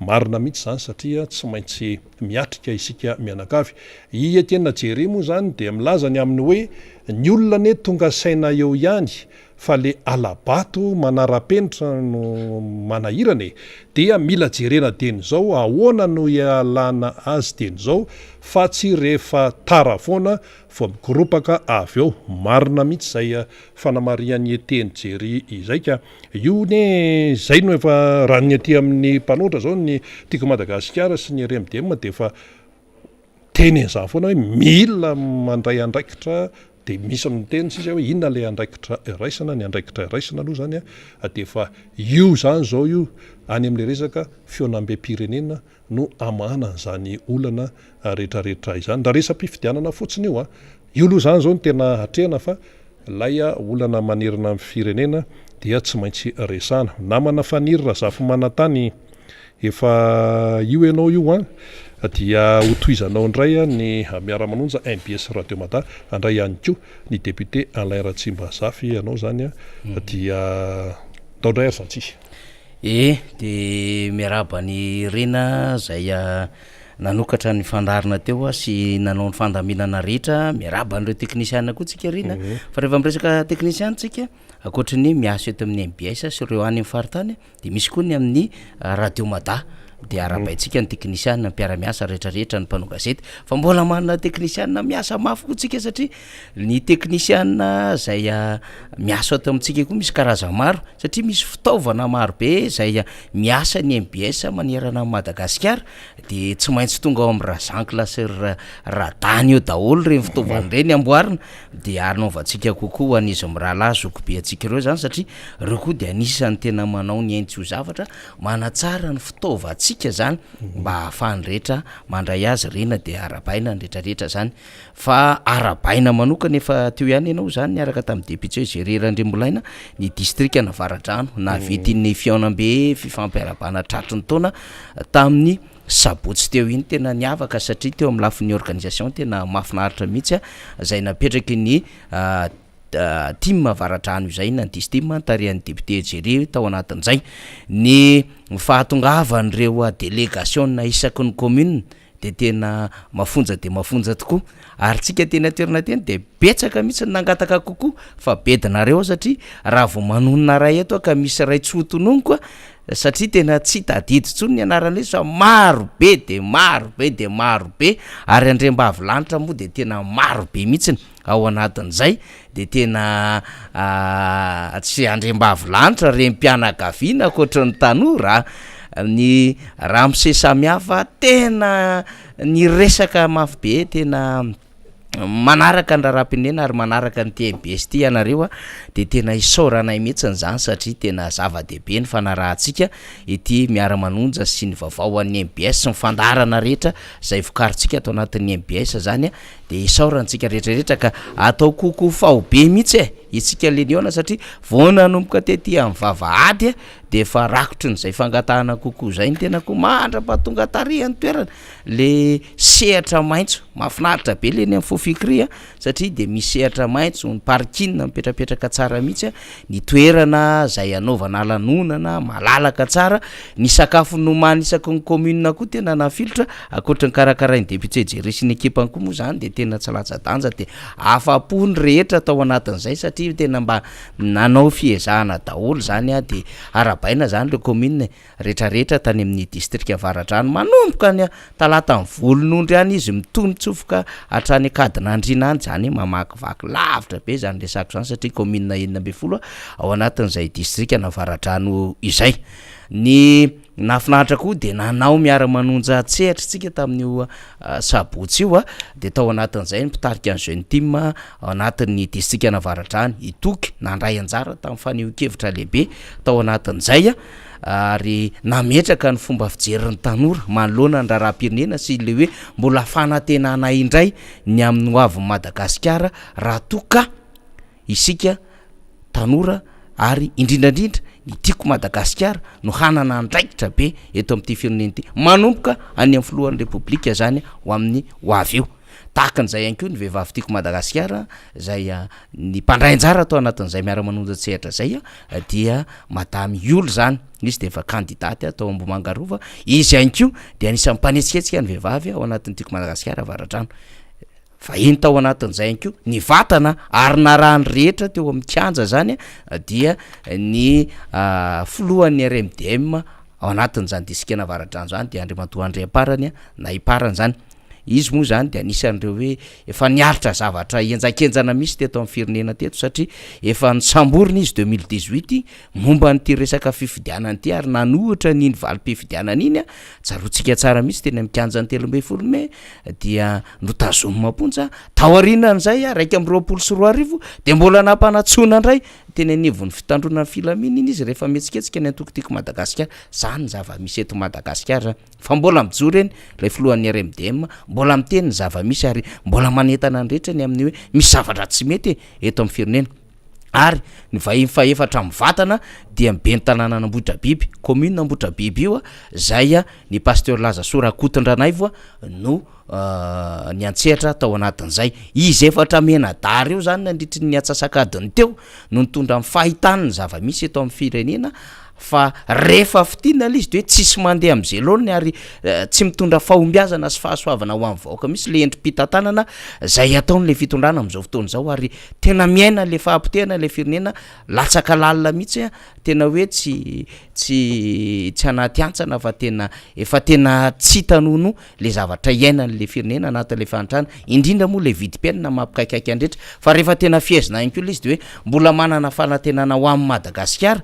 [SPEAKER 1] marina mihitsy zany satria tsy maintsy miatrika isika mianakavy I Etienne Jerry moa zany de milaza ny aminy hoe ny olona ne tonga saina eo ihany fa le alabato manara-penitra no manahirana dia mila jerena teny zao ahoana no ialana azy teny zao fa tsy rehefa tara foana fa migoropaka avy eo marina mihitsy zay fanamarian'ny Etienne Jerry izay ka io ne zay no efa raha ny aty amin'ny mpanoatra zao ny tiako Madagasikara sy ny RMDM de efa teny an'izany foana hoe mila mandray andraikitra de misy amin'ny teny sisa hoe inona le andraikitra raisana ny andraikitra raisana aloha zany de efa io zany zao io any amin'le resaka fionam-be-pirenena no amana an'izany olana rehetrarehetra izany raha resam-pifidianana fotsiny io io aloha zany zao no tena hatrehana fa lay olana manerina amin'ny firenena dia tsy maintsy resana namana fanirira zafy manantany efa io ianao io dia hotoizanao indray ny miara-manonja MBS Radio Mada andray ihany koa ny député Alain Ratsimbazafy ianao zany dia taondray ary zantsy
[SPEAKER 7] de miaraba ny rena zay nanokatra ny fandarina teo sy nanao ny fandaminana rehetra miaraba an'ireo teknisianina koa tsika rena fa rehefa miresaka teknisiana tsika akoatra ny miaso eto amin'ny MBS sy ireo any amin'ny faritany de misy koa ny amin'ny Radio Mada de arabaitsika ny teknisianina mpiara-miasa rehetrarehetra ny mpanao gazety fa mbola manana teknisianina miasa mafy koa tsika satria ny teknisianina zay miasa ato amintsika koa misy karazany maro satria misy fitaovana maro be zay miasa ny MBS manerana amin'ny Madagasikara de tsy maintsy tonga ao amin'ny razanklaa sy radany eo daholo reny fitaovana reny amboarina de anaovantsika kokoa an'izy mirahalahy zokobe atsika ireo zany satria reo koa de anisany tena manao ny ainy tsy ho zavatra manatsara ny fitaovatsika zany mba ahafahany rehetra mandray azy rena de arabaina ny rehetrarehetra zany fa arabaina manokana efa teo ihany ianao zany niaraka tamin'ny député Gérer Andriambolaina ny district na Varadrano navetin'ny fiaonam-be fifampiarabana tratry ny taona tamin'ny sabotsy teo iny tena niavaka satria teo amin'ny lafin'ny organisation tena mahafinaritra mihitsy zay napetraky ny team Varadrano izay nandisy team tarihan'ny député Gérer tao anatin'izay ny fahatongavan'ireo délégation na isaky ny commune de tena mafonja tokoa ary tsika tena toerana teny de betsaka mihitsy nangataka kokoa fa bedinareo satria raha vao manonona ray eto ka misy ray tsotonony koa satria tena tsy tadidy tsony ny anaran'le fa maro be ary andrembavilanitra moa de tena maro be mihitsy ao anatin'izay de tena tsy andrembavilanitra rem-pianakaviana akoatra ny tanora ny ramose samihafa tena ny resaka mafy be tena manaraka ny raharaham-pirenena ary manaraka ny TMBS ty ianareo de tena isaoranay mihitsy n'izany satria tena zava-dehibe ny fanarahantsika ity miara-manonja sy ny vaovao an'ny MBS sy ny fandarana rehetra zay vokarintsika atao anatin'ny MBS zany de isaorantsika rehetrarehetra ka atao kokoa fahobe mihitsy itsika leniona satria vao nanomboka tety amin'ny vavahady de efa rakotry n'izay fangatahana kokoa zay ny tena ko mandra-pahatonga tarihany toerana le sehatra maitso mahafinaritra be leny amin'ny fofikria satria de misy sehatra maitso ny parking mipetrapetraka tsara mihitsy ny toerana zay anaovana lanonana malalaka tsara ny sakafo nomany isaky ny commune koa tena nafilotra akoatra ny karakarain'ny député Gérer sy ny ekipany koa moa zany de tena tsy latsa-danja de afapony rehetra tao anatin'izay satria tena mba nanao fiezahana daholo zany de arabaina zany le commune rehetrarehetra tany amin'ny district Varadrano manomboka ny talata ny volon'ondry any izy mitonotsofoka hatrany akadin'andriana any zany mamakivaky lavitra be zany resako zany satria commune 12 ao anatin'izay district na Varadrano izay ny nafinahitra koa de nanao miara-manonja tsehatra tsika tamin'io sabotsy io de tao anatin'izay mpitarika ny jeune team ao anatin'ny distrika Navaratrany itoky nandray anjara tamin'ny faneho-kevitra lehibe tao anatin'izay ary nametraka ny fomba fijeryn'ny tanora manoloana ny raharaham-pirenena sy le hoe mbola fanantenana indray ny amin'ny hoavin'ny Madagasikara raha toka isika tanora ary indrindrandrindra ny tiako Madagasikara no hanana andraikitra be eto amin'ity firenena ity manomboka any amin'ny filohan'ny repoblika zany ho amin'ny hoavy io tahakan'izay ihany koa ny vehivavy tiako Madagasikara zay ny mpandray anjara atao anatin'izay miara-manonja tsehatra zay dia madame Yolo zany izy de efa kandidaty atao Ambohimangarova izy ihany koa de anisan'ny mpanetsiketsika ny vehivavy ao anatin'ny tiako Madagasikara Avaratrano fa iny tao anatin'izay ihany koa ny vatana ary narahany rehetra teo amin'ny kianja zany dia ny filohan'ny RMDM ao anatin'izany distrika Navaratrano zany de Andriamatoa Andriamparany na Iparany zany izy moa zany de anisan'ireo hoe efa niaritra zavatra enjakenjana misy teto amin'ny firenena teto satria efa nisamborina izy 2018 momba n'ity resaka fifidianana ity ary nanohitra n'iny valim-pifidianana iny tsarotsika tsara misy teny amin'ny kianjan'ny 13 May dia notazomy mamponja taorianan'izay raiky amin'ny 24 de mbola nampanatsona indray teny anivon'ny fitandrona ny filamina iny izy rehefa metsiketsika ny antokotiko Madagasikara zany zava-misy eto Madagasikara fa mbola mijoro eny lay filohan'ny RMDM mbola miteny ny zava-misy ary mbola manentana ny rehetra ny amin'ny hoe misy zavatra tsy mety eto amin'ny firenena ary ny vahiny fa efatra mivatana dia mibeny tanàna Nambotra Biby commune Nambotra Biby io zay ny pasteur Laza Sorakotondranaivo no ny antsehatra tao anatin'izay izy efatra menadary io zany nandritry ny atsasakadiny teo no nitondra amin'ny fahitany ny zava-misy eto amin'ny firenena fa rehefa fitina izy de hoe tsisy mandeha am'izay lony ary tsy mitondra fahombiazana sy fahasoavana ho amin'ny vahoaka misy le endrim-pitantanana zay ataony le fitondrana am'izao fotoana zao ary tena miaina le fahampotehana le firenena latsaka lalina mihitsy tena hoe tsy anaty antsana fa tena efa tena tsy tanono le zavatra iainan'le firenena anatin'le fantrana indrindra moa le vidim-piainana mampikaikaiky andretra fa rehefa tena fiezina ihany koa le izy de hoe mbola manana fanantenana ho amin'ny Madagasikara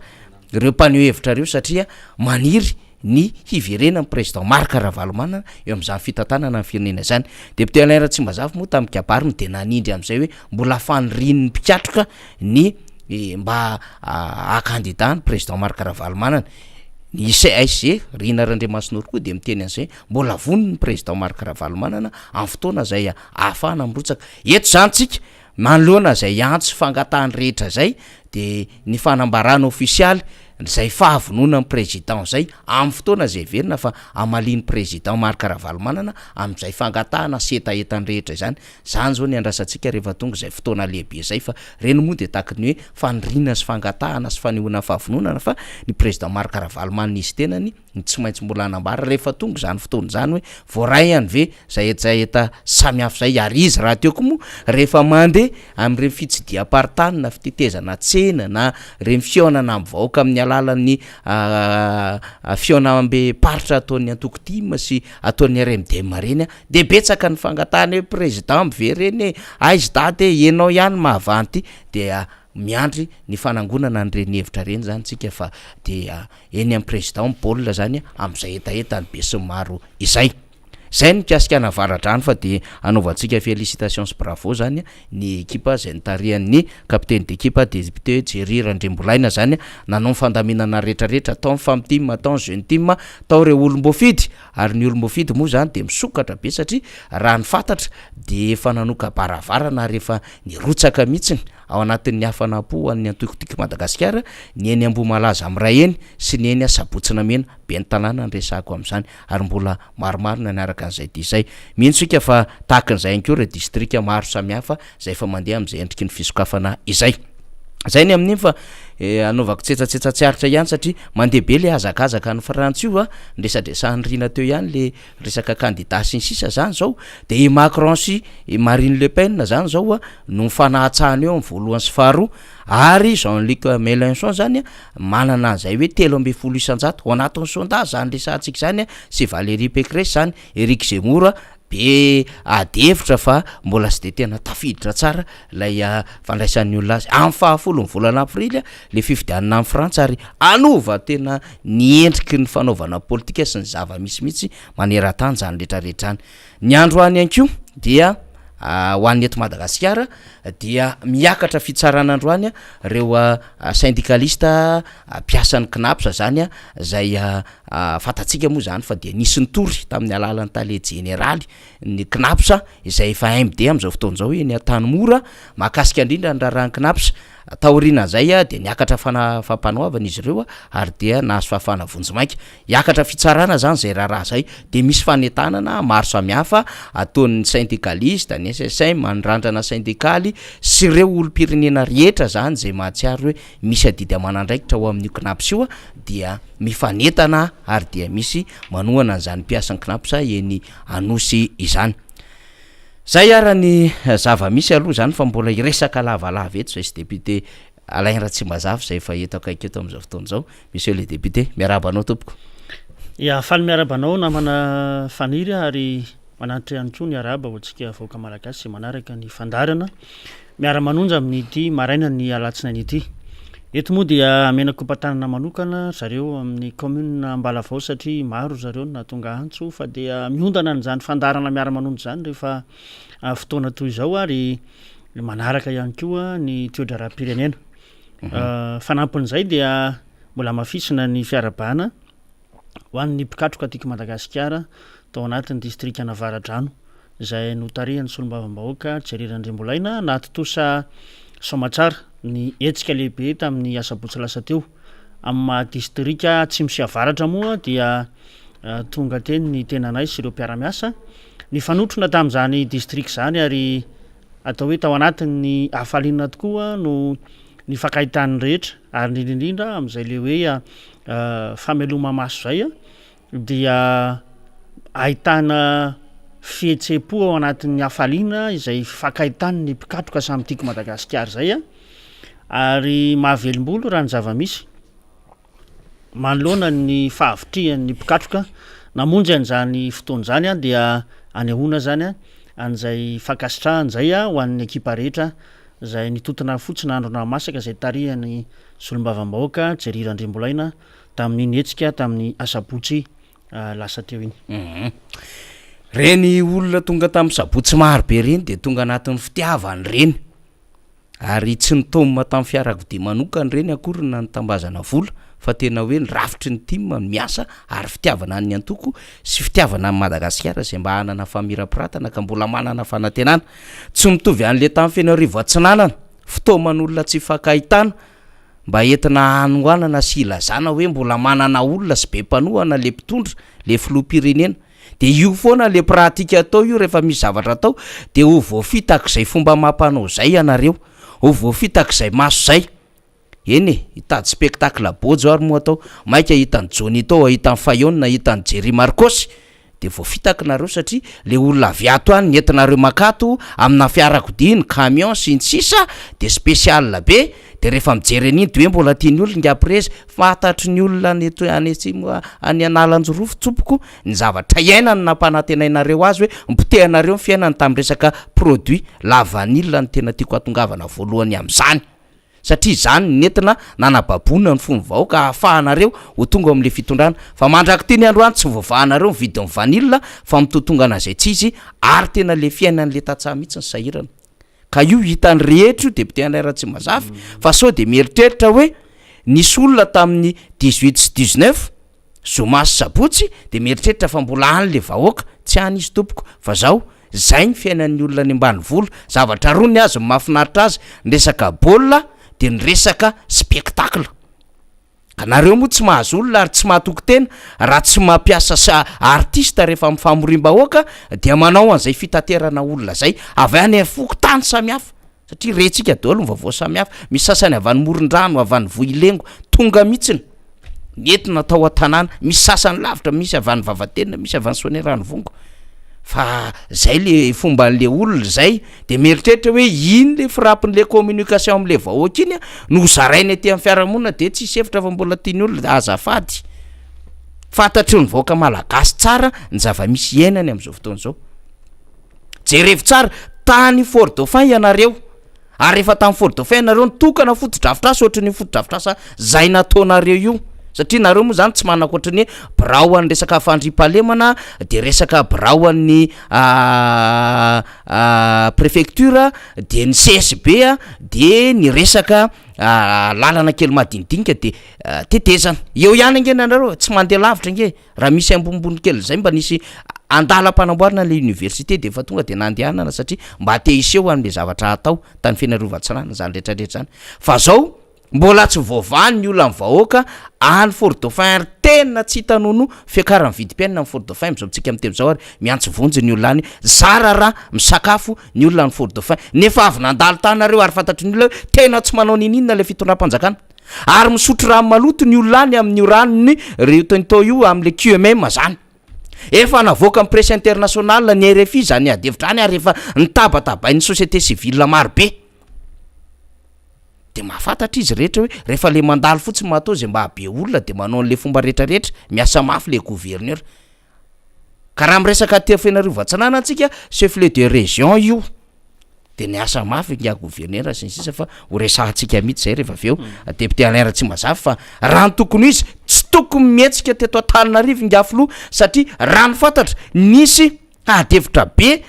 [SPEAKER 7] ireo mpaneho hevitra reo satria maniry ny hiverena président Marc Ravalomanana eo amin'izany fitantanana ny firenena zany député Alain Ratsimbazafy moa tamin'ny kabary de nanindry amin'izay hoe mbola fanirian'ny mpiatroka ny mba akandidat ny président Marc Ravalomanana ny ICG Rina Randriamasinoro koa de miteny an'izay mbola voniny ny président Marc Ravalomanana amin'ny fotoana zay ahafahana mirotsaka eto zany tsika manoloana zay antsy fangatahany rehetra zay de ny fanambarana ofisialy zay fahavonona ny président zay amin'ny fotoana zay verina fa amalin'ny président Marc Ravalomanana amin'izay fangatahana setaetany rehetra zany zao ny andrasantsika rehefa tonga zay fotoana lehibe zay fa reny moa de tahaka ny hoe fanirina sy fangatahana sy fanehoana fahavononana fa ny président Marc Ravalomanana izy tenany tsy maintsy mbola anambara rehefa tonga zany fotoana zany hoe voarayany ve zay eta samihafa zay ary izy raha teoko moa rehefa mandeha amin'ireny fitsidiam-paritany na fitetezana tsena na reny fionana amin'ny vahoaka amin'ny alalan'ny fionambe paritra ataon'ny antokotima sy ataon'ny RMDM reny de betsaka ny fangatahany hoe président mivereny aizy dady ianao ihany mahavanty de miandry ny fanangonana nyreny hevitra reny zany tsika fa de eny amin'ny président Paul zany amin'izay etaetany be sy maro izay zay ny mikasika Navaratrano fa de anaovantsika félicitations bravo zany ny ekipa zay nitarihan'ny capitaine d'équipe député Jerry Randriambolaina zany nanao fandaminana rehetrarehetra tao femme team tao jeune team tao reo olom-boafidy ary ny olom-boafidy moa zany de misokatra be satria raha ny fantatra de efa nanoka baravarana rehefa nirotsaka mihitsiny ao anatin'ny hafanampo an'ny antokotiky Madagasikara ny eny Ambomalaza am'ray eny sy ny eny Sabotsina Mena be ny tanàna nresako am'izany ary mbola maromaro nanaraka an'izay ty zay mihintsika fa tahakan'izay ihany koa re distrika maro samihafa zay fa mandeha am'izay endriky ny fisokafana izay zay ny amin'iny fa anaovako tsetsatsetsatsi aritra ihany satria mandeha be le azakazaka ny Frantsa io ndresadresahany rina teo ihany le resaka candidat sy ny sisa zany zao de i Macron sy i Marine Le Pen zany zao no mifanahatsahany eo amin'ny voalohany sy faharoa ary Jean-Luc Mélenchon zany manana an'izay hoe 3.700 ao anatin'ny sondage zany resahantsika zany sy Valérie Pécresse zany Éric Zemmour be adevitra fa mbola sy de tena tafiditra tsara lay fandraisan'ny olona azy amin'ny fahafolo ny volana aprily le fifidianana amin'ny frantsa ary anova tena niendriky ny fanaovana politika sy ny zava-misy mihitsy maneran-tany zany rehetrarehetrany ny andro any anko dia ho an'ny eto Madagasikara dia miakatra fitsarana androany reo syndicaliste mpiasan'ny knapsa zany zay fatatsika moa zany fa dia nisy nitory tamin'ny alalan'ny tale generaly ny knapsa izay efa MD am'izao fotoan'izao eny Tanimora mahakasika indrindra ny raharahany knapsa taorina zay dia niakatra fampanoavana izy ireo ary dia nahazo fahafahana vonjimaika iakatra fitsarana zany zay raharaha zay de misy fanetanana maro samihafa ataon'ny syndicaliste ny SSM manrandrana syndikaly sy ireo olom-pirenena rehetra zany zay mahatsiaro hoe misy adidy amanandraikitra ho amin'ny knapsa io dia mifanetana ary dia misy manohana an'izany mpiasan'ny knapsa eny Anosy izany. Zay arany zava-misy aloha zany fa mbola iresaka lavalava eto zay sy député Alain Ratsimazafy zay fa eto akaiky eto amin'izao fotoan'izao. Monsieur le député, miarabanao tompoko.
[SPEAKER 5] Ya faly miarabanao namana faniry ary manatitra ihany koa ny araba ho antsika vahoaka malagasy manaraka ny fandarana miara-manonja amin'ity maraina ny alatsinainy ity. Eto moa dia amenako mpatanana manokana zareo amin'ny commune Ambalavao satria maro zareo na tonga antso fa dia miondana n'izany fandarana miara-manonja zany rehefa fotoana toy izao ary manaraka ihany koa ny toe-draram-pirenena. Fanampin'izay dia mbola mafisina ny fiarabana ho an'ny mpikatroka atika Madagasikara tao anatin'ny distrikana Avaradrano izay notarihan'ny solombavam-bahoaka Jerirandrimbolaina natotosa Somatsara ny etsika lehibe tamin'ny asabotsy lasa teo amin'ny maha distrika tsy misy avaratra moa dia tonga teny ny tenanay sy ireo mpiara-miasa ny fanotrona tamin'izany district zany ary atao hoe tao anatin'ny hafalinana tokoa no ny fakahitany rehetra ary indrindra amin'izay le hoe fameloma maso zay dia ahitana fihetsepo ao anatin'ny hafaliana izay fakahitany ny mpikatroka samy tiako Madagasikara zay ary mahavelim-bolo raha ny zava-misy manoloana ny fahavitrihan'ny mpikatroka namonjy an'izany fotoan'izany dia anehoana zany an'izay fakasitrahany zay ho an'ny ekipa rehetra zay nitotona fotsiny androna masaka zay tarihany solombavam-bahoaka Jerirandrimbolaina tamin'iny etsika tamin'ny asabotsy lasa teo iny.
[SPEAKER 7] Reny olona tonga tamin'ny sabotsy maro be reny de tonga anatin'ny fitiavany reny ary tsy nitoma tamin'ny fiarakodia manokany reny akory na nitambazana vola fa tena hoe nirafitry ny team miasa ary fitiavana ny antoko sy fitiavana amin'ny Madagasikara zay mba hanana famirapiratana ka mbola manana fanantenana tsy mitovy an'le tamin'ny Fianarivou Atsinanana fitoaman'olona tsy fakahitana mba entina hanoanana sy ilazana hoe mbola manana olona sy be mpanohana le mpitondra le filoham-pirenena de io foana le pratika atao io rehefa misy zavatra atao de ho voafitak'izay fomba mampanao zay ianareo ho voafitak'izay maso zay eny hitady spectacle bojo ary moa atao maika hitany Johnny tao hitany Fayonna hitany Jerry Marcos de voafitaknareo satria le olona viato any nentinareo makato amina fiarakodia ny camion sy ny sisa de spécial be de rehefa mijery an'iny de hoe mbola tiany olona ngapreza fantatry ny olona any analanjorofo tsopoko ny zavatra iainany nampanantenainareo azy hoe mpotehanareo ny fiainany tamin'ny resaka produit la vanille ny tena tiako atongavana voalohany amin'izany satria zany nentina nanababona ny fomba vahoaka ahafahanareo ho tonga amin'le fitondrana fa mandraky teny androany tsy voavahanareo ny vidin'ny vanille fa mitotonga an'izay tsy izy ary tena le fiainan'le tatsaha mihitsy ny sahirana ka io hitany rehetra io député Alain Ratsimazafy fa sao de mieritreritra hoe nisy olona tamin'ny 18 sy 19 zoma sy sabotsy de mieritreritra fa mbola any le vahoaka tsy any izy tompoko fa zao zay ny fiainan'ny olona ny ambanivolo zavatra roa ny azy mahafinaritra azy ny resaka baolina de ny resaka spectacle ka nareo moa tsy mahazo olona ary tsy mahatoko tena raha tsy mampiasa artista rehefa amin'ny famorim-bahoaka dia manao an'izay fitaterana olona zay avy any fokotany samihafa satria rentsika daholo ny vaovao samihafa misy sasany avy any moron-drano avy any Vohilengo tonga mihitsiny nentina tao an-tanàna misy sasany lavitra misy avy any Vavatenina misy avy any Soanieranivongo fa zay le fomba an'le olona zay de mieritreritra hoe iny le frappin'le communication am'le vahoaka iny no zarainy aty amin'ny fiarahamonina de tsy sefitra fa mbola tiany olona azafady fantatry ny vahoaka malagasy tsara ny zava-misy iainany amin'izao fotoana izao jerevy tsara tany Fort Dauphin ianareo ary rehefa tamin'ny Fort Dauphin ianareo nitokana fotodrafitrasa ohatry ny fotodrafitrasa zay nataonareo io satria nareo moa zany tsy manako ohatry ny birao an'ny resaka fandriampahalemana de resaka birao an'ny préfecture de ny CSB de ny resaka lalana kely madinidinika de tetezana eo ihany ange nanareo tsy mandeha lavitra nge raha misy ambonimbony kely zay mba nisy andalam-panamboarana le université de efa tonga de nandehanana satria mba te iseho an'le zavatra atao tany fianarovan-tsanana zany rehetrarehetra zany fa zao mbola tsy voavany ny olona vahoaka any Fort Dauphin tena tsy hitanono fiakarany vidim-piainana amin'ny Fort Dauphin mizao tsika am'teo zao ary miantso vonjy ny olona any zara raha misakafo ny olona ny Fort Dauphin nefa avy nandalo tanareo ary fantatry ny olona tena tsy manao ninina le fitondram-panjakana ary misotro rano maloto ny olona any amin'ny ranony reo tao io am'le QMM zany efa navoaka amin'ny presse internationale ny RFI zany adevitra any ary efa nitabatabain'ny société civile marobe de mahafantatra izy rehetra hoe rehefa le mandalo fotsiny mahatao zay mba be olona de manao an'le fomba rehetrarehetra miasa mafy le gouverneur karaha miresaka ty Fianarovantsanana antsika chef lieu de région io de niasa mafy ngia gouverneur sy ny sisa fa ho resahantsika mihitsy zay rehefa aveo député Alain Tsimazava fa raha ny tokony izy tsy tokony mihetsika teto Antananarivo ngia filoha satria raha ny fantatra nisy adevitra be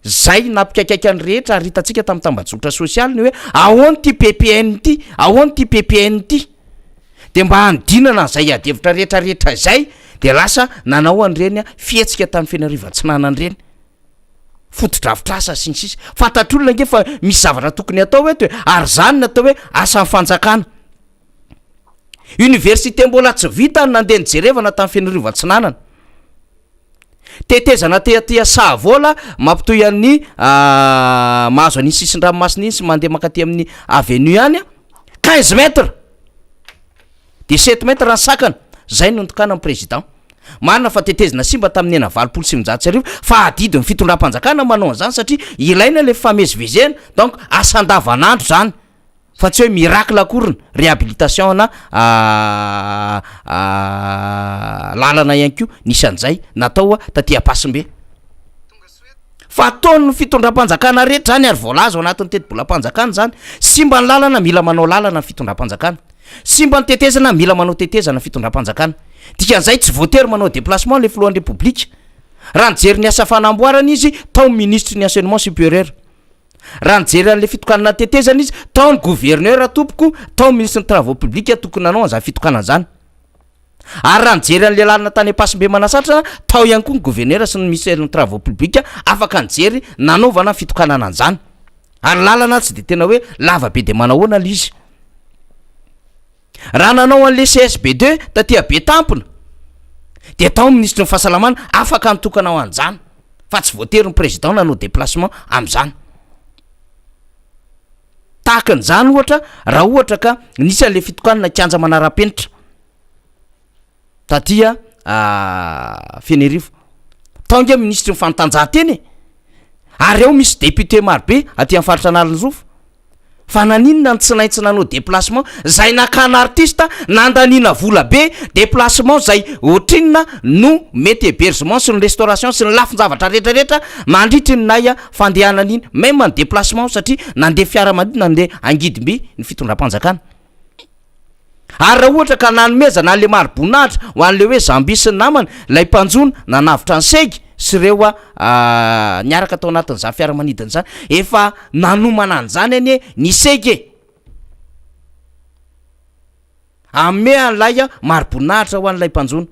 [SPEAKER 7] zay nampikaikaiky any rehetra ary hitantsika tamin'ny tambazotra sosialy ny hoe ahoany ty PPN ty ahoany ty PPN ty de mba handinana zay adevitra rehetrarehetra zay de lasa nanao an'ireny fihetsika tamin'ny Fianarovantsanana an'ireny fotodrafitrasa sy ny sisa fantatr'olona nge fa misy zavatra tokony atao hoe ary zany natao hoe asan'ny fanjakana université mbola tsy vita nandeha nijerevana tamin'ny Fianarovantsanana tetezana tia Savola mampitoy an'ny mahazo an'ny sisin-dranomasina iny sy mandeha makaty amin'ny avenue any 15 mètres 17 mètres ny sakana zay nondokana amin'ny président marina fa tetezana simba tamin'ny ena 700 fa adidiny fitondram-panjakana manao an'izany satria ilaina le famezivezena donc asan-davanandro zany fa tsy hoe miracle akorina réhabilitation na lalana ihany ko nisy an'izay natao taty Ampasimbe fa ataony fitondram-panjakana rehetra zany ary voalaza ao anatin'ny teti-bolam-panjakana zany simba ny lalana mila manao lalana ny fitondram-panjakana simba ny tetezana mila manao tetezana ny fitondram-panjakana dikan'izay tsy voatery manao déplacement le filohan'ny république raha nijery ny asa fanamboarana izy tao ministre ny enseignement supérieur raha nijery an'le fitokanana tetezana izy tao ny gouverneur atompoko tao ministre ny travaux publics tokony nanao an'izany fitokanana zany ary raha nijery an'le lalana tany Ampasimbe manasatra tao ihany koa ny gouverneur sy ny ministère ny travaux publics afaka nijery nanaovana fitokanana an'izany ary lalana tsy de tena hoe lava be de manahoana le izy raha nanao an'le CSB2 taty Betampona de tao ministre ny fahasalamana afaka nitokana ao an'izany fa tsy voatery ny président nanao déplacement am'izany tahaka n'izany ohatra raha ohatra ka nisy an'le fitokanana kianja manara-penitra tatya Fianarivo tao nge ministre ny fanatanjahanteny ary eo misy député marobe aty amin'ny faritra Analin'Zofo fa naninona ny tsy naitsy nanao déplacement zay nakana artista nandaniana vola be déplacement zay ohatrinona no mety hébergement sy ny restauration sy ny lafin-javatra rehetrarehetra mandritry ny naya fandehanana iny même ny déplacement satria nandeha fiaramanidina nandeha angidimby ny fitondram-panjakana ary raha ohatra ka nanomezana an'le maro-boninahitra ho an'le hoe Zamby sy ny namany lay mpanjona nanavitra ny segy sy reo niaraka tao anatin'izany fiaramanidina zany efa nanomana an'izany anie ny segy ame an'lay maro-boninahitra ho an'lay mpanjona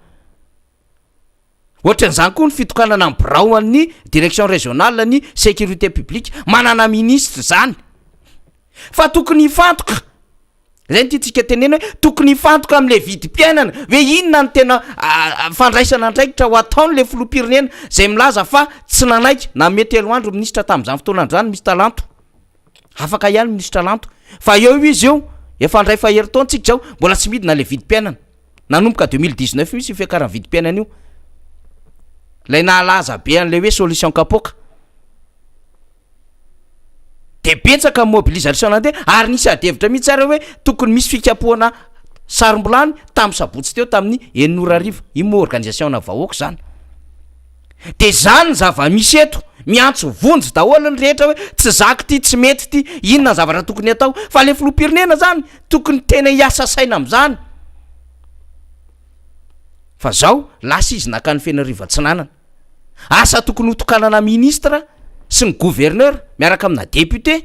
[SPEAKER 7] ohatran'izany koa ny fitokanana amin'ny birao an'ny direction régionale ny sécurité publique manana ministre zany fa tokony hifantoka zay nytitsika tenena hoe tokony hifantoka am'le vidim-piainana hoe inona ny tena fandraisana andraikitra ho ataony le filoham-pirenena zay milaza fa tsy nanaiky na mety eloandro ministra tamin'izany fotoanandro zany misy talanto afaka ihany misy talanto fa eo izy eo efa andray fahery-taona tsika zao mbola tsy midina le vidim-piainana nanomboka 2019 misy fiakarany vidim-piainana io lay nahalaza be an'le hoe solution kapoka de betsaka mobilisation nandeha ary nisy adevitra mihitsy tsara hoe tokony misy fikapohana sarom-bolany tamin'ny sabotsy teo tamin'ny 900 imo organisation na vahoaka zany de zany zava-misy eto miantso vonjy daholony rehetra hoe tsy zako ty tsy mety ty inona ny zavatra tokony atao fa le filoam-pirenena zany tokony tena hiasa saina am'zany fa zao lasa izy naka ny fenariva-tsinanana asa tokony hotokanana ministra sy ny gouverneur miaraka amina député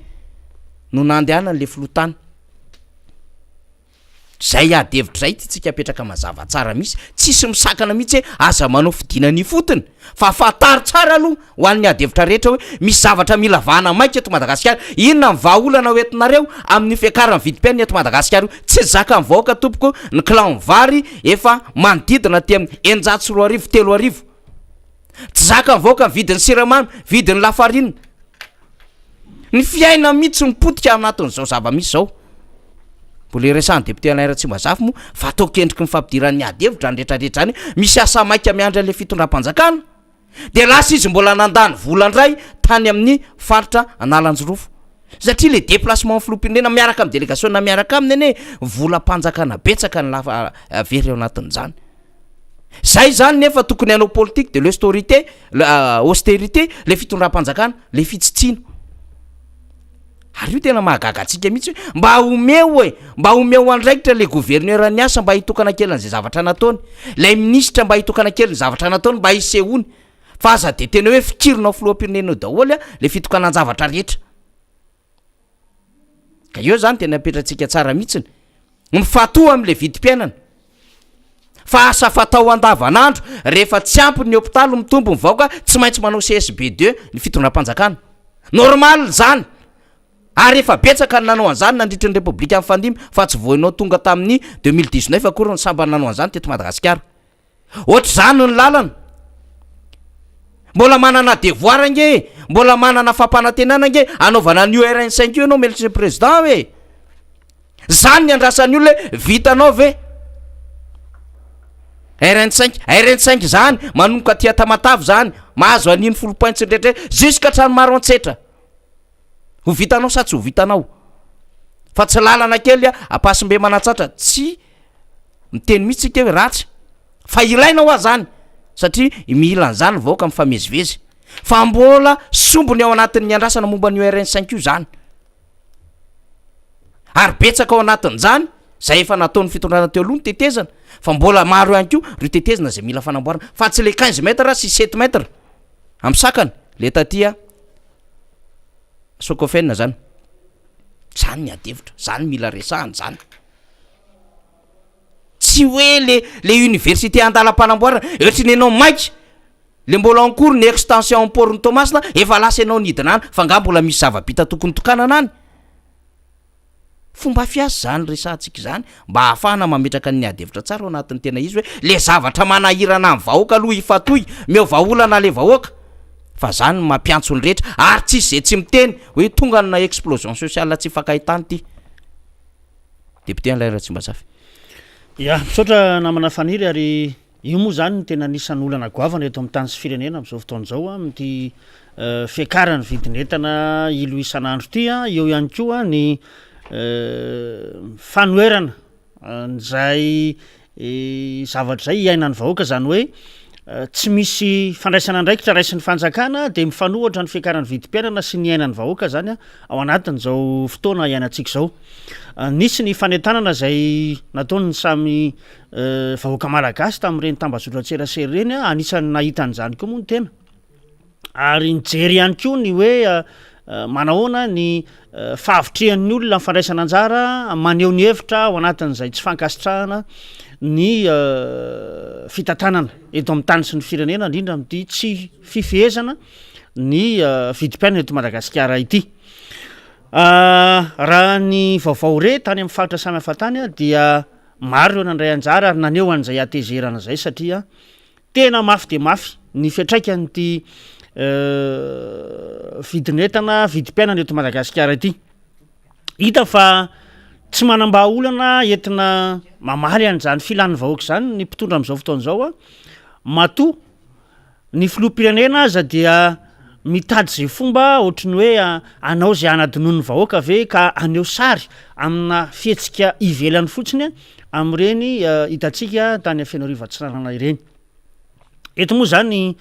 [SPEAKER 7] no nandehanany le filotany zay adevitra zay ty tsika apetraka mazava tsara misy tsisy misakana mihitsy hoe aza manao fidinany fotony fa fatary tsara aloha ho an'ny adevitra rehetra hoe misy zavatra mila vahana maika eto Madagasikara inona ny vahaolana hoentinareo amin'ny fiakarany vidim-piainana eto Madagasikara io tsy zaka mivahoaka tompoko ny clan vary efa manodidina ty amin'ny 1,3 tsy zaka mivahoaka ny vidin'ny siramamy vidin'ny lafarina ny fiaina mihitsy mipotika anatin'izao zava-misy zao mbola resan'ny député Alain Ratsimbazafy moa fa atao kendriky ny fampidiran'ny adevitra nretrarehetra any misy asa maika miandry an'le fitondram-panjakana de lasa izy mbola nandany volandray tany amin'ny faritra Analanjorofo satria le déplacement filoam-pirenena miaraka amin'ny délégation na miaraka aminy ane volam-panjakana betsaka ny lafa very ao anatin'izany zay zany nefa tokony hanao politique de l'austérité austérité le fitondram-panjakana le fitsitsina ary io tena mahagagatsika mihitsy mba omeo andraikitra le gouverneur ny asa mba hitokana kely an'izay zavatra nataony lay ministra mba hitokana kely ny zavatra nataony mba hisehony fa aza de tena hoe fikirinao filoam-pirenena daholy le fitokanany zavatra rehetra ka eo zany tena apetratsika tsara mihitsiny mifatoha am'le vidim-piainana fa asa fatao andavanandro rehefa tsy ampy ny hôpitaly mitombo mivaoka tsy maintsy manao CSB2 ny fitondram-panjakana normal zany ary efa betsaka ny nanao an'izany nandritry ny repoblika amin'ny fandimy fa tsy voinao tonga tamin'ny 2019 akory ny sambany nanao an'izany teto Madagasikara ohatra zany ny lalana mbola manana devoir nge mbola manana fampanantenana nge anaovana ny URN5 io ianao monsieur président hoe zany ny andrasan'ny olona vitanao ve RN5 zany manomboka tia tamatavy zany mahazo aniny 10 points rehetra jusqu'à trano maro antsetra ho vitanao sa tsy ho vitanao fa tsy lalana kely apasimbe manatsatra tsy miteny mihitsy tsika hoe ratsy fa ilaina ho azany satria mila an'izany vaoka mifamezivezy fa mbola sombony ao anatin'ny andrasana momba ny URN5 io zany ary betsaka ao anatin'izany zay efa nataon'ny fitondrana teo aloha ny tetezana fa mbola maro ihany ko ry tetezana zay mila fanamboarana fa tsy le 15 mètre sy 7 mètre am'sakany le tatia sokofenina zany ny adevitra zany mila resahany zany tsy hoe le université andalam-panamboarana ohatra ny anao maika le mbola encours ny extension porny Tomasina efa lasa ianao nidinana fa nga mbola misy zava-bita tokony tokanana any fomba fiasa zany resahantsika zany mba ahafahana mametraka ny adevitra tsara ao anatin'ny tena izy hoe le zavatra manahirana amin'ny vahoaka aloha ifatoy meo vahaolana le vahoaka fa zany mampiantso ny rehetra ary tsisy zay tsy miteny hoe tonga na explosion sociale tsy fakahitany ty député Alain Ratsimbazafy
[SPEAKER 5] misaotra namana faniry ary io moa zany tena nisan'ny olana goavana eto amin'ny tany sy firenena am'izao fotoan'izao amty fiakarany vidinentana ilo isan'andro ty eo ihany koa ny fanoerana nzay zavatra zay iainany vahoaka zany hoe tsy misy fandraisana andraikitra raisin'ny fanjakana de mifanohatra ny fiakarany vidim-piainana sy ny iainany vahoaka zany ao anatin'izao fotoana iainantsika zao nisy ny fanentanana zay nataony samy vahoaka malagasy tamin'ireny tambazotra-tserasera reny anisan'ny nahitan'izany koa moa ny tena ary nijery ihany koa ny hoe manahoana ny fahavitrehan'ny olona fandraisana anjara maneho ny hevitra ao anatin'izay tsy fankasitrahana ny fitantanana eto amin'ny tany sy ny firenena indrindra amty tsy fifehezana ny vidim-piainana eto Madagasikara ity raha ny vaovao re tany amin'ny faritra samy hafa tany dia maro ireo nandray anjara ary naneo an'izay atezerana zay satria tena mafy de mafy ny fiatraikan'ity vidinentana vidim-piainana eto Madagasikara ity hita fa tsy manam-bahaolana entina mamaly an'izany filan'ny vahoaka zany ny mpitondra am'izao fotoan'izao matoa ny filoam-pirenena aza dia mitady zay fomba ohatrany hoe anao zay anadinon'ny vahoaka ve ka aneo sary amina fihetsika ivelany fotsiny am'ireny hitatsika tany Fianareva Tsinanana ireny eto moa zany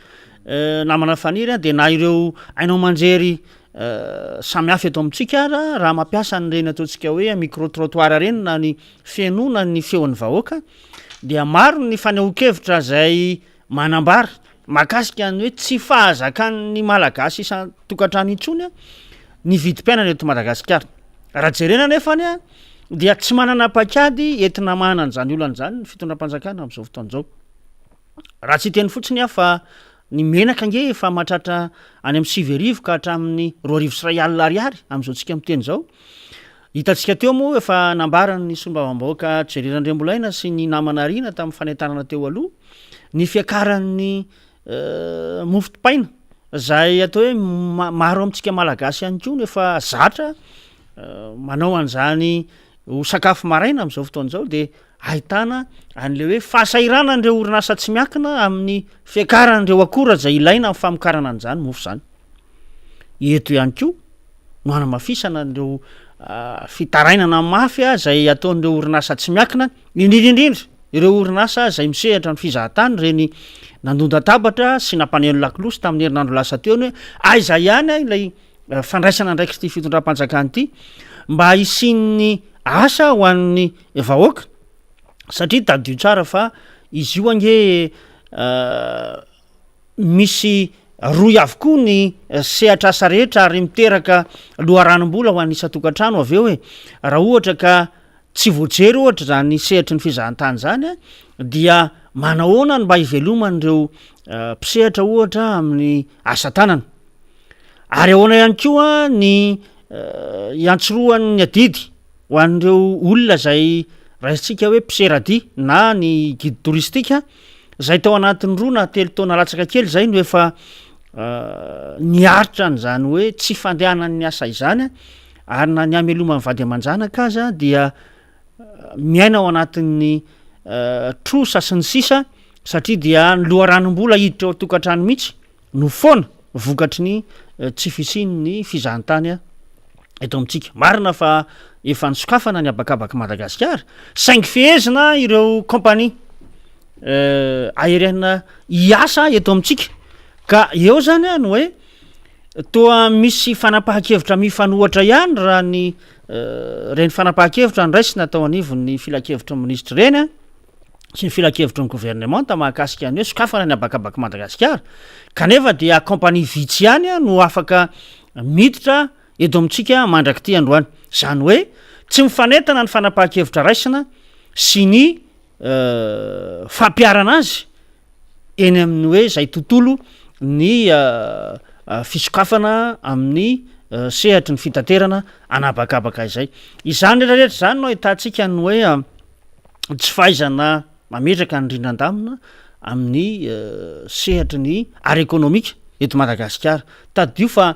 [SPEAKER 8] namana faniry de na ireo ainao manjery samy hafa eto amintsika raha mampiasa nyreny ataontsika hoe micro-trottoir reny na ny fianona ny feon'ny vahoaka dia maro ny fanehoan-kevitra zay manambara mahakasika ny hoe tsy fahazakan'ny malagasy isan-tokantrano intsony ny vidim-piainana eto Madagasikara raha jerena nefany dia tsy manana pakady entina manan'izany olan'izany ny fitondram-panjakana amin'izao fotoan'izao raha tsy teny fotsiny fa ny menaka nge efa mahatratra any amin'ny 7,000 ka hatramin'ny 2,000 ariary amin'izao tsika miteny zao hitantsika teo moa efa nambarany sombavam-bahoaka Jererandrembolaina sy ny namana rina tamin'ny fanentanana teo aloha ny fiakaran'ny mofo-dipaina zay atao hoe maro amintsika malagasy ihany koa efa zatra manao an'izany ho sakafo maraina amin'izao fotoan'izao de ahitana an'le hoe fahasairana an'ireo orinasa tsy miakina amin'ny fiakaran'ireo akora zay ilaina amin'ny famokarana an'izany mofo zany eto ihany koa no hanamafisana an'ireo fitarainana mafy zay ataon'ireo orinasa tsy miakina indrindrindrindra ireo orinasa zay misehatra ny fizahatany reny nandonda-tabatra sy nampaneno lakilosy tamin'ny herinandro lasa teo ny hoe aiza ihany ilay fandraisana ndraiky ty fitondram-panjakana ity mba hisin'ny asa ho an'ny vahoaka satria tadio tsara fa izy io ange misy roy avokoa ny sehatra asa rehetra ary miteraka loharanom-bola ho an'ny isa-tokantrano avy eo hoe raha ohatra ka tsy voajery ohatra zany sehatry ny fizahantany zany dia manahoana ny mba hiveloman'ireo mpisehatra ohatra amin'ny asa tanana ary ahoana ihany koa ny iantsoroan'ny adidy ho an'ireo olona zay raisitsika hoe mpiserady na ny guide touristika zay tao anatin'ny roa na telo taona latsaka kely zay no efa niaritra n'zany hoe tsy fandehanan'ny asa izany ary na ny ameloman'ny vady aman-janaka aza dia miaina ao anatin'ny trosa sy ny sisa satria dia ny loharanom-bola hiditra ao tokantrano mihitsy no foana vokatry ny tsy fisinyny fizahantany eto amintsika marina fa efa nisokafana ny abakabaka Madagasikara saingy fehezina ireo compagnie aérienne iasa eto amintsika ka eo zany no hoe toa misy fanapahan-kevitra mifanohatra ihany raha ny reny fanapahan-kevitra nraisina tao anivon'ny filakevitra ministra reny sy ny filakevitra ny gouvernement mahakasika ny hoe sokafana ny abakabaka Madagasikara kanefa dia compagnie vitsy ihany no afaka miditra eto amintsika mandraky ty androany zany hoe tsy mifanentana ny fanapahan-kevitra raisina sy ny fampiarana azy eny amin'ny hoe zay tontolo ny fisokafana amin'ny sehatry ny fitaterana anabakabaka izay izany rehetrarehetra zany no hitantsika ny hoe tsy fahaizana mametraka ny rindran-damina amin'ny sehatry ny ary ekonomika eto Madagasikara tadio fa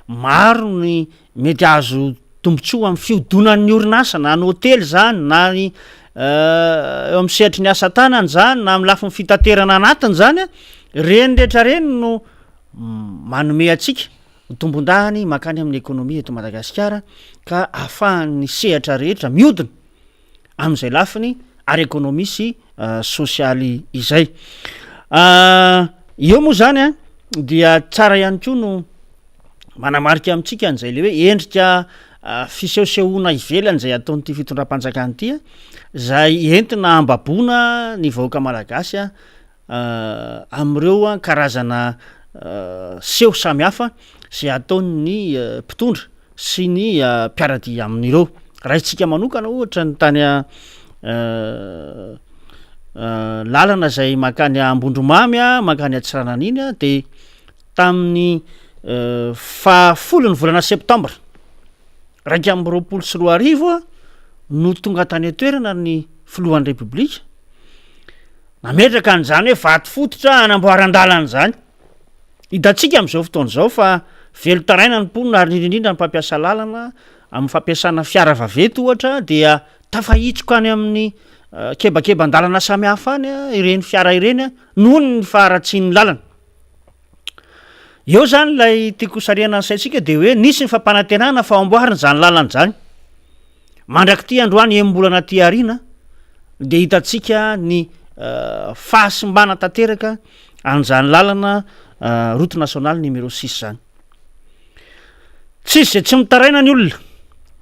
[SPEAKER 8] maro ny mety azo tombotsoa amin'ny fiodonan'ny orinasa na ny hôtely zany na ny eo amin'ny sehatry ny asa tanany zany na amin'ny lafin'ny fitaterana anatiny zany reny rehetra reny no manome atsika tombondahany makany amin'ny ekonomia eto Madagasikara ka ahafahan'ny sehatra rehetra miodina amin'izay lafiny ary ekonomia sy sosialy izay eo moa zany dia tsara ihany koa no manamarika amintsika an'izay le hoe endrika fisehosehoana ivelany zay ataonyty fitondram-panjakana ty zay entina ambaboana ny vahoaka malagasy am'ireo karazana seho samy hafa zay ataony mpitondra sy ny mpiarady amin'ireo raha itsika manokana ohatra ny tany lalana zay makany Ambondromamy makany Atsiranan'iny de tamin'ny 10 volana septambra 2024 no tonga tany atoerana ny filohan'ny republika nametraka an'izany hoe vaty fototra anamboaran-dalana zany hitantsika amin'izao fotoan'izao fa velo taraina ny mponina ary indrindrindra ny mpampiasa lalana amin'ny fampiasana fiara vaventy ohatra dia tafahitsika any amin'ny kebakeba-ndalana samy hafa any ireny fiara ireny noho ny faharatsian'ny lalana eo zany lay tiako sariana ny saitsika de hoe nisy ny fampanantenana fa amboarina zany lalana zany mandraky ty androany embolana ty arina de hitantsika ny fahasimbana tanteraka an'izany lalana route nationale numéro 6 zany tsisy zay tsy mitaraina ny olona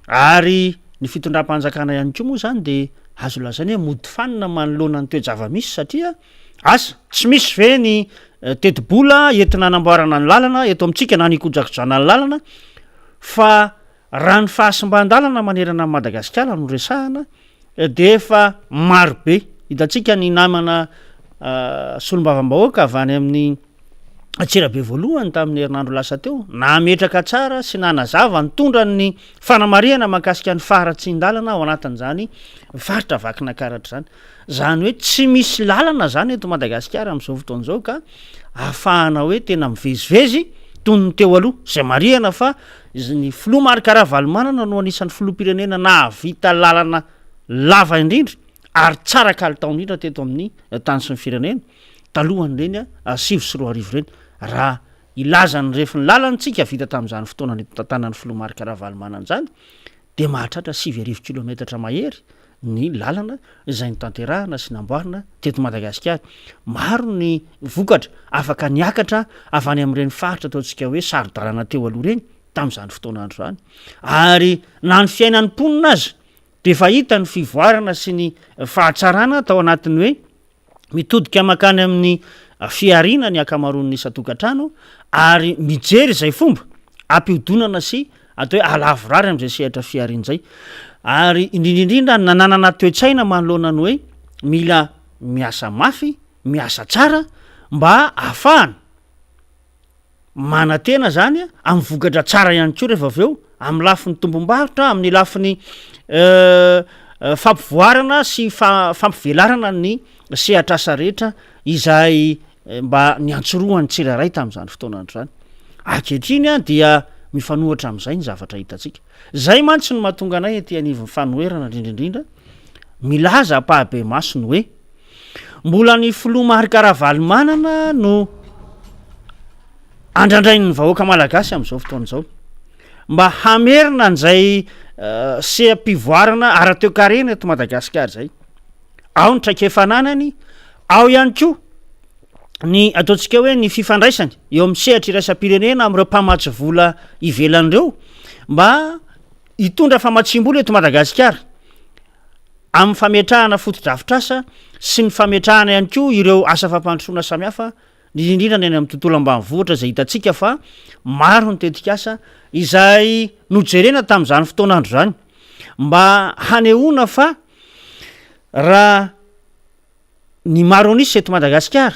[SPEAKER 8] ary ny fitondram-panjakana ihany ko moa zany de azo lazany hoe mody fanina manoloana ny toe-java-misy satria asa tsy misy ve ny tetibola entina anamboarana ny lalana eto amintsika na nikojakojana ny lalana fa raha ny fahasimban-dalana manerana ny Madagasikara no resahana de efa marobe hitantsika ny namana solombavam-bahoaka avy any amin'ny atsirabe voalohany tamin'ny herinandro lasa teo nametraka tsara sy nanazava nitondra ny fanamariana mahakasika ny faratsin-dalana ao anatin'izany faritra vakina karatra zany hoe tsy misy lalana zany eto Madagasikara amin'izao fotoan'izao ka ahafahana hoe tena mivezivezy toy ny teo aloha zay mariana fa ny filoha Marc-Ravalomanana no anisan'ny filoham-pirenena nahavita lalana lava indrindra ary tsara kalitao indrindra teto amin'ny tany sy ny firenena talohany reny sivy sy roa arivo reny raha ilazany refiny lalantsika vita tamin'izany fotoana ny tantanan'ny filoha Marc-Ravalomanana zany de mahatratra 9 kilometatra mahery ny lalana izay nitanterahana sy namboarina teto Madagasikara maro ny vokatra afaka niakatra avy any amin'ireny faritra ataontsika hoe saro-dalàna teo aloha reny tamin'izany fotoanandro zany ary na ny fiainan'ny mponina azy de efa hita ny fivoarana sy ny fahatsarana tao anatiny hoe mitodika makany amin'ny fiarina ny akamaroan'ny isa-tokantrano ary mijery zay fomba ampihodonana sy atao hoe alavorary am'izay sehatra fiarina zay ary indrindrindrindra nananana toe-tsaina manoloana ny hoe mila miasa mafy miasa tsara mba ahafahana manatena zany amin'ny vokatra tsara ihany koa rehefa avy eo amin'ny lafin'ny tombom-barotra amin'ny lafin'ny fampivoarana sy fampivelarana ny sehatra asa rehetra izay mba niantsoroany tsiraray tamin'izany fotoanandro zany ankehitriny dia mifanohatra amin'izay ny zavatra hitatsika zay mantsy no mahatonga anay ety anivon'ny fanoherana indrindrindrindra milaza apahabe masony hoe mbola ny filoha Marc-Ravalomanana no andrandrain'ny vahoaka malagasy amin'izao fotoan'izao mba hamerina an'izay seha-pivoarana ara-toekarena eto Madagasikara zay ao ny traikefananany ao ihany koa ny ataontsika hoe ny fifandraisany eo amin'ny sehatra iraisam-pirenena amin'ireo mpamatsy vola ivelan'ireo mba hitondra famatsim-bola eto Madagasikara amin'ny fametrahana foto-drafitrasa sy ny fametrahana ihany koa ireo asa fampandrosoana samihafa indrindrindra ny any amin'ny tontolo ambanivohitra zay hitantsika fa maro ny tetikasa izay nojerena tamin'izany fotoanandro zany mba hanehoana fa raha ny maro anisy eto Madagasikara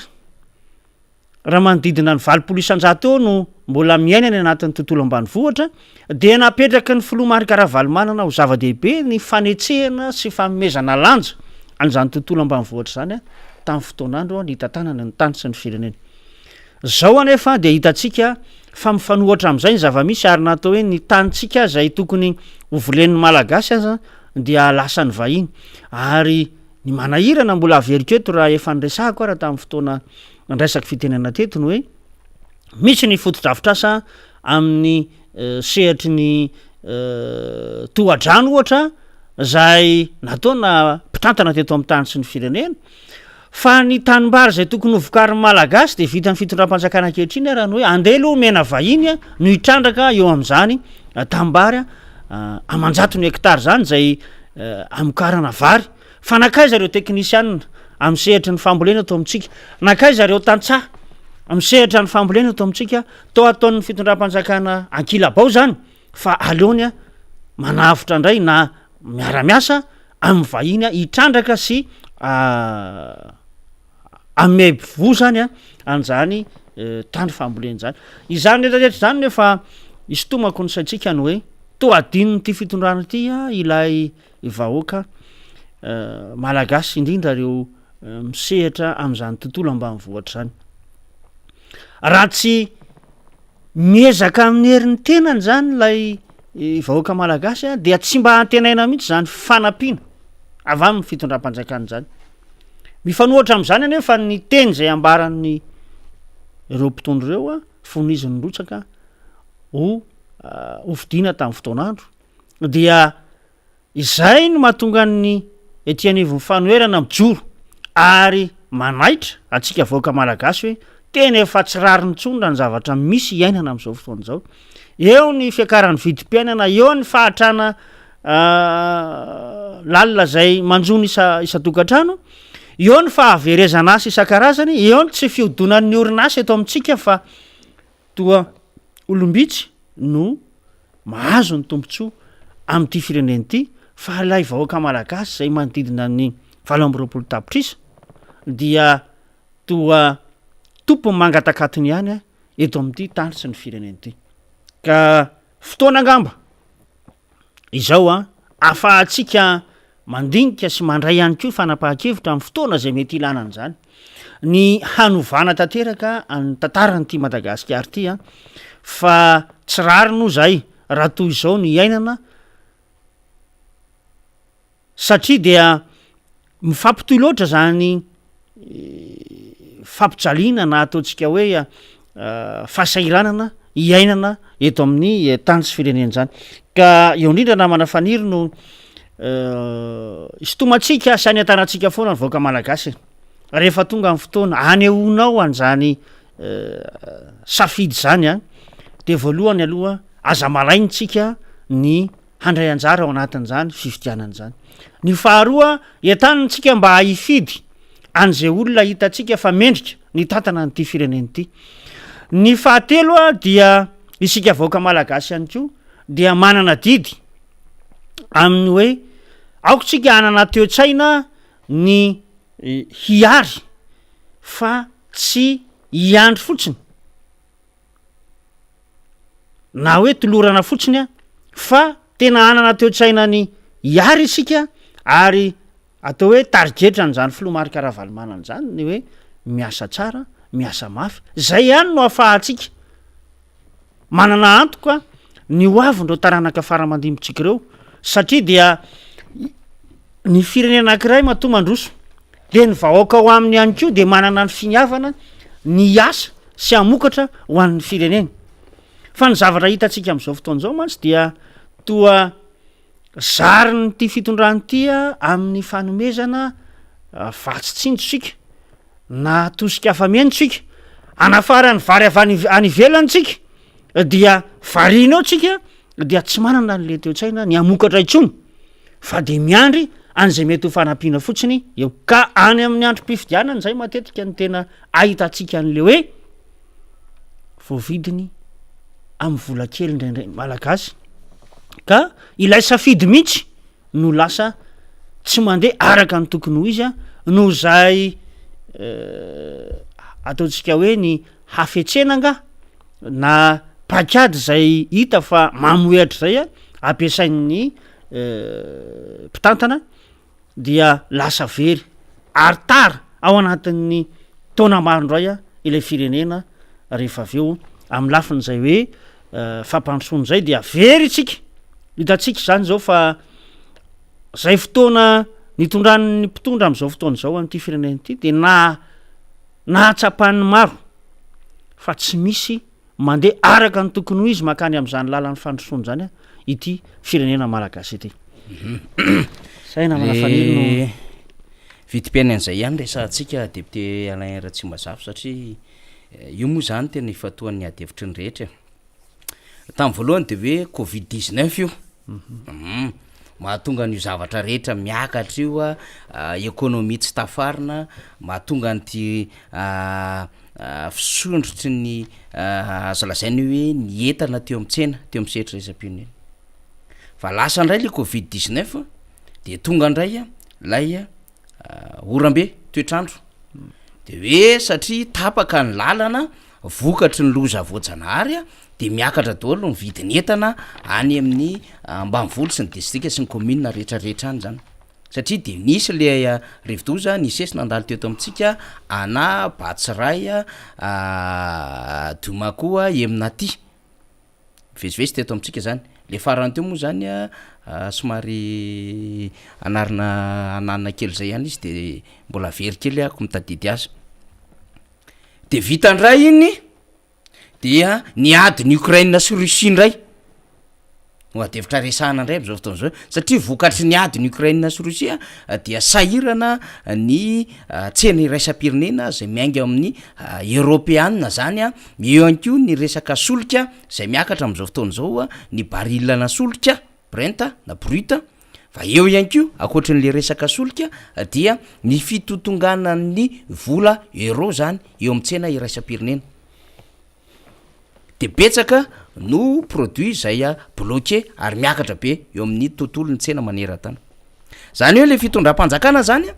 [SPEAKER 8] raha manodidina ny 20 isan-jato eo no mbola miainany anatin'ny tontolo ambanivohitra dia napetraky ny filoha Marc-Ravalomanana ho zava-dehibe ny fanetsehana sy famomezana lanja an'izany tontolo ambanivohitra zany tamin'ny fotoanandro ny tantanana ny tany sy ny firenena zao anefa dia hitantsika fa mifanohatra amin'izay ny zava-misy ary natao hoe ny tanyntsika zay tokony hovolen'ny malagasy aza dia lasa ny vahiny ary ny manahirana mbola averiketo raha efa nyresahako raha tamin'ny fotoana ndraisaky fitenena teto ny hoe misy ny foto-drafitrasa amin'ny sehatry ny tohadrano ohatra zay nataona mpitantana teto amin'ny tany sy ny firenena fa ny tanimbary zay tokony hovokariny malagasy de vita ny fitondram-panjakana ankehitriny raha ny hoe andeha aloha mena vahiny no hitrandraka eo amin'izany tanimbary amanjato ny hektara zany zay amokarana vary fa nakay zareo teknisianina amin'ny sehatra ny fambolena atao amintsika nakay zareo tantsaha amin'ny sehatra ny fambolena atao amintsika tao ataon'ny fitondram-panjakana ankilabao zany fa aleony manavotra indray na miara-miasa amin'ny vahiny hitrandraka sy amevo zany an'izany tany fambolena zany izany rehetrarehetra zany nefa isotomako ny saitsika ny hoe toadininy ty fitondrana ty ilay vahoaka malagasy indrindra reo misehatra amin'izany tontolo ambanivohatra zany raha tsy miezaka amin'ny herin'ny tenany zany lay vahoaka malagasy dia tsy mba antenaina mihitsy zany fanampiana avy amin'ny fitondram-panjakana zany mifanohatra amin'izany anefa ny teny zay ambaran'ny ireo mpitondro ireo foniziny rotsaka ho hovidina tamin'ny fotoanandro dia izay no mahatonga ny ety anivon'ny fanoherana mijoro ary manaitra atsika vahoaka malagasy hoe tena efa tsy rariny tsondra ny zavatra misy iainana am'izao fotoana zao eo ny fiakaran'ny vidim-piainana eo ny fahatrana lalina zay manjony isa-tokantrano eo ny fahaverezana asa isan-karazany eo ny tsy fiodonan'ny orinasa eto amintsika fa toa olombitsy no mahazo ny tombontsoa am'ity fireneny ity fa lay vahoaka malagasy zay manodidina ny 7 tapitrisa dia toa tompony mangatakatony ihany eto amin'ity tanitsy ny fireneny ity ka fotoana angamba izao afahantsika mandinika sy mandray ihany ko fanapahan-kevitra amin'ny fotoana zay mety ilanan'izany ny hanovana tanteraka ny tantaranyity Madagasikara ity fa tsy rary no zay raha toy izao ny iainana satria dia mifampitoy loatra zany fampijaliana na ataontsika hoe fahasairanana iainana eto amin'ny tany sy firenena zany ka eo indrindra namana faniry no isotomatsika sy any an-tanantsika foana ny vahoaka malagasy rehefa tonga amin'ny fotoana anehoanao an'izany safidy zany de voalohany aloha aza malainitsika ny handray anjara ao anatin'izany fifidianan'izany ny faharoa entanitsika mba hifidy an'izay olona hitatsika fa mendrika ny tantana nyity fireneny ity ny fahatelo dia isika vahoaka malagasy ihany ko dia manana didy amin'ny hoe aokotsika anana toe-tsaina ny hiary fa tsy hiandry fotsiny na hoe tolorana fotsiny fa tena anana toe-tsaina ny hiary isika ary atao hoe tarigetra n'zany filomarika rahavalimanana zany ny hoe miasa tsara miasa mafy zay ihany no ahafahantsika manana antoka ny hoavindreo taranaka faramandimbotsika ireo satria dia ny firenena anankiray matomandroso de ny vahoaka ho amin'ny ihany ko de manana ny finiavana ny asa sy amokatra ho an'ny fireneny fa ny zavatra hitatsika am'izao fotoana zao mantsy dia toa zariny ty fitondrany tya amin'ny fanomezana vatsitsindrosika na tosika afamentsika anafarany vary any ivelantsika dia variana eo tsika dia tsy manana n'le toe-tsaina ny amokatra itsony fa de miandry an'izay mety ho fanampiana fotsiny eo ka any amin'ny androm-pifidianana zay matetika ny tena ahitatsika an'le hoe voavidiny amin'ny vola kely indraindray malagasy ka ilay safidy mihitsy no lasa tsy mandeha araka ny tokony ho izy no zay ataontsika hoe ny hafetsenanga na pakady zay hita fa mamoetra zay ampiasain'ny mpitantana dia lasa very ary tara ao anatin'ny taona marondray ilay firenena rehefa aveo amin'ny lafin'zay hoe fampandrosoany zay dia very tsika hitatsika zany zao fa zay fotoana nitondran'ny mpitondra am'izao fotoana zao am'ity firenena ity de nahatsapan'ny maro fa tsy misy mandeha araka ny tokony ho izy makany am'izany lalan'ny fandrosony zany ity firenena malagasy ity zay namana fanirino
[SPEAKER 7] vidim-piainan'izay ihany resahantsika député Alain Ratsimbazafy satria io moa zany tena ifatoan'ny ady hevitry ny rehetra tamin'ny voalohany de hoe covid-19 io mahatonga n'io zavatra rehetra miakatra io ekônomia tsy tafarina mahatonga n'ty fisondrotry ny aza lazainy hoe ny entana teo am'tsena teo am'setra isam-pioneny fa lasa ndray le covid-19 de tonga ndray lay orambe toetrandro de hoe satria tapaka ny lalana vokatry ny loza voajanahary de miakatra daholo ny vidiny entana any amin'ny ambanivoly sy ny distrika sy ny commune rehetrarehetra any zany satria de nisy le rivodoza nisesy nandalo teto amintsika ana Batsiray Domakoa Eminaty vezivezy teto amintsika zany le farany teo moa zany somary anarina kely zay ihany izy de mbola very kely ako mitadidy azy de vitandray iny dia niady ny Ukraine sy Russie ndray adevitra resahana indray am'izao fotoan'zao satria vokatry ny ady ny Ukraine sy Rosia dia sahirana ny tsena iraisam-pirenena zay miainga amin'ny Europeana zany eo ihany koa ny resaka solika zay miakatra am'izao fotoan'zao ny barilana solika brenta na bruta fa eo ihany koa akoatran'le resaka solika dia ny fitotonganan'ny vola euro zany eo amin'ny tsena iraisam-pirenena de betsaka no produit zay bloqué ary miakatra be eo amin'ny tontolo ny tsena maneran-tany zany hoe le fitondram-panjakana zany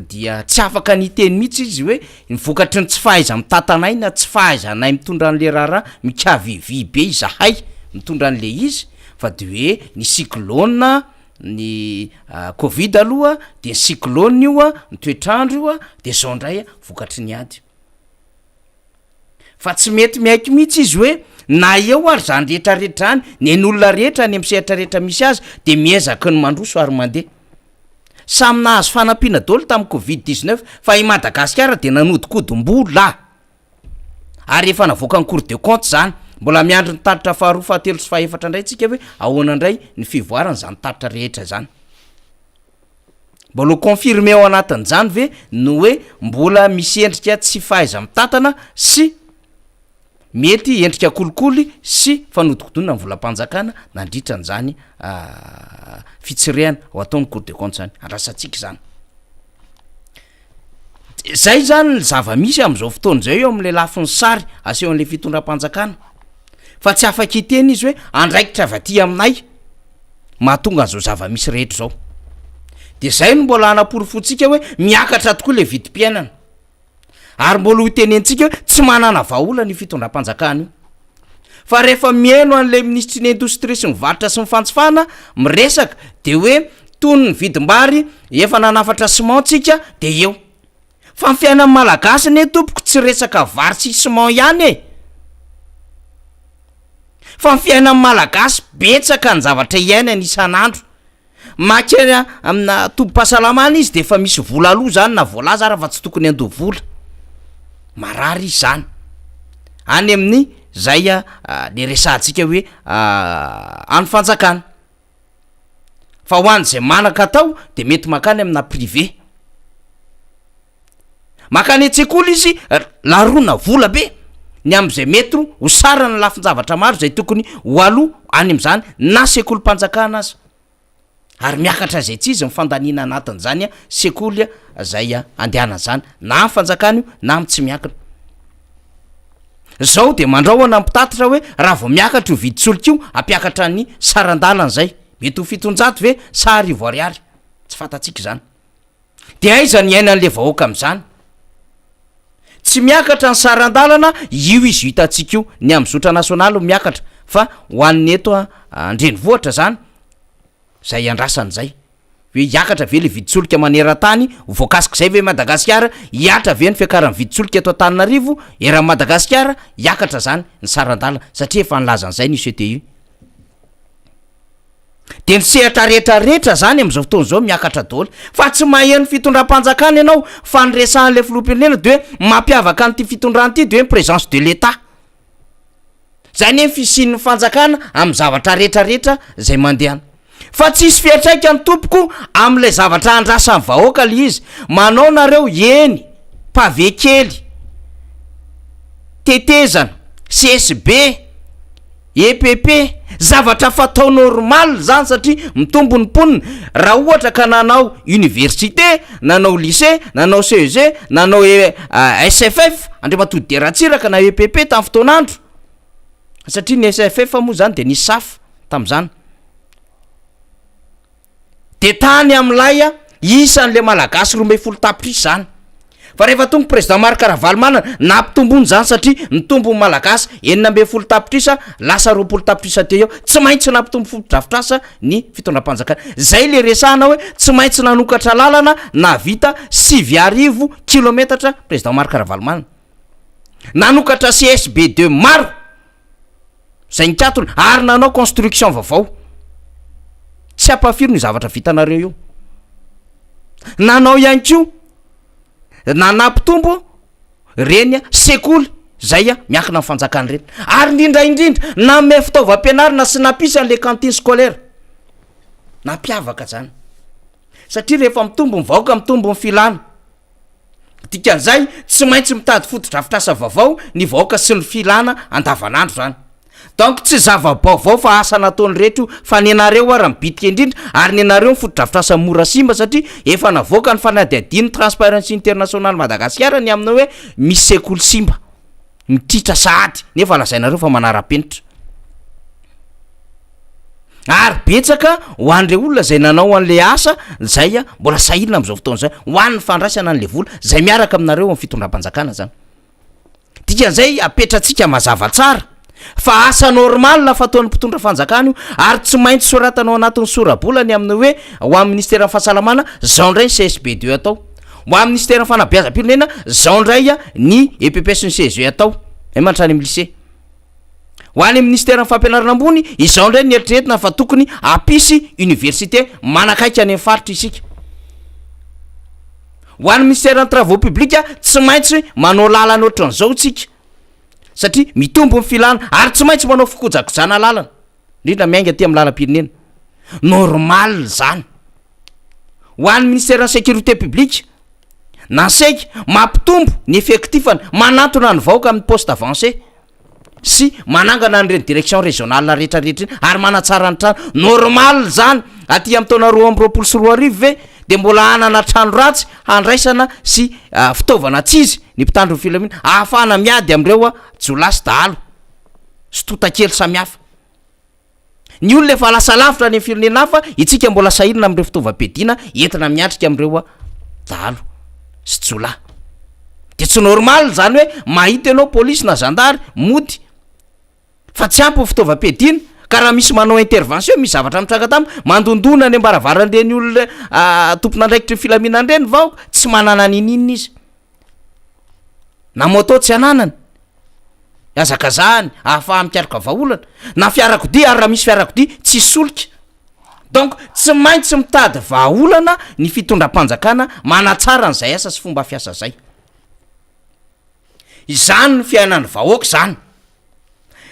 [SPEAKER 7] dia tsy afaka ny teny mihitsy izy hoe nivokatry ny tsy fahaiza mitantanay na tsy fahaizanay mitondra an'le raharaha mikavivy be izahay mitondra an'le izy fa de hoe ny cyclone ny covid aloha de ny cyclone io ny toetrandro io de zao ndray vokatry ny ady fa tsy mety miaiky mihitsy izy hoe na eo ary zany rehetrarehetra zany nen'olona rehetra ny am'sehatra rehetra misy azy de miezaka ny mandroso ary mandeha samy nahazo fanampiana daholo tamin'ny covid-19 fa i Madagasikara de nanodikodim-bola ary efa navoaka ny cour de compte zany mbola miandry ny taritra faharoa fahatelo sy fahaefatra indray tsika hoe ahoana indray ny fivoarana zany taritra rehetra zany mbola confirme ao anatin'izany ve no hoe mbola misy endrika tsy fahaiza mitantana sy mety endrika kolikoly sy fanodikodonina ny volam-panjakana nandritra n'zany fitsirehana ho ataon'ny cour de compte zany andrasantsika zany zay zany ny zava-misy am'izao fotoan'izay eo am'le lafiny sary aseho an'le fitondram-panjakana fa tsy afaka hiteny izy hoe andraikitra avaty aminay mahatonga an'izao zava-misy rehetra zao de zay no mbola anaporofontsika hoe miakatra tokoa le vidim-piainana ary mbola hotenentsika hoe tsy manana vahaola ny fitondram-panjakana io fa rehefa mihaino an'le ministry ny indostrie sy mivarotra sy mifantsifana miresaka de hoe tony ny vidim-bary efa nanafatra ciment tsika de eo fa ny fiainan'ny malagasy ne tompoko tsy resaka vary sy ciment ihany e fa ny fiainan'ny malagasy betsaka ny zavatra iainany isan'andro makena amina tombo-pahasalamana izy de efa misy vola aloha zany na voalaza raha fa tsy tokony ando vola marary izy zany any amin'ny zay le resahantsika hoe any fanjakana fa ho an'zay manaka atao de mety makany amina privé makany an-tsekoly izy larona vola be ny am'izay metro ho sara ny lafin-javatra maro zay tokony ho aloha any am'zany na sekolim-panjakana azy ary miakatra zay tsy izy mifandaniana anatin'zany sekoly zay andehanana zany na fanjakana io na am tsy miakatra zao de mandrahoana mpitatitra hoe raha vao miakatra io vidy-solika io ampiakatra ny sarandalana zay mety ho 700 ve sa 1000 ariary tsy fantatsika zany de aiza ny aina an'le vahoaka am'zany tsy miakatra ny sarandalana io izy hitatsika io ny am'zotra nasionaly miakatra fa ho an'ny eto andrenivohatra zany zay andrasan'zay hoe hiakatra ve le vidy-solika maneran-tany voakasika zay ve Madagasikara hiatra ve ny fiakaran'ny vidy-solika eto Antananarivo eran'ny Madagasikara hiakatra zany ny sarandalana satria efa nilazan'zay ny CTI de ny sehatra rehetrarehetra zany am'izao fotoan'izao miakatra daholo fa tsy maheno fitondram-panjakana ianao fa nyresahan'le filoham-pirenena de hoe mampiavaka an'ity fitondrany ity de hoe présence de l'État zany hoe fisian'ny fanjakana am'y zavatra rehetrarehetra zay mandehana fa tsisy fiatraika ny tompoko am'le zavatra andrasan'ny vahoaka le izy manao nareo eny pavekely tetezana CSB EPP zavatra fatao normal zany satria mitombo ny mponina raha ohatra ka nanao université nanao lycée nanao CEG nanao SFF andrimatody de ratsiraka na EPP tamin'ny fotoanandro satria ny SFF moa zany de nisy saf tam'zany de tany am'lay isan'le malagasy 12 tapitrisa zany fa rehefa tonga président Marc Ravalomanana nampitombony zany satria nitombo malagasy 9 tapitrisa lasa 20 tapitrisa teo tsy maintsy nampitombo foto-drafitrasa ny fitondram-panjakana zay le resahana hoe tsy maintsy nanokatra lalana na vita 9,000 kilometatra président Marc Ravalomanana nanokatra CSB2 maro zay nikatony ary nanao construction vaovao tsy ampafiro ny zavatra vitanareo io nanao ihany ko nanampitombo reny sekoly zay a miankina ny fanjakany reny ary indrindraindrindra na me fitaovam-pianarina sy nampisy an'le cantine scolaire nampiavaka zany satria rehefa mitombo ny vahoaka mitombo ny filana dikan'izay tsy maintsy mitady fotodrafitrasa vaovao ny vahoaka sy ny filana andavanandro zany donc tsy zava-baovao fa asa nataony rehetra fa ny anareo ara mibitika indrindra ary ny anareo ny fotodrafitrasa mora simba satria efa navoaka ny fanadihadiny Transparency International Madagasikara ny amina hoe misy sekoly simba mitritra sahady nefa lazainareo fa manara-penitra ary betsaka ho an'le olona zay nanao an'le asa zay a mbola sahirina am'izao fotoana zay ho an'ny fandraisana an'le vola zay miaraka aminareo amin'ny fitondram-panjakana zany dikan'izay apetratsika mazava tsara fa asa normal fa ataon'ny mpitondra fanjakana io ary tsy maintsy soratanao anatin'ny sorabolany amin'ny hoe ho amin'ny ministère fahasalamana zao indray ny CSB2 atao ho amin'ny ministère fanabeazam-pirenena zao indray a ny EPPS ny CSE atao mantrany amin'ny lycée ho any ministère fampianarana ambony izao indray ny eritreretina fa tokony apisy université manakaiky any amin'ny faritra isika ho any ministère ny travaux publics tsy maintsy manao lalana ohatran'izao tsika satria mitombo ny filana ary tsy maintsy manao fikojakojana lalana indrindra miainga aty amin'ny lalam-pirenena normal zany ho any ministère ny sécurité publique nansaiky mampitombo ny effectifany manatona ny vahoaka amin'ny poste avancé sy manangana an'ireny direction régionale rehetrarehetra ary manatsara ny trano normal zany aty amin'ny taona 2024 ve de mbola anana trano ratsy handraisana sy fitaovana tsizy ny mpitandro ny filamina ahafahana miady am'ireo jolasy dahalo sy totakely samihafa ny olona efa lasa lavitra any amin'ny firenena hafa itsika mbola sahirina am'ireo fitaovam-piadiana entina miatrika am'ireo dahalo sy jola de tsy normal zany hoe mahita ianao polisy na zandary mody fa tsy ampy fitaovam-piadiana ka raha misy manao intervention misy zavatra mitrangatamy mandondona any ambaravarandreny olona tompona andraikitry ny filaminanireny vaoka tsy manana ninina izy na moto tsy ananany azakazahany ahafaha mikaroka vahaolana na fiarakodia ary raha misy fiarakodia tsy solika donc tsy maintsy mitady vahaolana ny fitondram-panjakana manatsara n'izay asa sy fomba fiasa zay izany ny fiainany vahoaka zany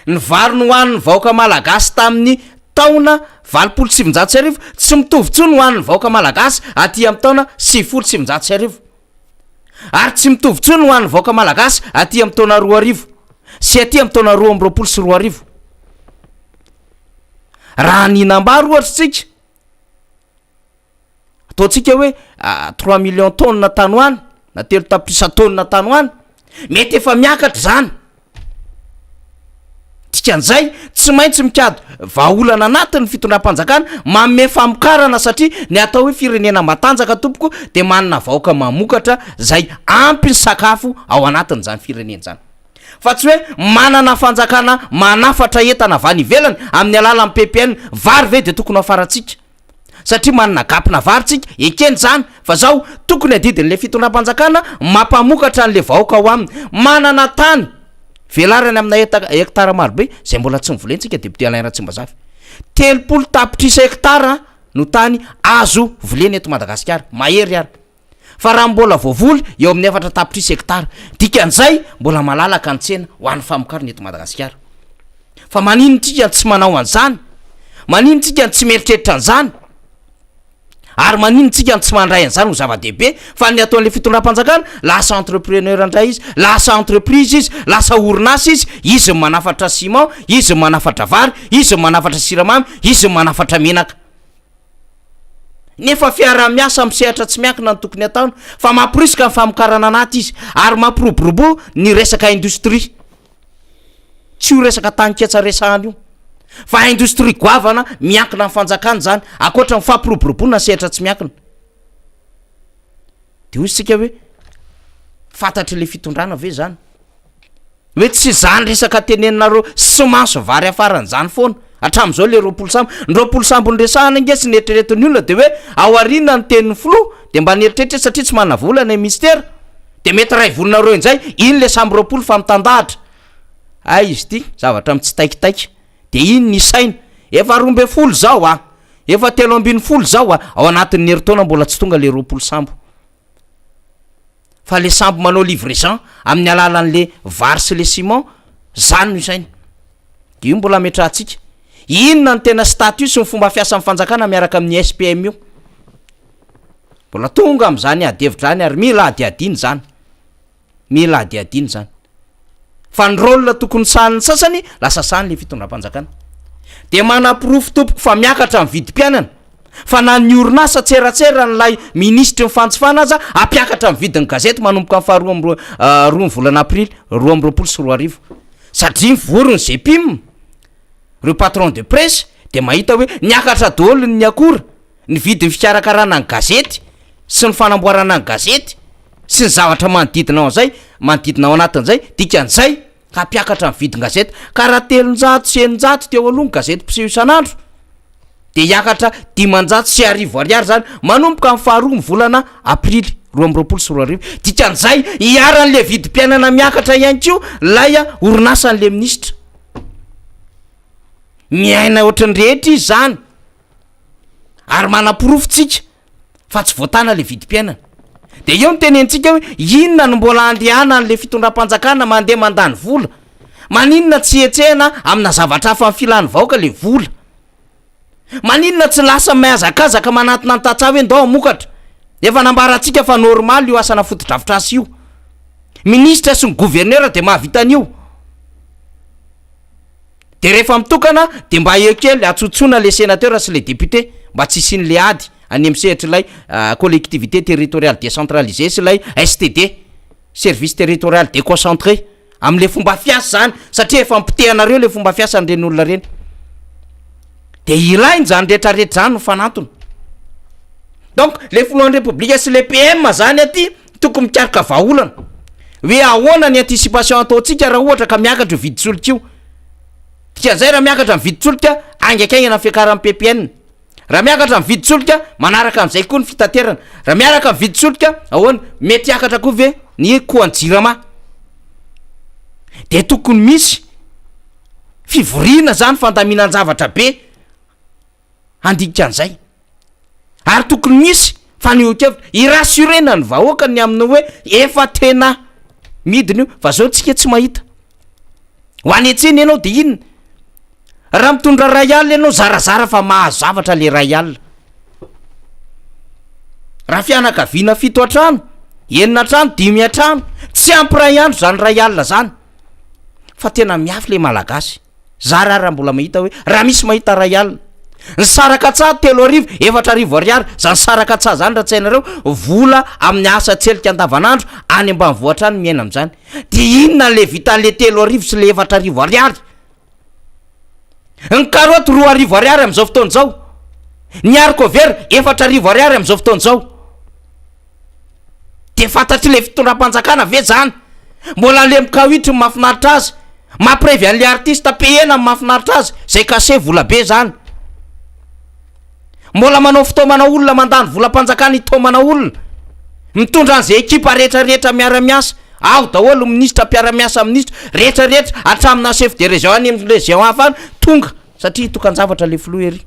[SPEAKER 7] ny vary no hoan'ny vahoaka malagasy tamin'ny taona 27 tsy mitovy-tsony ho an'ny vahoaka malagasy aty amin'ny taona 7 ary tsy mitovy-tsony ho an'ny vahoaka malagasy aty amin'ny taona 2000 sy aty amin'ny taona 2024 raha ninambary ohatra tsika ataotsika hoe 3 millions tonnes na tany hoany na 3 tapitrisa tonnes na tany hoany mety efa miakatra zany dikan'izay tsy maintsy mikady vahaolana anatin'ny fitondram-panjakana manome famokarana satria ny atao hoe firenena matanjaka tompoko de manana vahoaka mamokatra zay ampy ny sakafo ao anatin'izany firenena zany fa tsy hoe manana fanjakana manafatra entana avany ivelany amin'ny alalan'ny PPN vary ve de tokony afaratsika satria manana gapina varitsika ekeny zany fa zao tokony adidin'le fitondram-panjakana mampamokatra an'le vahoaka ao aminy manana tany velarany amina hektara marobe zay mbola tsy mivolentsika député Alain Ratsimbazafa 30 tapitrisa hektara no tany azo voleny eto Madagasikara mahery ary fa raha mbola voavoly eo amin'ny 4 tapitrisa hektara dikan'izay mbola malalaka ny tsena ho an'ny famokarana eto Madagasikara fa manino tsika tsy manao an'izany manino tsika tsy mieritreritra an'izany ary manino tsika tsy mandray an'izany ho zava-dehibe fa ny ataon'le fitondram-panjakana lasa entrepreneur andray izy lasa entreprise izy lasa orinasa izy manafatra ciment izy manafatra vary izy manafatra siramamy izy manafatra menaka nefa fiara-miasa misehatra tsy miankina ny tokony ataony fa mampirisika ny famokarana anaty izy ary mampiroborobo ny resaka industrie tsy ho resaka taniketsaresahany io fa industrie goavana miankina ny fanjakana zany akoatra ny fampiroboroboana sehatra tsy miankina de hoy sika hoe fantatry le fitondrana ve zany hoe tsy zany resaka tenenareo sy maso vary afaran'zany foana hatram'izao le roapolo sambo ny resahana inge sy nieritreretiny olona de hoe ao arina ny tenin'ny filoha de mba nieritreritra satria tsy manana volana ministera de mety ray volonareo inzay iny le sambo roapolo fa mitandahatra ay izy ty zavatra mitsy taikitaiky de iny ny saina efa 12 zao efa 3 zao ao anatin'ny heritaona mbola tsy tonga le roapolo sambo fa le sambo manao livraison amin'ny alalan'le vary sy le ciment zany no isainy de io mbola metrahantsika inona ny tena statut sy ny fomba fiasa amin'ny fanjakana miaraka amin'ny SPM io mbola tonga am'izany adevitra zany ary mila adiadiny zany fa ny rôle tokony san'ny sasany lasa sany le fitondram-panjakana de manapirofo tompoko fa miakatra amin'ny vidim-pianana fa na ny orinasa tseratsera n'lay ministry ny fantsifana aza ampiakatra amin'ny vidin'ny gazety manomboka amin'ny faharoa ny volana aprily 2024 satria mivorony GPIM reo patron de presse de mahita hoe niakatra daholo ny akora ny vidin'ny fikarakarana ny gazety sy ny fanamboarana ny gazety sy ny zavatra manodidina ao anatin'izay dikan'izay ka mpiakatra amin'ny vidin-gazety ka raha 300 sy 900 teo aloha ny gazety mpiseho isan'andro de hiakatra 500 sy 1000 ariary zany manomboka amin'ny faharoa ny volana aprily 2024 dikan'izay hiaran'le vidim-piainana miakatra ihany ko laya orinasan'le ministra miaina ohatrany rehetra izy zany ary manaporofotsika fa tsy voatana le vidim-piainana de eo mitenentsika hoe inona no mbola andehana an'le fitondram-panjakana mandeha mandany vola maninona tsy etsehana amina zavatra hafa mifilany vahoaka le vola maninona tsy lasa mahazakazaka manatina ny tatsa hoe ndao mokatra efa nambaratsika fa normal io asana fotodrafitrasy io ministra sy ny gouverneur de mahavita an'io de rehefa mitokana de mba eo kely atsotsona le sénateur sy le député mba tsy isin'le ady any am'sehatra ilay collectivité territoriale décentralisée sy lay STD service territorial déconcentré am'le fomba fiasa zany satria efa mpitehanareo le fomba fiasa n'reny olona reny de ilainy zany rehetrarehetra zany no fanatony donc le filohan'ny république sy le PM zany aty tokony mikarika vahaolana hoe ahoana ny anticipation ataotsika raha ohatra ka miakatra io viditsolika io dikan'izay raha miakatra ny viditsolika angakaingana ny fiakaran'ny PPN raha miakatra ny viditsolika manaraka am'izay koa ny fitaterana raha miaraka ny viditsolika ahoana mety hiakatra koa ve ny koanjirama de tokony misy fivoriana zany fandaminan-javatra be andikan'izay ary tokony misy fanehoan-kevitra irassurena ny vahoaka ny amin'ny hoe efa tena midiny io fa zao tsika tsy mahita ho any etseny ianao de inona raha mitondra ray alina ianao zarazara fa mahazo zavatra le ray alina raha fianakaviana 7 atrano 9 trano 5 atrano tsy ampy ray andro zany ray alina zany fa tena miafy le malagasy zara raha mbola mahita hoe raha misy mahita ray alina ny saraka tsa 3 4 ariary zany saraka tsa zany raha tsainareo vola amin'ny asa tselika andavanandro any ambanivohitra any miaina am'zany de inona le vitan'le 3 sy le 4 ariary ny karoty 2 ariary am'izao fotoana zao ny haricovera 4 ariary am'izao fotoana zao de fantatry le fitondram-panjakana ve zany mbola le mikawitry mahafinaritra azy mampirevy an'le artiste payena amin'ny mahafinaritra azy zay kase vola be zany mbola manao fitaomana olona mandany volam-panjakana hitomana olona mitondra an'izay ekipa rehetrarehetra miara-miasa ao daholo ministra mpiara-miasa ministra rehetrarehetra atramina chef de région any am'le région hafa tonga satria tokan-javatra le filoha ery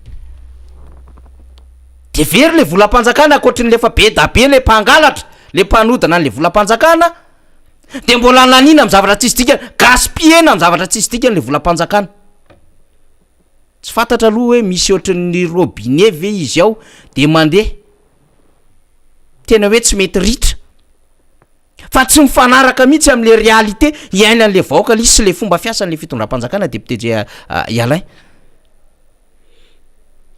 [SPEAKER 7] de very le volam-panjakana akoatrin'lefa be da be le mpangalatra le mpanodana an'le volam-panjakana de mbola nanina amin'ny zavatra tsisy dikany gaspiena amin'ny zavatra tsisy dikany le volam-panjakana tsy fantatra aloha hoe misy ohatran'ny robinet ve izy ao de mandeha tena hoe tsy mety ritra fa tsy mifanaraka mihitsy am'le réalité iainan'le vahoaka lisy sy le fomba fiasan'le fitondram-panjakana député J Alain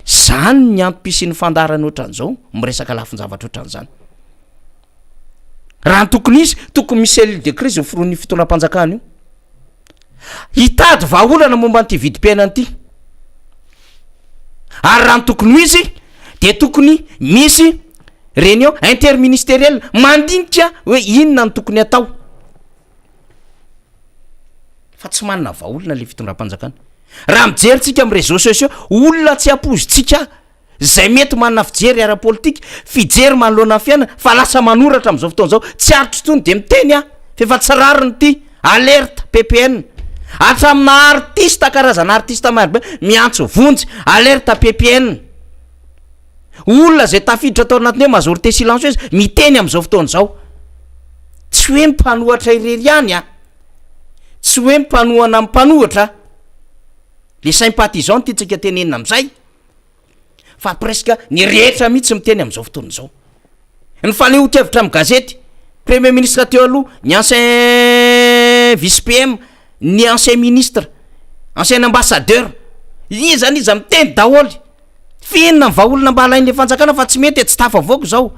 [SPEAKER 7] zany ny antom-pisian'ny fandarany ohatran'izao miresaka lafin-javatra ohatran'izany raha ny tokony izy tokony misy cellule de crise firoan'ny fitondram-panjakana io hitady vahaolana momba n'ity vidim-piainana ity ary raha ny tokony izy de tokony misy réunion interministérielle mandinika hoe inona ny tokony atao fa tsy manana vahaolana le fitondram-panjakana raha mijerytsika amin'ny réseaux sociaux olona tsy ampozitsika zay mety manana fijery ara-politika fijery manoloana fiainana fa lasa manoratra am'izao fotoana zao tsy aritry tony de miteny fefa tsy rariny ity alerte PPN atramina artiste karazana artiste marobe miantso vonjy alerte PPN olona zay tafiditra atao anatin'ny hoe majorité silencieuse miteny am'izao fotoana zao tsy hoe mpanohatra irery ihany a tsy hoe mpanohana amin'ny mpanohatra le sympathisant titsika tenenina am'izay fa presque ny rehetra mihitsy miteny am'izao fotoana izao ny falehotevitra amin'ny gazety premier ministre teo aloha ny ancien vice PM ny ancien ministre ancien ambassadeur izany izy miteny daholy finina mva olona mba alain'le fanjakana fa tsy mety tsy tafa avoako zao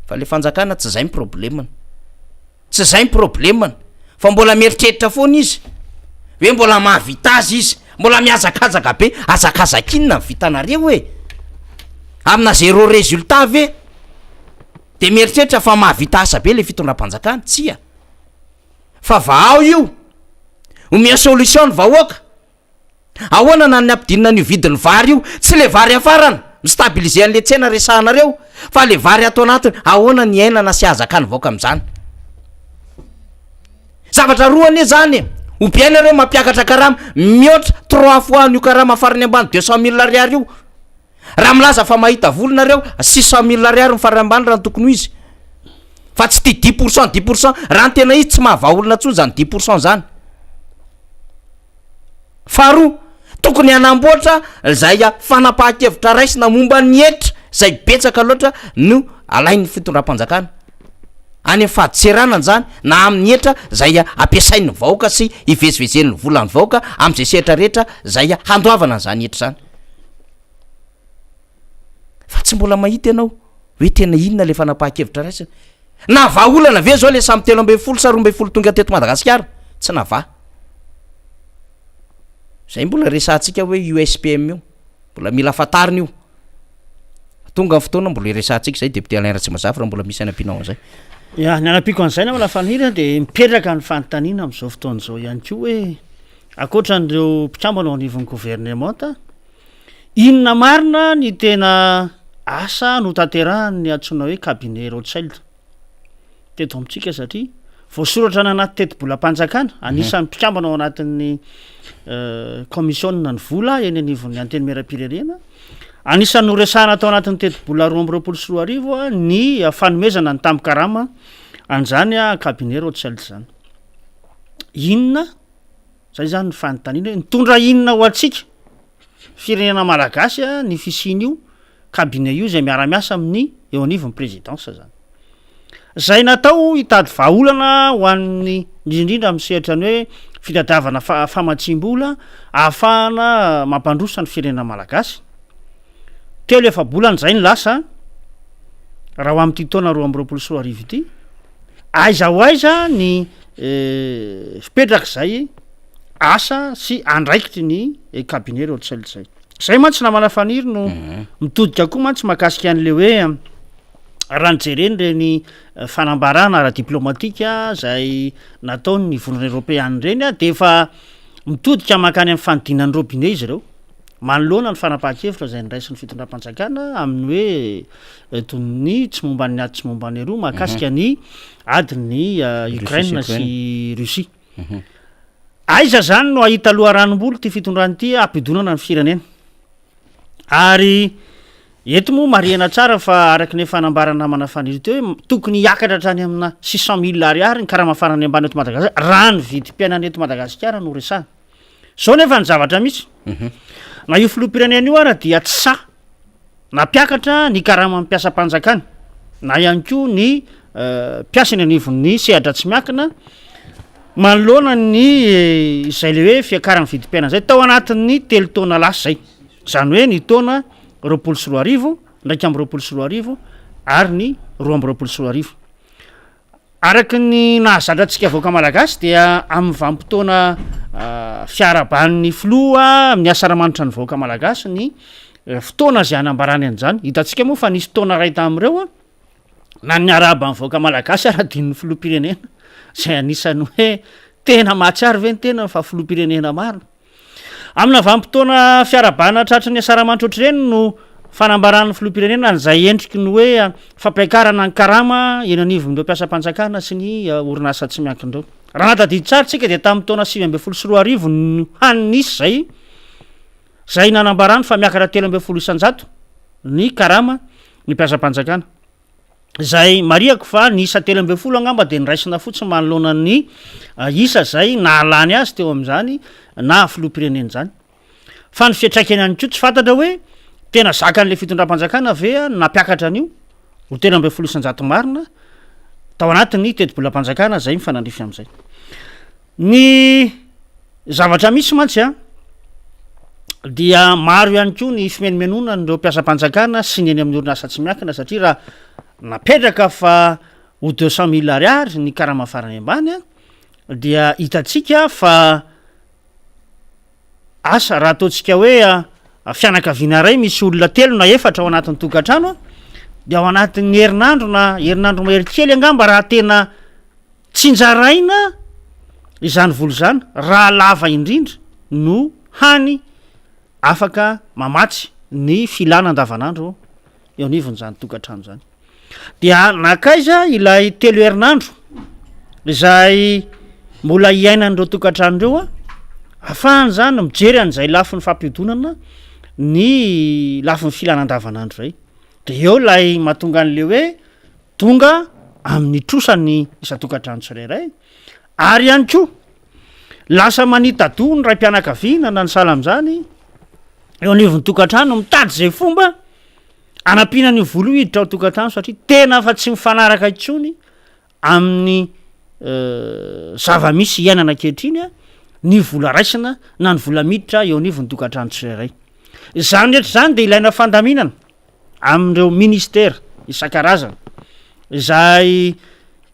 [SPEAKER 7] fa le fanjakana tsy zay problemany tsy zay problemany fa mbola mieritreritra foana izy hoe mbola mahavita azy izy mbola miazakazaka be azakazakinina vitanareo hoe amina zéro résultat ve de mieritreritra fa mahavita asa be le fitondram-panjakana tsia fa vao io omia solution ny vahoaka ahoana na ny ampidinina ny vidin'ny vary io tsy le vary afarana mistabilise an'le tsena resahanareo fa le vary atao anatiny ahoana ny ainana sy azaka ny vahoaka am'izany zavatra roany zany obianareo mampiakatra karama mihoatra 3 fois n'io karama farany ambany 200 000 ariary io raha milaza fa mahita volonareo 600 000 ariary ny farany ambany raha ny tokony izy fa tsy ty 10% raha ny tena izy tsy mahavaolona tsony zany 10% zany faharoa tokony hanamboatra zay fanapahan-kevitra raisina momba ny hetra zay betsaka loatra no alain'ny fitondram-panjakana any amin'ny fahadiseranany zany na amin'ny hetra zay ampiasain'ny vahoaka sy ivezivezen'ny volan'ny vahoaka am'izay sehatra rehetra zay handoavana zany hetra zany fa tsy mbola mahita ianao hoe tena inona le fanapahan-kevitra raisina na vaolana ve zao le samy 13 sa 12 tonga teto Madagasikara tsy nava zay mbola resantsika hoe USPM io mbola mila fatarina io tonga amin'ny fotoana mbola resantsika zay député Alain Ratsimazafy raha mbola misy anapinao an'izay
[SPEAKER 8] ya ny anapiko an'izay na mbola fanirana de mipetraka ny fanontaniana am'izao fotoana izao ihany koa hoe akoatra an'ireo mpikambana ao anivon'ny gouvernementa inona marina ny tena asa no tanterahany antsoina hoe cabinet Rothschild teto amitsika satria voasoratra ny anaty teti-bolam-panjakana anisan'ny mpikambana ao anatin'ny commissionna ny vola eny anivon'ny anteny meram-pirenena anisan'ny noresahana atao anatin'ny teti-bola 2024 ny fanomezana ny tampikarama an'izany cabinet Rothschild zany inona zay zany ny fanontaniana nitondra inona ho antsika firenena malagasy ny fisiny io cabinet io zay miara-miasa amin'ny eo anivon'ny présidence zany zay natao hitady vahaolana ho an'ny indrindrindra amin'ny sehatra ny hoe fitadiavana famatsim-bola ahafahana mampandrosa ny firenena malagasy teo le efa-bolany zay ny lasa raha ho amin'ity taona 2024 ity aiza ho aiza ny fipetraka zay asa sy andraikitry ny cabinet Rothschild zay mantsy namana faniry no mitodika koa mantsy mahakasika an'le hoe raha nijereny reny fanambarana ara-diplomatika zay nataony volana européenne reny de efa mitodika makany amin'ny fanodinan'ny robinet izy ireo manoloana ny fanapahan-kevitra zay nyraisin'ny fitondram-panjakana amin'ny hoe tony tsy momban'ny ady tsy momban'ny roa mahakasika ny adiny Ukraine sy Russie aiza zany no ahita aloha ranom-bolo ty fitondranyity ampidonana ny firenena ary eto moa mariana tsara fa araky ny fanambarana namana faniry teo hoe tokony hiakatra hatrany amina 600 000 ariary ny karama farany ambany eto Madagasikara raha ny vidim-piainana eto Madagasikara no resahana zao nefa ny zavatra misy na io filoham-pirenena io ara dia tsy sa nampiakatra ny karama mpiasa-panjakana na ihany koa ny mpiasa ny anivon'ny sehatra tsy miakina manoloana ny zay le hoe fiakarany vidim-piainana zay tao anatin'ny 3 taona lasa zay zany hoe ny taona 2024 ndraiky amby 2024 ary ny 2024 araky ny nahazatratsika vahoaka malagasy dia amin'ny vanim-potoana fiaraban'ny filoha amin'ny asaramanitra ny vahoaka malagasy ny fotoana zay anambarany an'izany hitantsika moa fa nisy taona ray tamin'ireo na ny araba amin'ny vahoaka malagasy aradin'ny filoham-pirenena zay anisany hoe tena mahatsiary ve ny tena fa filoham-pirenena marina amina vanim-potoana fiarabana tratry ny asaramanitra ohatr'ireny no fanambaran'ny filoham-pirenena zay endriky ny hoe fampiakarana ny karama eny anivon'ireo mpiasa-panjakana sy ny orinasa tsy miankindreo raha natadidy tsara tsika de tamin'ny taona 2024 no hanisy zay nanambarany fa miakatra 300 ny karama ny mpiasa-panjakana zay mariako fa ny isa 3 angamba de niraisina fotsiny manoloana ny isa zay na alany azy teo am'zany na filopireneny zany fa ny fiatraikany any ko tsy fantatra hoe tena zaka an'le fitondram-panjakana ve napiakatra an'io ho 3 marina tao anatin'ny tetibolam-panjakana zay mifanandrify am'zay ny zavatra misy mantsy dia maro ihany ko ny fimenomenona nireo mpiasa-panjakana sy ny eny amin'ny orinasa tsy miakina satria raha napetraka fa ho 200,000 ariary ny karamafarany ambany dia hitatsika fa asa raha ataotsika hoe fianakaviana ray misy olona 3 na 4 ao anatin'ny tokantrano de ao anatin'ny herinandro na herinandro maherikely angamba raha tena tsinjaraina izany volo zany raha lava indrindra no hany afaka mamatsy ny filana andavanandro eo anivon'zany tokantrano zany dia nakaiza ilay 3 herinandro izay mbola iainan'ireo tokantrano reo afahany zany mijery an'izay lafi ny fampidonana ny lafi ny filana andavanandro zay de eo lay mahatonga an'le hoe tonga amin'ny trosany isa tokantrano tsirairay ary ihany ko lasa manitado ny ray mpianakaviana na ny sala am'zany eo anivon'ny tokantrano mitady zay fomba anampinany volo hiditra ao tokantrano satria tena fa tsy mifanaraka itsony amin'ny zava-misy iainana kehitriny ny vola raisina na ny vola miditra eo anivon'ny tokantrano tsirairay zany rehetra zany de ilaina fandaminana am'ireo ministera isan-karazana izay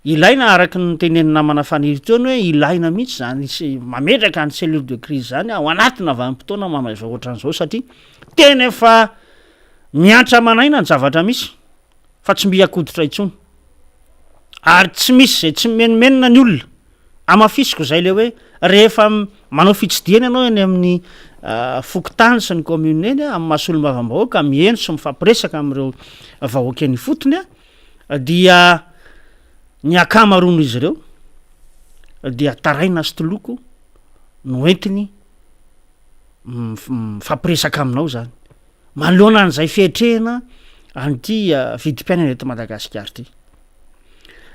[SPEAKER 8] ilaina araky ny teneny namana faniry tony hoe ilaina mihitsy zany mametraka ny cellule de crise zany ao anatina vanim-potoana mamazao ohatran'izao satria tena efa miantra manaina ny zavatra misy fa tsy mbiakoditra itsony ary tsy misy zay tsy menomenona ny olona amafisiko zay le hoe rehefa manao fitsidiana ianao eny amin'ny fokotany sy ny commune eny amin'ny masolo mavambahoaka mieno sy mifampiresaka am'ireo vahoaka ny fotony dia ny akamarono izy ireo dia taraina sytoloko no entiny mifampiresaka aminao zany manoloana an'izay fihetrehana an'ity vidim-piainana eto Madagasikara ty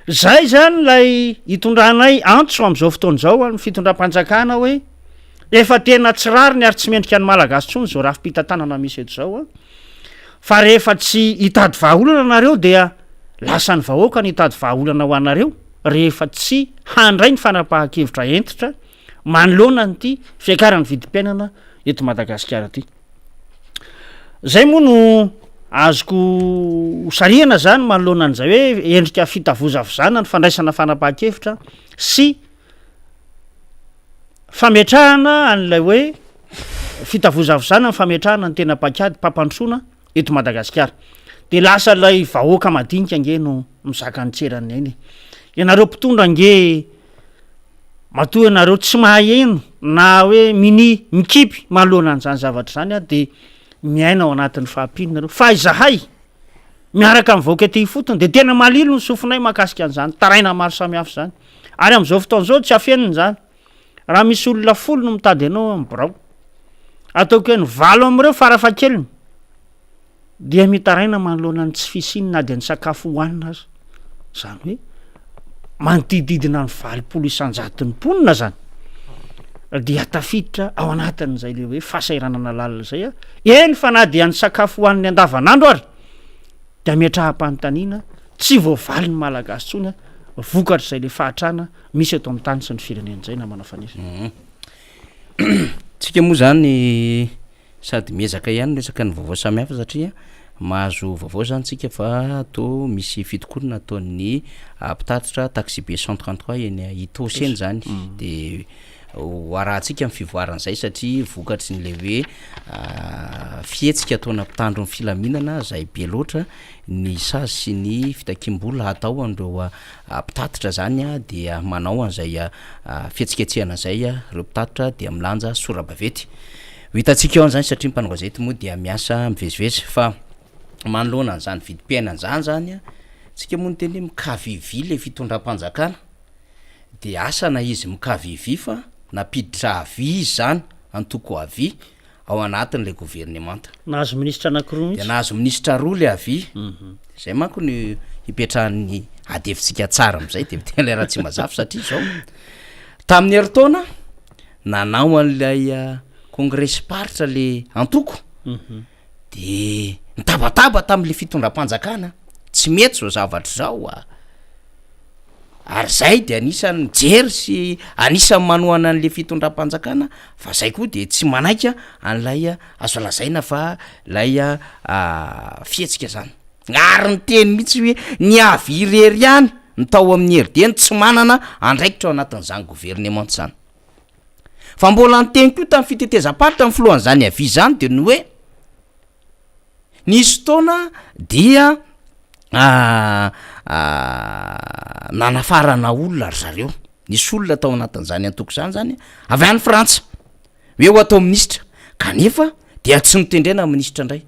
[SPEAKER 8] zay zany lay hitondranay antso am'izao fotoan'izao ny fitondram-panjakana hoe efa tena tsirariny ary tsy mendrika ny malagasy tsony zao raha fipitatanana misy eto zao fa rehefa tsy hitady vahaolana nareo dia lasa ny vahoaka ny hitady vahaolana ho anareo rehefa tsy handray ny fanapahan-kevitra entitra manoloana nyty fiakarany vidim-piainana eto Madagasikara ty zay moa no azoko sariana zany manoloana an'izay hoe endrika fitavozavozana ny fandraisana fanapahan-kevitra sy fametrahana an'ilay hoe fitavozavozana ny fametrahana ny tena pakady mpampandrosoana eto Madagasikara de lasa lay vahoaka madinika nge no mizaka nytserany ainy ianareo mpitondra nge matoa ianareo tsy mahay eno na hoe mikipy manoloana an'izany zavatra zany de miaina ao anatin'ny fahampinonareo fa izahay miaraka amin'ny vahoaka ty fotony de tena malilo ny sofinay mahakasika an'izany taraina maro samihafa zany ary am'izao fotoan'izao tsy afeniny zany raha misy olona 10 no mitady anao am'birao ataoko hoe ny 8 am'ireo farafakeliny dia mitaraina manoloana ny tsy fisiny na de ny sakafo hohanina azy zany hoe manodididina ny 20 isan-jaton'ny mponina zany dia tafiditra ao anatin'izay le hoe fahasairanana lalina zay eny fa na dia ny sakafo hohaniny andavanandro ary de ametraham-panontaniana tsy voavaly ny malagasy tsony vokatra zay le fahatrana misy eto amin'ny tany sy ny firenen'izay na manafanisa
[SPEAKER 7] tsika moa zany sady miezaka ihany resaka ny vaovao samihafa satria mahazo vaovao zany tsika fa to misy fitokonana ataon'ny mpitatitra taxi b 133 eny itoseny zany de arahantsika amin'ny fivoaran'izay satria vokatry n'le hoe fietsika ataona mpitandro ny filaminana zay be loatra ny sazy sy ny fitakimbola atao an'ireo mpitatitra zany dia manao an'izay fietsiketsehana zay reo mpitatitra dia milanja sorabavety hitantsika eo an'izany satria mpanongazety moa dia miasa mivezivezy fa manoloana an'izany vidim-piaina an'izany zany tsika moa ny teny mikavivy le fitondram-panjakana de asana izy mikavivy fa napiditra avy izy zany antoko avy ao anatin'le gouvernemanta
[SPEAKER 8] nahazo ministra anankiroa mihitsy
[SPEAKER 7] de nahazo ministra roa le avy zay manko ny ipetrahan'ny adefitsika tsara am'izay de tena raha tsy mazafy satria zao tamin'ny heritaona nanao an'lay congrès paritra le antoko de nitabataba tamin'le fitondram-panjakana tsy mety zao zavatra zao ary zay de anisany jery sy anisany manoana an'le fitondram-panjakana fa zay koa de tsy manaika an'lay azo lazaina fa lay fietsika zany ary ny teny mihitsy hoe ny avy irery ihany ny tao amin'ny herideny tsy manana andraikitra ao anatin'izany gouvernement zany fa mbola nyteny koa tamin'ny fitetezam-paritra amin'ny filohan'izany avy zany de ny hoe nisy taona dia nanafarana olona ry zareo nisy olona tao anatin'izany antoko zany avy any frantsa hoe ho atao ministra kanefa dia tsy nitendrena ministra indray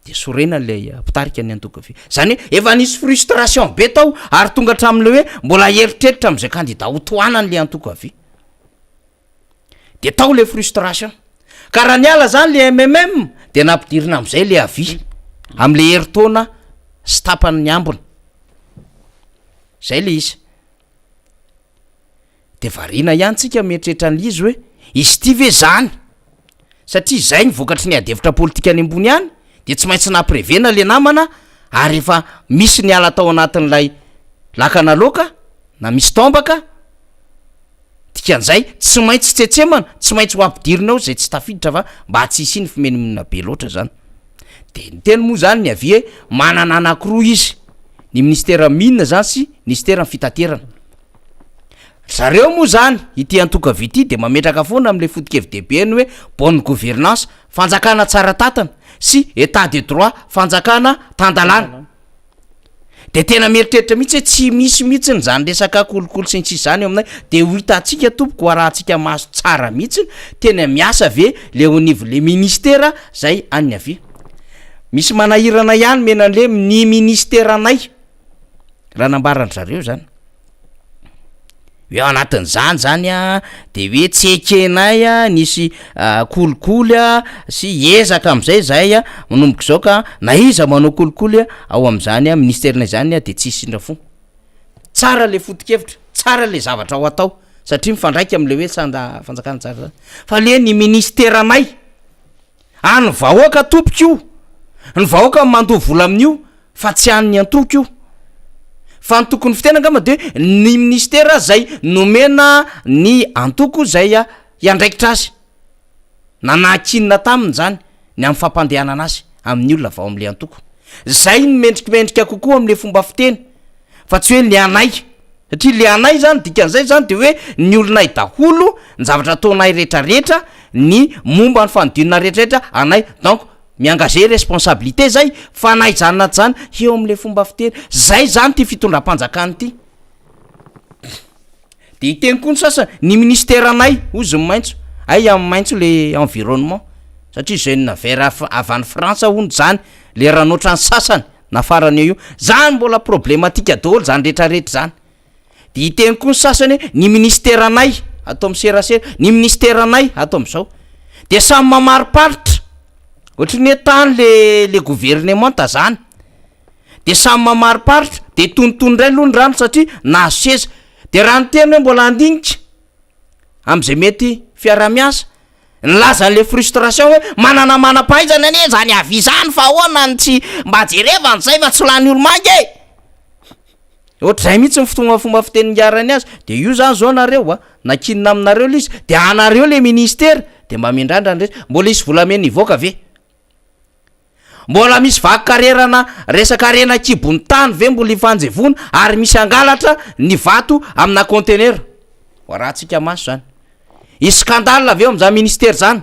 [SPEAKER 7] de sorena lay mpitarika ny antoko avy zany hoe efa nisy frustration be tao ary tonga hatram'le hoe mbola eritreritra am'izay kandida ho toanany le antoko avy de tao le frustration ka raha niala zany le MMM de nampidirina am'izay le avy am'le heritaona sy tapany ny ambony zay le izy de variana ihany tsika mieritreritra an'izy hoe izy ty ve zany satria zay ny vokatry ny adevitra politika any ambony ihany de tsy maintsy naprevena le namana ary efa misy ny ala tao anatin'lay lakana loka na misy tombaka dikan'izay tsy maintsy tsetsemana tsy maintsy ho ampidirina ao zay tsy tafiditra fa mba tsy isy ny fimenimina be loatra zany de ny teny moa zany ny avy hoe manana anankiroa izy ny ministera mine zany sy ministera ny fitaterana zareo moa zany ity antoko avy ity de mametraka foana am'le foto-kevi-debeny hoe bonne gouvernance fanjakana tsara tatana sy état de droit fanjakana tandalana de tena mieritreritra mihitsy hoe tsy misy mihitsy ny zany resaka kolokolo sy ny tsisy zany eo aminay de ho hitantsika tompoko ho rahantsika mahazo tsara mihitsy tena miasa ve le au niveau le ministera zay any avy misy manahirana ihany menan'le ny ministeranay raha nambarany zareo zany hoe ao anatin'izany zany de hoe tsy ekenay nisy kolikoly sy ezaka am'izay zay manomboka zao ka na iza manao kolikoly ao am'izany ministerinay zany de tsy isindra fo tsara le foto-kevitra tsara le zavatra ao atao satria mifandraiky am'le hoe fanjakana tsara zany fa le ny ministeranay any vahoaka tompoko io ny vahoaka mandoha vola amin'io fa tsy an'ny antoko io fa ny tokony fitenangama de ny ministera zay nomena ny antoko zay iandraikitra azy nanakinina taminy zany ny amin'ny fampandehanana azy amin'ny olona vao am'le antoko zay ny mendrikimendrika kokoa am'le fomba fiteny fa tsy hoe le anay satria le anay zany dikan'izay zany de hoe ny olonay daholo ny zavatra ataonay rehetrarehetra ny momba ny fanodinana rehetrarehetra anay donc miengagé responsabilité zay fa nay janona zany eo am'le fomba fiteny zay zany ty fitondram-panjakany ty de iteny koa ny sasany ny ministeranay ozy ny maintso ay amin'ny maintso le environnement satria zay navera avy any frantsa hony zany le raha noatra ny sasany nafarany eo io zany mbola problématika daholo zany rehetrarehetra zany de iteny koa ny sasany hoe ny ministeranay atao miserasera ny ministeranay atao am'izao de samy mamariparitra ohatry ny hoe tany le gouvernement zany de samy mamariparitra de tonotono ray aloha ny rano satria nahazo seza de raha ny teny hoe mbola andinika am'izay mety fiara-miasa nylaza n'le frustration hoe manana manam-pahaizana ane zany avy zany fa ahoana ny tsy mba jerevany zay fa tsy lany olo mangy ohatr'izay mihitsy ny fomba fiteningarany azy de io zany zao nareo nakinina aminareo le izy de anareo le ministera de mba mindrandra ny resy mbola isy volamena ivoaka ve mbola misy vaky karerana resaka rena kibony tany ve mbola ifanjevona ary misy angalatra ny vato amina conteneur ho rahantsika maso zany isy scandale aveo am'izany ministera zany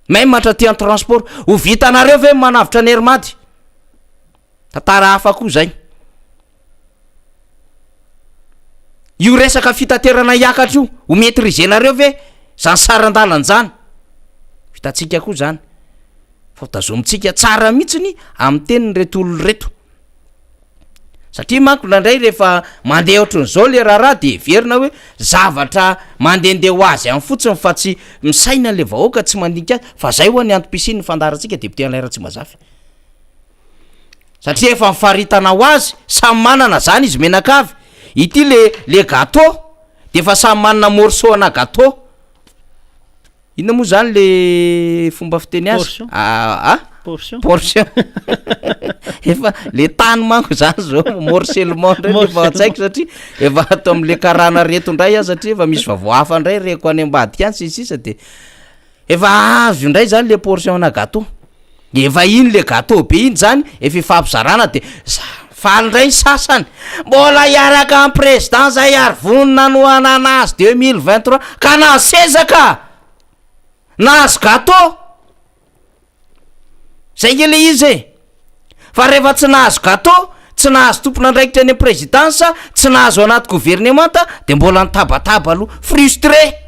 [SPEAKER 7] même matraty any transport ho vitanareo ve manavitra ny hermady tantara hafa koa zay io resaka fitaterana iakatra io ho maîtrisenareo ve zany saran-dalany zany vitantsika koa zany fa tazomitsika tsara mihitsiny amin'ny teniny reto olo reto satria manko nandray rehefa mandeha ohatran'izao le raharaha de verina hoe zavatra mandehandeha ho azy amin'ny fotsiny fa tsy misaina le vahoaka tsy mandinika azy fa zay ho any antom-pisiny ny fandarantsika deputé Alain Ratsy Mazafy satria efa mifaritana ho azy samy manana zany izy menakavy ity le gâteau de efa samy manana morceau ana gâteau inona moa zany le fomba fiteny azy portion efa le tany manko zany zao morcellement ndray efa atsaiko satria efa atao am'le karana reto ndray azy satria efa misy vavoafa ndray reko any ambadiky any sisisa de efa avy ndray zany le portion ana gâteau efa iny le gâteau be iny zany efa ifampizarana de faly ndray sasany mbola iaraka am président zay ary vonina nohanana azy 2023 ka nasezaka nahazo gâteau zay nge le izy fa rehefa tsy nahazo gâteau tsy nahazo tompona andraikitra any présidence tsy nahazo anaty gouvernementa de mbola nitabataba aloha frustré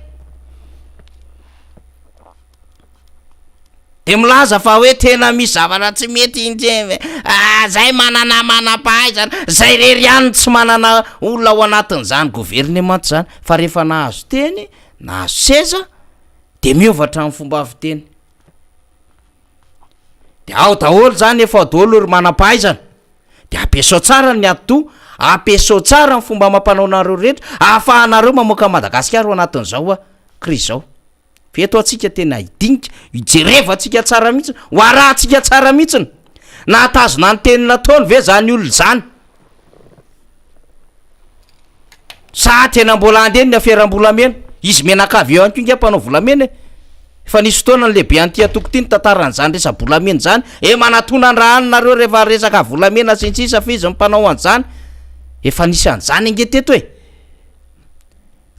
[SPEAKER 7] de milaza fa hoe tena misy zavatra tsy mety indreve zay manana manam-pahaizana zay rery ihany tsy manana olona ao anatin'izany gouvernement zany fa rehefa nahazo teny nahazo seza de miovatra amin'ny fomba aviteny de ao daholo zany efa daholo ry manam-pahaizana de ampiasao tsara ny ato ampiasao tsara ny fomba mampanao nareo rehetra ahafahanareo mamoaka Madagasikara ao anatin'izao crise zao feto atsika tena idinika ijerevantsika tsara mihitsy ho arahantsika tsara mihitsiny nahatazona ny tenina taony ve zany olona zany sa tena mbola andeny ny afiaram-bolamena izy menakavy eo anko inga mpanao volamena fa nisy fotoana ny lehibe anty atoko ty ny tantaran'izany resa-bolamena zany manatona andraha anareo rehefa resaka volamena sintsisa fa izy mpanao an'izany efa nisy an'izany inge teto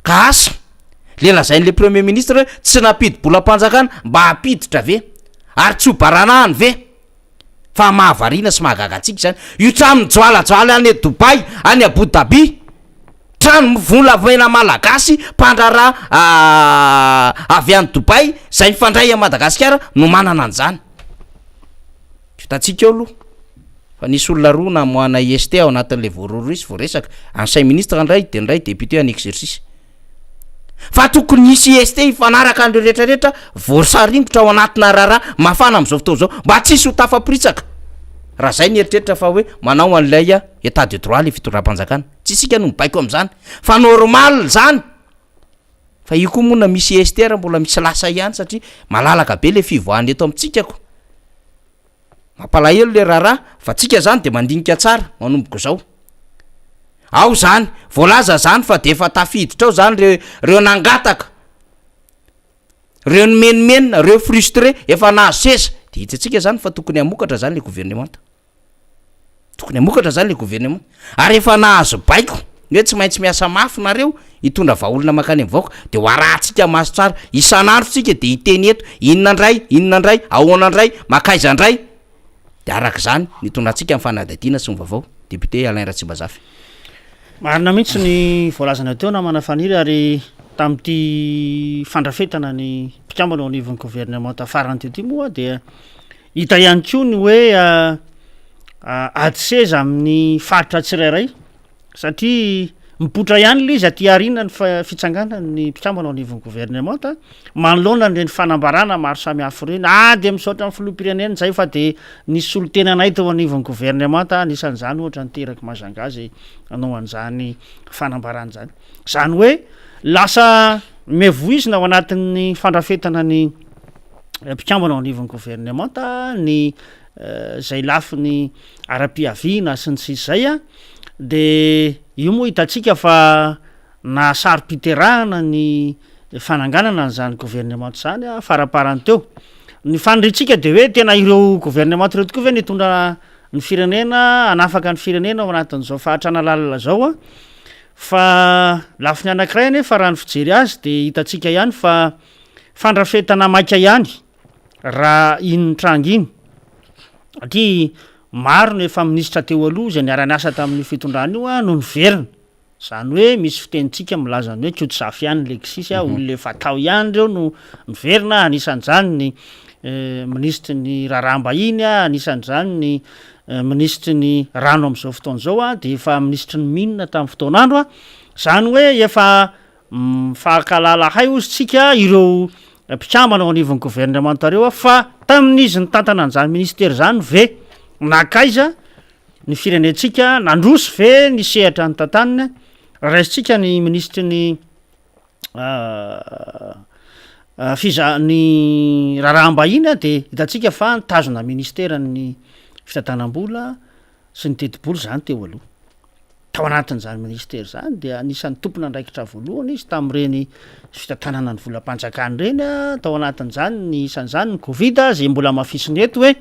[SPEAKER 7] ka asa le lazain'le premier ministre tsy napidy-bolam-panjakana mba hapiditra ve ary tsy ho baranahany ve fa mahavariana sy mahagagatsika zany io trano mijoalajoala any Dubai any Abu Dhabi trano volamena malagasy mpandrara avy any Dubai zay mifandray a Madagasikara no manana an'izany fitatsika eo aloha fa nisy olona roa namoana IST ao anatin'le voarorisy voaresaka ancien ministre ndray de ndray député en exercice fa tokony isy IST ifanaraka andreo rehetrarehetra voasaringotra ao anatina rara mafana am'izao fotoana zao mba tsisy ho tafapritsaka raha zay nieritreritra fa hoe manao an'ilay état de droit le fitondram-panjakana tsy isika no mibaiko am'izany fa normal zany fa io koa moa na misy IST raha mbola misy lasa ihany satria malalaka be le fivoahany eto amintsikako mampalahelo le rara fa tsika zany de mandinika tsara manomboko zao ao zany voalaza zany fa de efa tafiditra ao zany reo nangataka reo nomenimena reo frustré efa nahazo seza de hitsitsika zany fa tokony hamokatra zany le gouvernement tokony hamokatra zany le gouvernement ary efa nahazo baiko hoe tsy maintsy miasa mafy nareo hitondra vahaolona makany am'vaoka de ho arahantsika maso tsara isan'andro tsika de hiteny eto inona ndray ahoana ndray makaiza ndray de arak'izany nitondratsika amin'ny fanadadiana sy ny vaovao député Alain Ratsibazafy
[SPEAKER 8] marina mihitsy ny voalazana teo na manafaniry ary tam'ty fandrafetana ny mpikambana ao anivon'ny gouvernement tafarany tety moa de hita ihany koa ny hoe ady seza amin'ny faritra tsirairay satria mipotra ihany le izy aty arina ny fitsangana ny mpikambana ao anivon'ny gouvernement manoloana nreny fanambarana maro samy hafo reny de misaotra ny filoham-pirenena zay fa de nisy olo tena anay teo anivon'ny gouvernement anisan'izany ohatra niteraky mazangazy anao an'izany fanambarana zany zany hoe lasa mevoizina ao anatin'ny fandrafetana ny mpikambana ao anivon'ny gouvernement ny zay lafi ny ara-piaviana sy ny sisy zay de io moa hitatsika fa na saro-piterahana ny fananganana n'zany gouvernement zany faraparany teo ny faniritsika de hoe tena ireo gouvernement reo tokoa ve nitondra ny firenena anafaka ny firenena ao anatin'izao fahatrana lalina zao fa lafi ny anankiray nefa raha ny fijery azy de hitatsika ihany fa fandrafetana maika ihany raha iny trango iny satria maro no efa minisitra teo aloha zay niara-ni asa tamin'ny fitondrany io no niverina zany hoe misy fitenitsika milazany hoe kotsafy ihany lekisisy olole fatao ihany reo no niverina anisan'izany ny ministry ny rarahambahiny anisan'izany ny ministry ny rano am'izao fotoana zao de efa ministry ny minina tamin'ny fotoanandro zany hoe efa fahakalala hay ozy tsika ireo mpikambana ao anivon'ny gouvernement reo fa tamin'izy ny tantana an'izany ministera zany ve nakaiza ny firenentsika nandroso ve ny sehatra ny tantanina raisitsika ny ministry ny ny raharaham-bahina de hitatsika fa nitazona ministera ny fitantanam-bola sy ny teti-bola zany teo aloha tao anatin'zany ministera zany de anisan'ny tompona ndraikitra voalohany izy tamin'ireny fitantanana ny volam-panjakany reny tao anatin'zany ny isan'zany ny covid zay mbola mafisiny eto hoe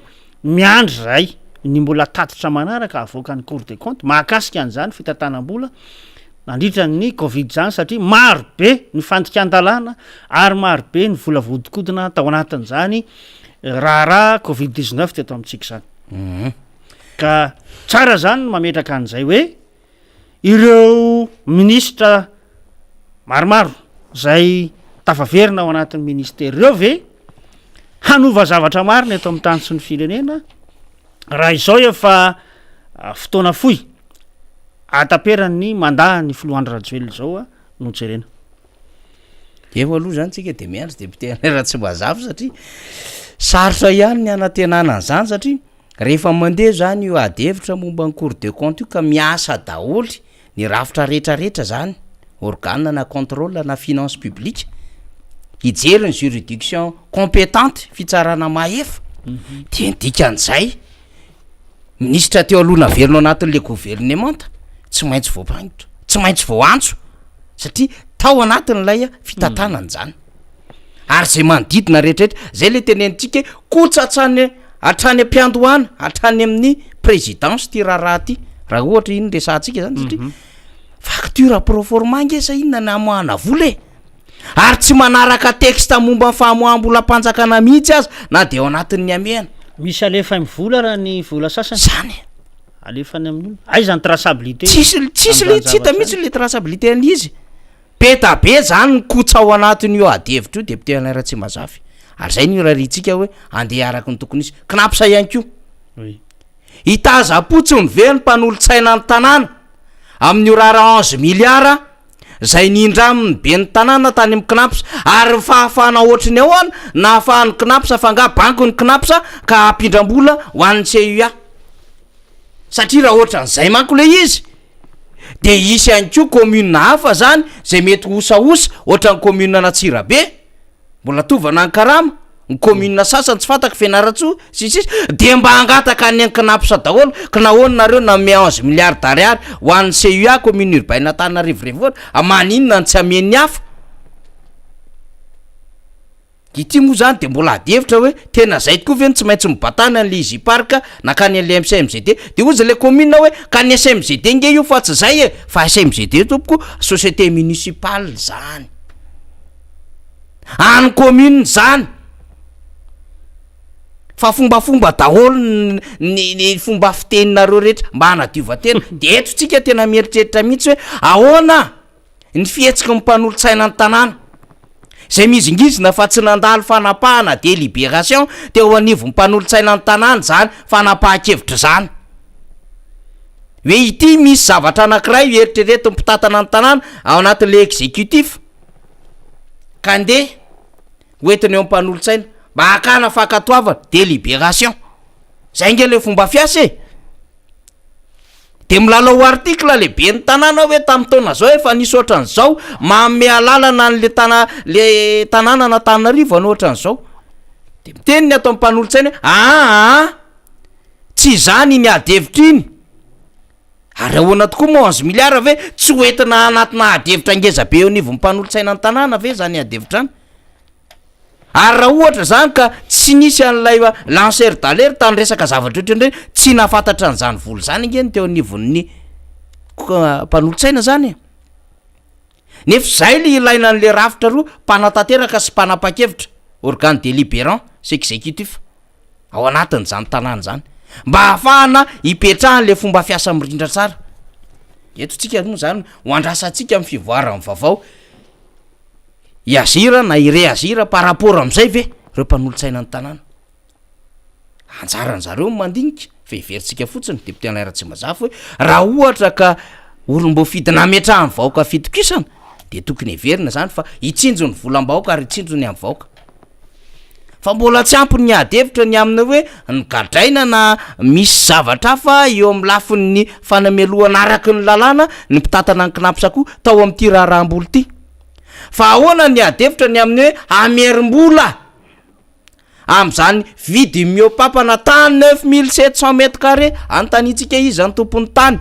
[SPEAKER 8] miandry zay ny mbola tatitra manaraka avoaka ny cour des comptes mahakasika an'zany fitantanam-bola nandritra ny covid zany satria maro be ny fandikan-dalàna ary maro be ny vola vodikodina tao anatin'zany raharaha covid-19 teto amintsika zany ka tsara zany mametraka an'izay hoe ireo ministra maromaro zay tafaverina ao anatin'ny ministera ireo ve hanova zavatra marina eto amin'ny tany sy ny firenena raha izao efa fotoana foy ataperany mandany filohandro rajoely zao no jerena
[SPEAKER 7] eo aloha zany tsika de miandry député raha tsy mazava satria sarotra ihany ny anatenana zany satria rehefa mandeha zany io adevitra momba ny cour de compte io ka miasa daholy ny rafitra rehetrarehetra zany organe na contrôle na finance publique hijery ny juridiction compétente fitsarana maefa de ndikan'izay ministra teo aloha naverino anatin'le gouvernementa tsy maintsy voapagnitra tsy maintsy voantso satria tao anatin'lay fitantanany zany ary zay manodidina rehetrarehetra zay le tenenitsika kotsatsany hatrany ampiandohana hatrany amin'ny présidence ty raharaha ty raha ohatra iny resantsika zany satria facture proforma ngesa inona namoahana vola ary tsy manaraka texte momba ny famoaham-bola mpanjakana mihitsy azy na de ao anatin'ny amehana
[SPEAKER 8] misy alefa vola raha ny vola sasany
[SPEAKER 7] zany
[SPEAKER 8] alefany amin'ny aizany traçabilité
[SPEAKER 7] tsisy le tsy hita mihitsy le traçabilité an'izy peta be zany ny kotsa ao anatin'io adevitra io député raha tsy mazavy ary zay ny raharitsika hoe andeha araky ny tokony izy knapsa ihany ko hitaza-potsiny ve ny mpanolo-tsaina ny tanàna amin'io rara 11 milliard zay niindraminy be ny tanàna tany amin'ny knapsa ary fahafahana ohatriny ahoana na ahafahany knapsa fanga banky ny knapsa ka ampindram-bola ho an'ny CUA satria raha ohatran'izay manko le izy de isy ihany ko commune hafa zany zay mety osaosa ohatran'ny commune Natsirabe mbola tovana ny Karama ny commune sasany tsy fantako Fianaratsoa sisy de mba hangataka ny knapsa daholo ka nahoana nareo na me 11 milliards d'ariary ho an'ny CUA commune urbaine Antananarivo revotra amaninona tsy amen'ny hafa ity moa zany de mbola adevitra hoe tena zay tokoa ve tsy maintsy mibatana an'le izy parka nakany an'le MCMGD de ozy le commune hoe ka ny SMGD nge io fa tsy zay fa SMGD tompoko société municipale zany any commune zany fa fombafomba daholo ny fomba fiteninareo rehetra mba hanadiovatena de eto tsika tena mieritreritra mihitsy hoe ahoana ny fihetsika mpanolo-tsaina ny tanàna zay mizingizina fa tsy nandalo fanapahana délibération teo anivo mpanolo-tsaina ny tanàna zany fanapahan-kevitra zany hoe ity misy zavatra anankiray eritrereto mpitatana ny tanàna ao anatin'le exécutif ka ndeha hoentiny eo mpanolo-tsaina mba hakana fakatoavana délibération zay nge le fomba fiasa de milalao article lehibe ny tanàna hoe tamin'ny taona zao efa nisy ohatran'izao manome alalana n'le le tanàna Antananarivo any ohatran'izao de miteniny atao mpanolo-tsaina tsy zany ny adevitra iny ary ahoana tokoa mo 11 milliards ve tsy hoentina anatina adevitra ngeza be eo nivo mpanolo-tsaina ny tanàna ve zany adevitra any ary raha ohatra zany ka tsy nisy an'lay lanceur d'alerte tany resaka zavatra ohatrandreny tsy nafantatra an'izany vola zany ngeny teo anivon'ny mpanolo-tsaina zany nefa zay le ilaina an'le rafitra roa mpanatanteraka sy mpanapa-kevitra organe délibérant sy exécutif ao anatin'izany tanàna zany mba hahafahana hipetrahan'le fomba fiasa mirindra tsara eto tsika moa zany ho andrasantsika amin'ny fivoarany vaovao iazira na ireazira par rapport am'izay ve reo mpanolo-tsaina ny tanàna anjarany zareo mandinika fehiverintsika fotsiny député Alain Ratsimazafy hoe raha ohatra ka olom-bo fidina ametrahany vahoaka fitokisana de tokony heverina zany fa hitsinjo ny volam-bahoaka ary hitsinjo ny amin'ny vahoaka fa mbola tsy ampy ny adevitra ny amina hoe nygadraina na misy zavatra hafa eo amin'ny lafin'ny fanamelohana araky ny lalàna ny mpitatana ny kinapisakoa tao amin'ity raharaham-boly ity fa ahoana ny adevitra ny amin'ny hoe amerim-bola am'izany vidy miopapana tany 9700 mètres carrés antanitsika izy any tompony tany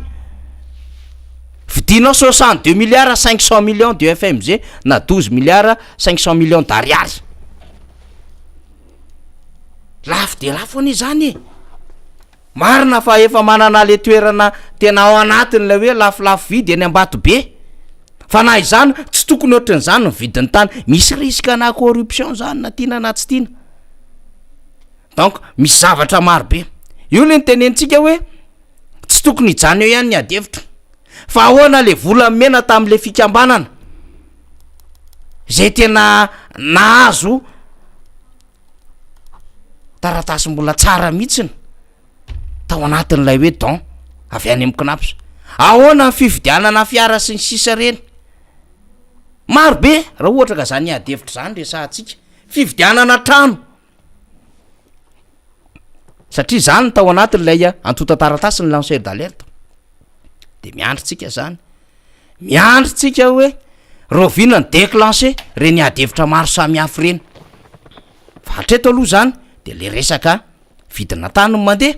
[SPEAKER 7] vidinao 62 milliards 500 millions de FMG na 12 milliards 500 millions d'ariary lafo de lafo any zany marina fa efa manana le toerana tena ao anatiny le hoe lafolafo vidy eny ambato be fa na izany tsy tokony ohatran'izany ny vidin'ny tany misy risque na corruption zany na tiana na tsy tiana donc misy zavatra maro be io le nitenentsika hoe tsy tokony hijany eo ihany ny adevitra fa ahoana le vola mena tam'le fikambanana zay tena nahazo taratasy mbola tsara mihitsiny tao anatin'ilay hoe don avy any amikinapsa ahoana ny fividianana fiara sy ny sisa reny maro be raha ohatra ka zany adevitra zany resahantsika fividianana trano satria zany tao anatin'ilay antota taratasy ny lanceur d'alerte de miandritsika zany miandritsika hoe rovina ny déclenché reny adevitra maro samy hafy reny fa hatreto aloha zany de le resaka vidina tany mandeha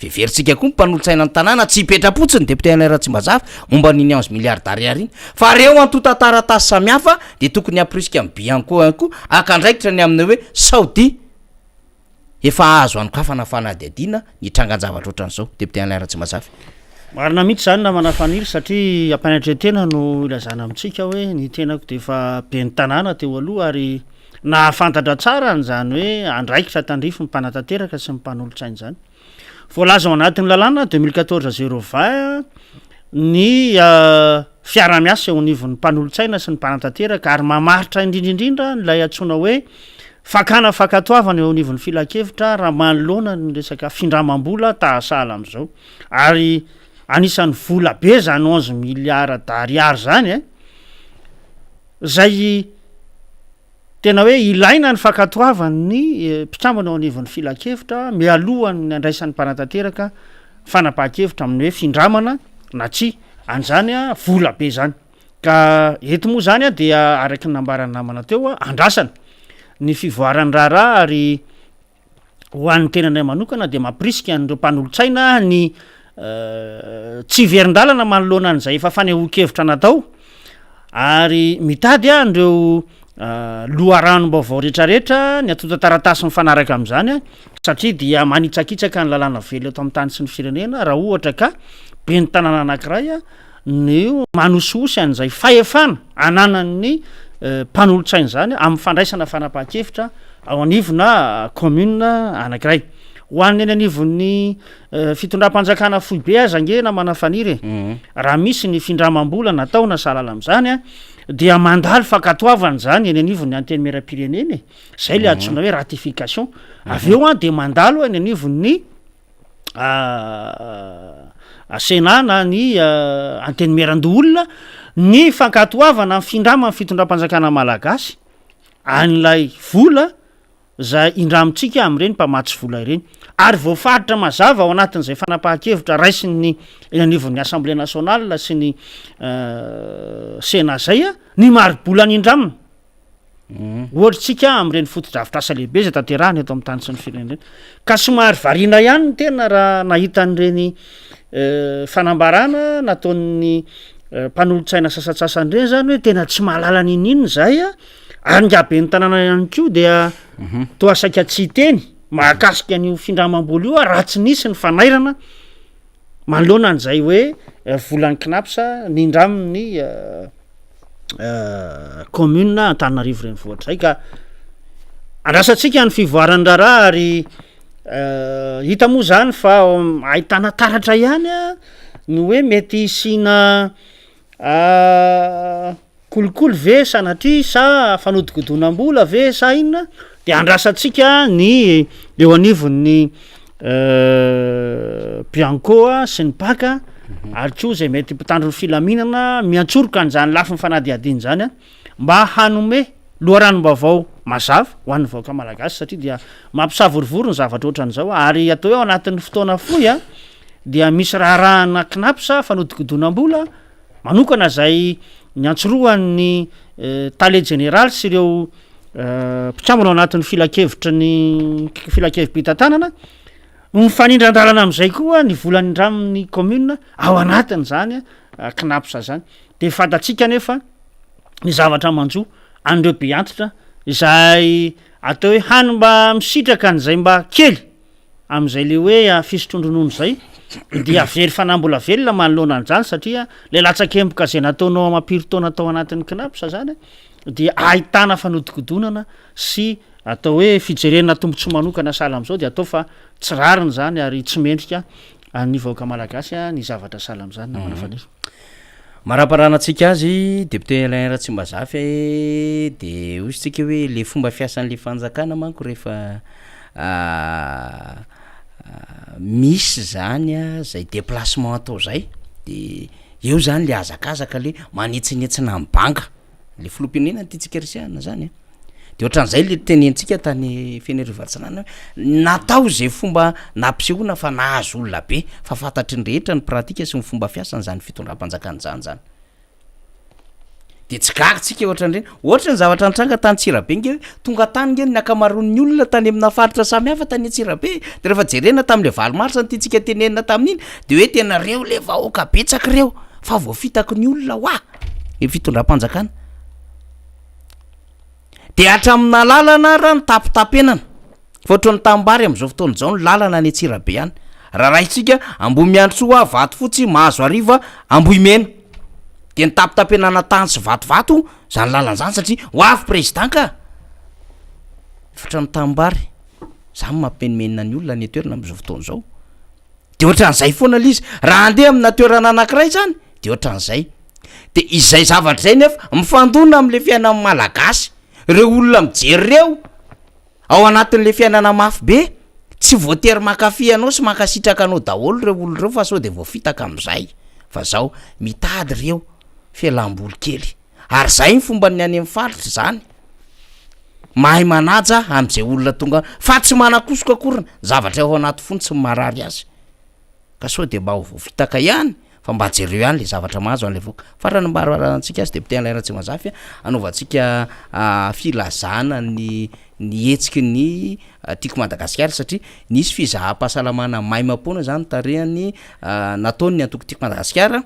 [SPEAKER 7] veveritsika koa mpanolotsaina ny tanàna tsy hipetrapotsiny député Ratsimbazava momba niny 11 milliards d'ariary fa reo antota taratasy samy hafa de tokony aprisika amin'ny bianco koa akandraikitra ny amin'ny hoe Saudi efa azo anokafana fanadihadiana ny trangan-javatra ohatran'izao député Ratsimbazava
[SPEAKER 8] marina mihitsy zany na manafaniry satria ampanatre tena no ilazana amintsika hoe ny tenako de efa be ny tanàna teo aloha ary nahafantatra tsara n'zany hoe andraikitra tandrifo ny mpanatanteraka sy ny mpanolotsainy zany voalaza ao anatin'ny lalàna 2014-020 ny fiara-miasa eo anivon'ny mpanolotsaina sy ny mpanatanteraka ary mamaritra indrindraindrindra nylay atsoina hoe fakana fakatoavana eo anivon'ny filakevitra raha manoloana ny resaka findramam-bola tahasahala am'izao ary anisan'ny vola be zany 11 milliards d'ariary zany zay tena hoe ilaina ny fakatoavany ny mpitambana ao anivon'ny filakevitra mialohany andraisan'ny mpanatanteraka fanapaha-kevitra amin'ny hoe findramana na tsy an'zany vola be zany ka eto moa zany dia araky ny nambarany namana teo andrasana ny fivoarany raharaha ary ho an'ny tenanay manokana de mampirisika an'ireo mpanolotsaina ny tsy verin-dalana manoloana an'izay efa fanehoan-kevitra natao ary mitady an'ireo loharanom-baovao rehetrarehetra ny atota taratasy mifanaraka am'izany satria dia manitsakitsaka ny lalàna velo eto amin'ny tany sy ny firenena raha ohatra ka be ny tanàna anankiray ny manososy an'izay fahefana ananan'ny mpanolotsainy zany amin'ny fandraisana fanapaha-kevitra ao anivona commune anankiray ho an'ny eny anivon'ny fitondram-panjakana fohy be azangena manafaniry raha misy ny findramam-bola nataona sahalala am'izany dia mandalo fakatoavany zany eny anivon'ny anteny meram-pireneny zay le atsoina hoe ratification avy eo de mandalo eny anivon'ny Sénat na ny anteny meran-doolona ny fankatoavana ny findramany fitondram-panjakana malagasy an'ilay vola zay indramitsika am'ireny mpamatsy vola ireny ary voafaritra mazava ao anatin'izay fanapaha-kevitra raisin'ny eny anivon'ny assemblée nationale sy ny Sénat zay ny maribolany indramina ohatritsika am'ireny foto-drafitrasa lehibe zay tanterahany eto amin'ny tany sy ny firenena ka somary variana ihany ny tena raha nahita n'ireny fanambarana nataon'ny mpanolotsaina sasatsasandreny zany hoe tena tsy mahalala nininy zay ary ngabe ny tanàna ihany ko dia toa saika tsy teny mahakasika an'io findramam-bola io raha tsy nisy ny fanairana manoloana an'izay hoe volan'ny kinapsa ny indramin'ny commune Antananarivo renivohitra zay ka andrasatsika ny fivoarany raharaha ary hita moa zany fa ahitana taratra ihany ny hoe mety isina kolikoly ve sanatria sa fanodigodonam-bola ve sa inona de andrasatsika ny eo anivon'ny bianco sy ny baka ary ko zay mety mpitandrony filaminana miantsoroka an'izany lafi ny fanadihadiany zany mba hanome loharanom-bavao mazava ho an'ny vahoaka malagasy satria dia mampisavorivory ny zavatra ohatran'izao ary atao hoe ao anatin'ny fotoana foy a dia misy raharahana knapsa fanodikodonam-bola manokana zay ny antsoroan'ny tale général sy ireo mpitramona ao anatin'ny filakevitra ny filakevim-pitantanana mifanindran-dalana am'izay koa ny volanindraminy commune ao anatiny zany knapsa zany de fantatsika nefa ny zavatra manjo an'ireo be antitra izay atao hoe hany mba misitraka an'izay mba kely am'izay le hoe fisotrondronono zay dia very fanambola velona manoloana an'izany satria le latsakemboka zay nataonao mampiritaona atao anatin'ny knapsa zany dia ahitana fanodikodonana sy atao hoe fijerena tombotsy manokana sala am'izao de atao fa tsy rariny zany ary tsy mendrika ny vahoaka malagasy ny zavatra sala am'izany namana fanefo
[SPEAKER 7] maraparanatsika azy député Alain Ratsimbazafy de ozytsika hoe le fomba fiasan'le fanjakana manko rehefa misy zany a zay déplacement atao zay de eo zany le azakazaka le manetsinetsina amin'ny banka le filoham-pirenena tytsika risiana zany de ohatran'izay le tenentsika tany Fianarantsanana natao zay fomba nampisehoana fa nahazo olona be fa fantatry ny rehetra ny pratika sy ny fomba fiasana zany fitondram-panjakana zany de tsy gagitsika ohatran'ireny ohatra ny zavatra nitranga tany Tsirabe nge tonga tany nge ny akamaroan'ny olona tany amina faritra samihafa tany Tsirabe de rehefa jerena tam'le valomaritra nytytsika tenenina tamin'iny de hoe tena reo le vahoaka betsaka reo fa voafitako ny olona hoa ny fitondram-panjakana de hatramina lalana raha ny tapitapenana fotrany tambary am'izao fotoana zao ny lalana any Tsirabe any raha raitsika ambo miantsoa vato fotsy mahazo ariva amboy mena de ny tapitapenana tany sy vatovato zany lalana zany satria ho avy président ka fotrany tambary zany mampimenimenina ny olona ny toerana am'izao fotoana zao de ohatran'izay foana lizy raha andeha amina toerana anankiray zany de ohatran'izay de izay zavatra zay nefa mifandona am'le fiainan'ny malagasy reo olona mijery reo ao anatin'le fiainana mafy be tsy voatery makafy anao sy makasitraka anao daholo reo olo reo fa sao de voafitaka am'izay fa zao mitady reo fialam-boly kely ary zay ny fomba ny any amin'ny faritra zany mahay manaja am'izay olona tonga fa tsy manakosoka akorina zavatra ao anaty fony tsy marary azy ka sao de mba ho voafitaka ihany fa mba jereo ihany le zavatra mahazo an'le voaka farany mbarantsika azy député Alain Ratsimbazafy anaovantsika filazana ny hetsiky ny tiako Madagasikara satria nisy fizaham-pahasalamana maimapona zany tarehany nataony ny antoko tiako Madagasikara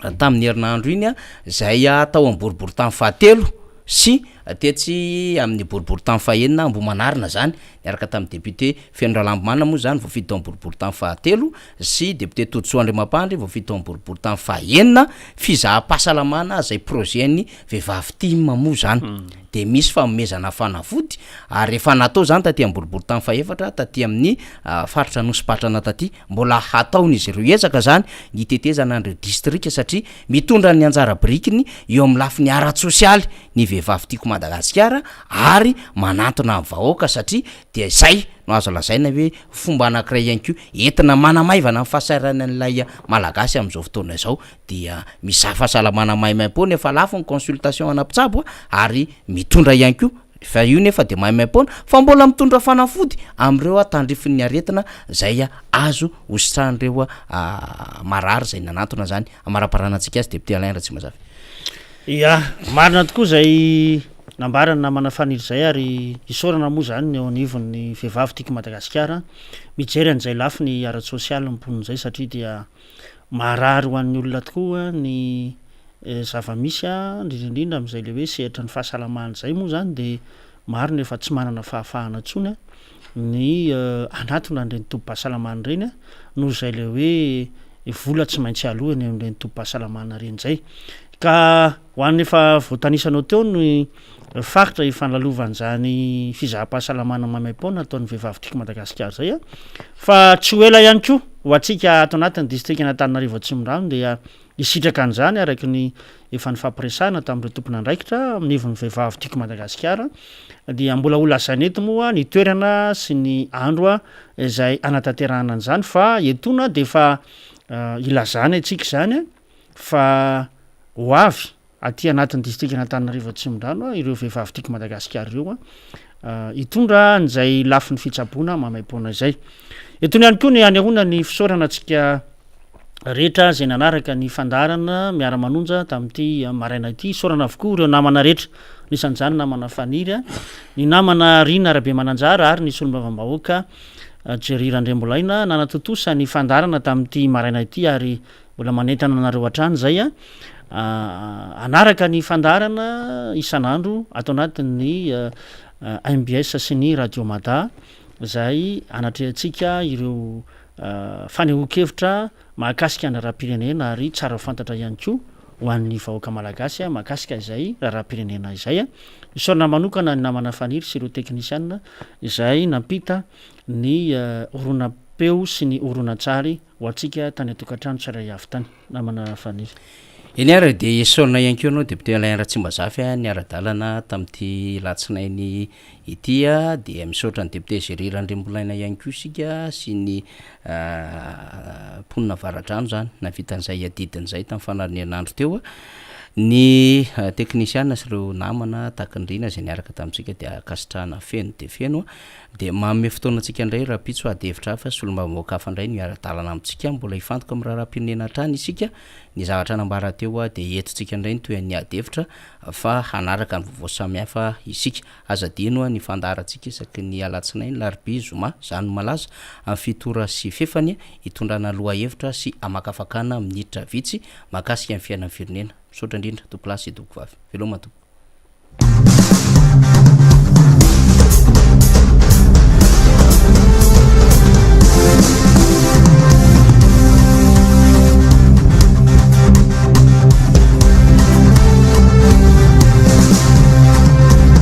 [SPEAKER 7] tamin'ny herinandro iny zay atao amin'ny boribory tany fahatelo sy tetsy amin'ny boribory tany fahaenina Ambohimanarina zany niaraka tamin'ny député Fendralambomana moa zany voafidy tao amin'ny boribory tany fahatelo sy député Todsoa Andriamampandry voafidy tao amin'ny boribory tany fahaenina fizaham-pahasalamana zay projet-ny vehivavy tima moa zany de misy famomezana fanafody ary rehefa natao zany taty amin'ny boribory tany fahaefatra taty amin'ny faritra Nosy-Patrana taty mbola hataon'izy ireo ezaka zany ny tetezana an'ireo distrika satria mitondra ny anjara birikiny eo amin'ny lafiny ara-tsosialy ny vehivavy tiako Madagasikara ary manantona amin'ny vahoaka satria de zay no azo lazaina hoe fomba anankiray ihany ko entina manamaivana amin'ny fahasaranan'ilay malagasy am'izao fotoana izao dia mizaha fahasalamana maimaim-pona efa lafo ny consultation ana-pitsabo ary mitondra ihany ko fa io nefa de maimaim-pona fa mbola mitondra fanafody am'ireo tandrifin'ny aretina zay azo hositrahan'ireo marary zay nanantona zany amaraparanantsika azy député Alain Ratsimbazafy
[SPEAKER 8] ya marina tokoa zay nambarana namana faniry zay ary isorana moa zany eo anivon'ny vehivavy tiako Madagasikara mijery an'izay lafy ny ara-tsosialy mimpon'izay satria dia marary ho an'ny olona tokoa ny zava-misy indrindrindrindra am'izay le hoe sehatra ny fahasalamana zay moa zany de maro nefa tsy manana fahafahana tsony ny anatona an'ireny tombom-pahasalamana reny noho izay le hoe vola tsy maintsy alohany amin'ireny tombom-pahasalamana reny zay ka ho an'ny efa voatanisanao teo ny faritra ifanlalovan'zany fizaham-pahasalamana maimaim-pona ataon'ny vehivavy tiako Madagasikara zay fa tsy ho ela ihany koa ho atsika ato anatin'ny distrika Antananarivo Atsimondrano dia isitraka an'izany araky ny efa nifampiresahana tamin'ireo tompony andraikitra amin'ivon'ny vehivavy tiako Madagasikara dia mbola ho lazaina eto moa ny toerana sy ny andro izay anatanterahana an'izany fa etona de fa ilazana atsika zany fa ho avy aty anatin'ny distrika n'Antananarivo Atsimondrano ireo vehivavy tiako Madagasikara ireo hitondra nizay lafi ny fitsaboana mamaimpoana izay. Etony ihany koa ny anehoana ny fisaorana antsika rehetra zay nanaraka ny fandarana miara-manonja tamin'ity maraina ity, saorana avokoa ireo namana rehetra, nisan'izany namana Faniry, ny namana Rina Rabe Mananjara ary ny solombavam-bahoaka Jerry Randrembolaina nanatotosa ny fandarana tamin'ity maraina ity ary mbola manentana anareo hatrany zay anaraka ny fandarana isan'andro ato anatin'ny MBS sy ny Radio Mada zay anatrehantsika ireo fanehoan-kevitra mahakasika ny raharam-pirenena ary tsara fantatra ihany koa ho an'ny vahoaka malagasy mahakasika izay raharam-pirenena izay. Isaorana manokana ny namana Faniry sy ireo teknisiana izay nampita ny oronapeo sy ny oronatsary ho antsika tany atokantrano tsara avy tany namana Faniry.
[SPEAKER 7] Eny ary dia isaorana ihany koa anao député Alain Ratsimbazafy ny ara-dalana tamin'ity latsinainy ity dia misaotra ny député Jerry Randrembolaina ihany koa sika sy ny mponina Varadrano zany navitan'izay adidin'izay tamin'ny fanarin'andro teo ny teknisiana sy ireo namana tahakan'irina zay niaraka tamintsika dia akasitrahana feno de feno dia manome fotoanantsika indray raha pitso adevitra hafa sy olombavam-bahoaka hafa indray ny ara-dalana amintsika mbola hifantoka amin'ny raharam-pirenena hatrany isika ny zavatra nambara teo dia entontsika indray ny toy ny adevitra fa hanaraka ny vaovao samihafa isika azadino ny fandarantsika isaky ny alatsinainy larobia zoma zany malaza amin'ny fitora sy fefany hitondrana loha hevitra sy amakafakana minitra vitsy mahakasika amin'ny fiainan'ny firenena. Misaotra indrindra tomplasy dokovavy veloma tompoko.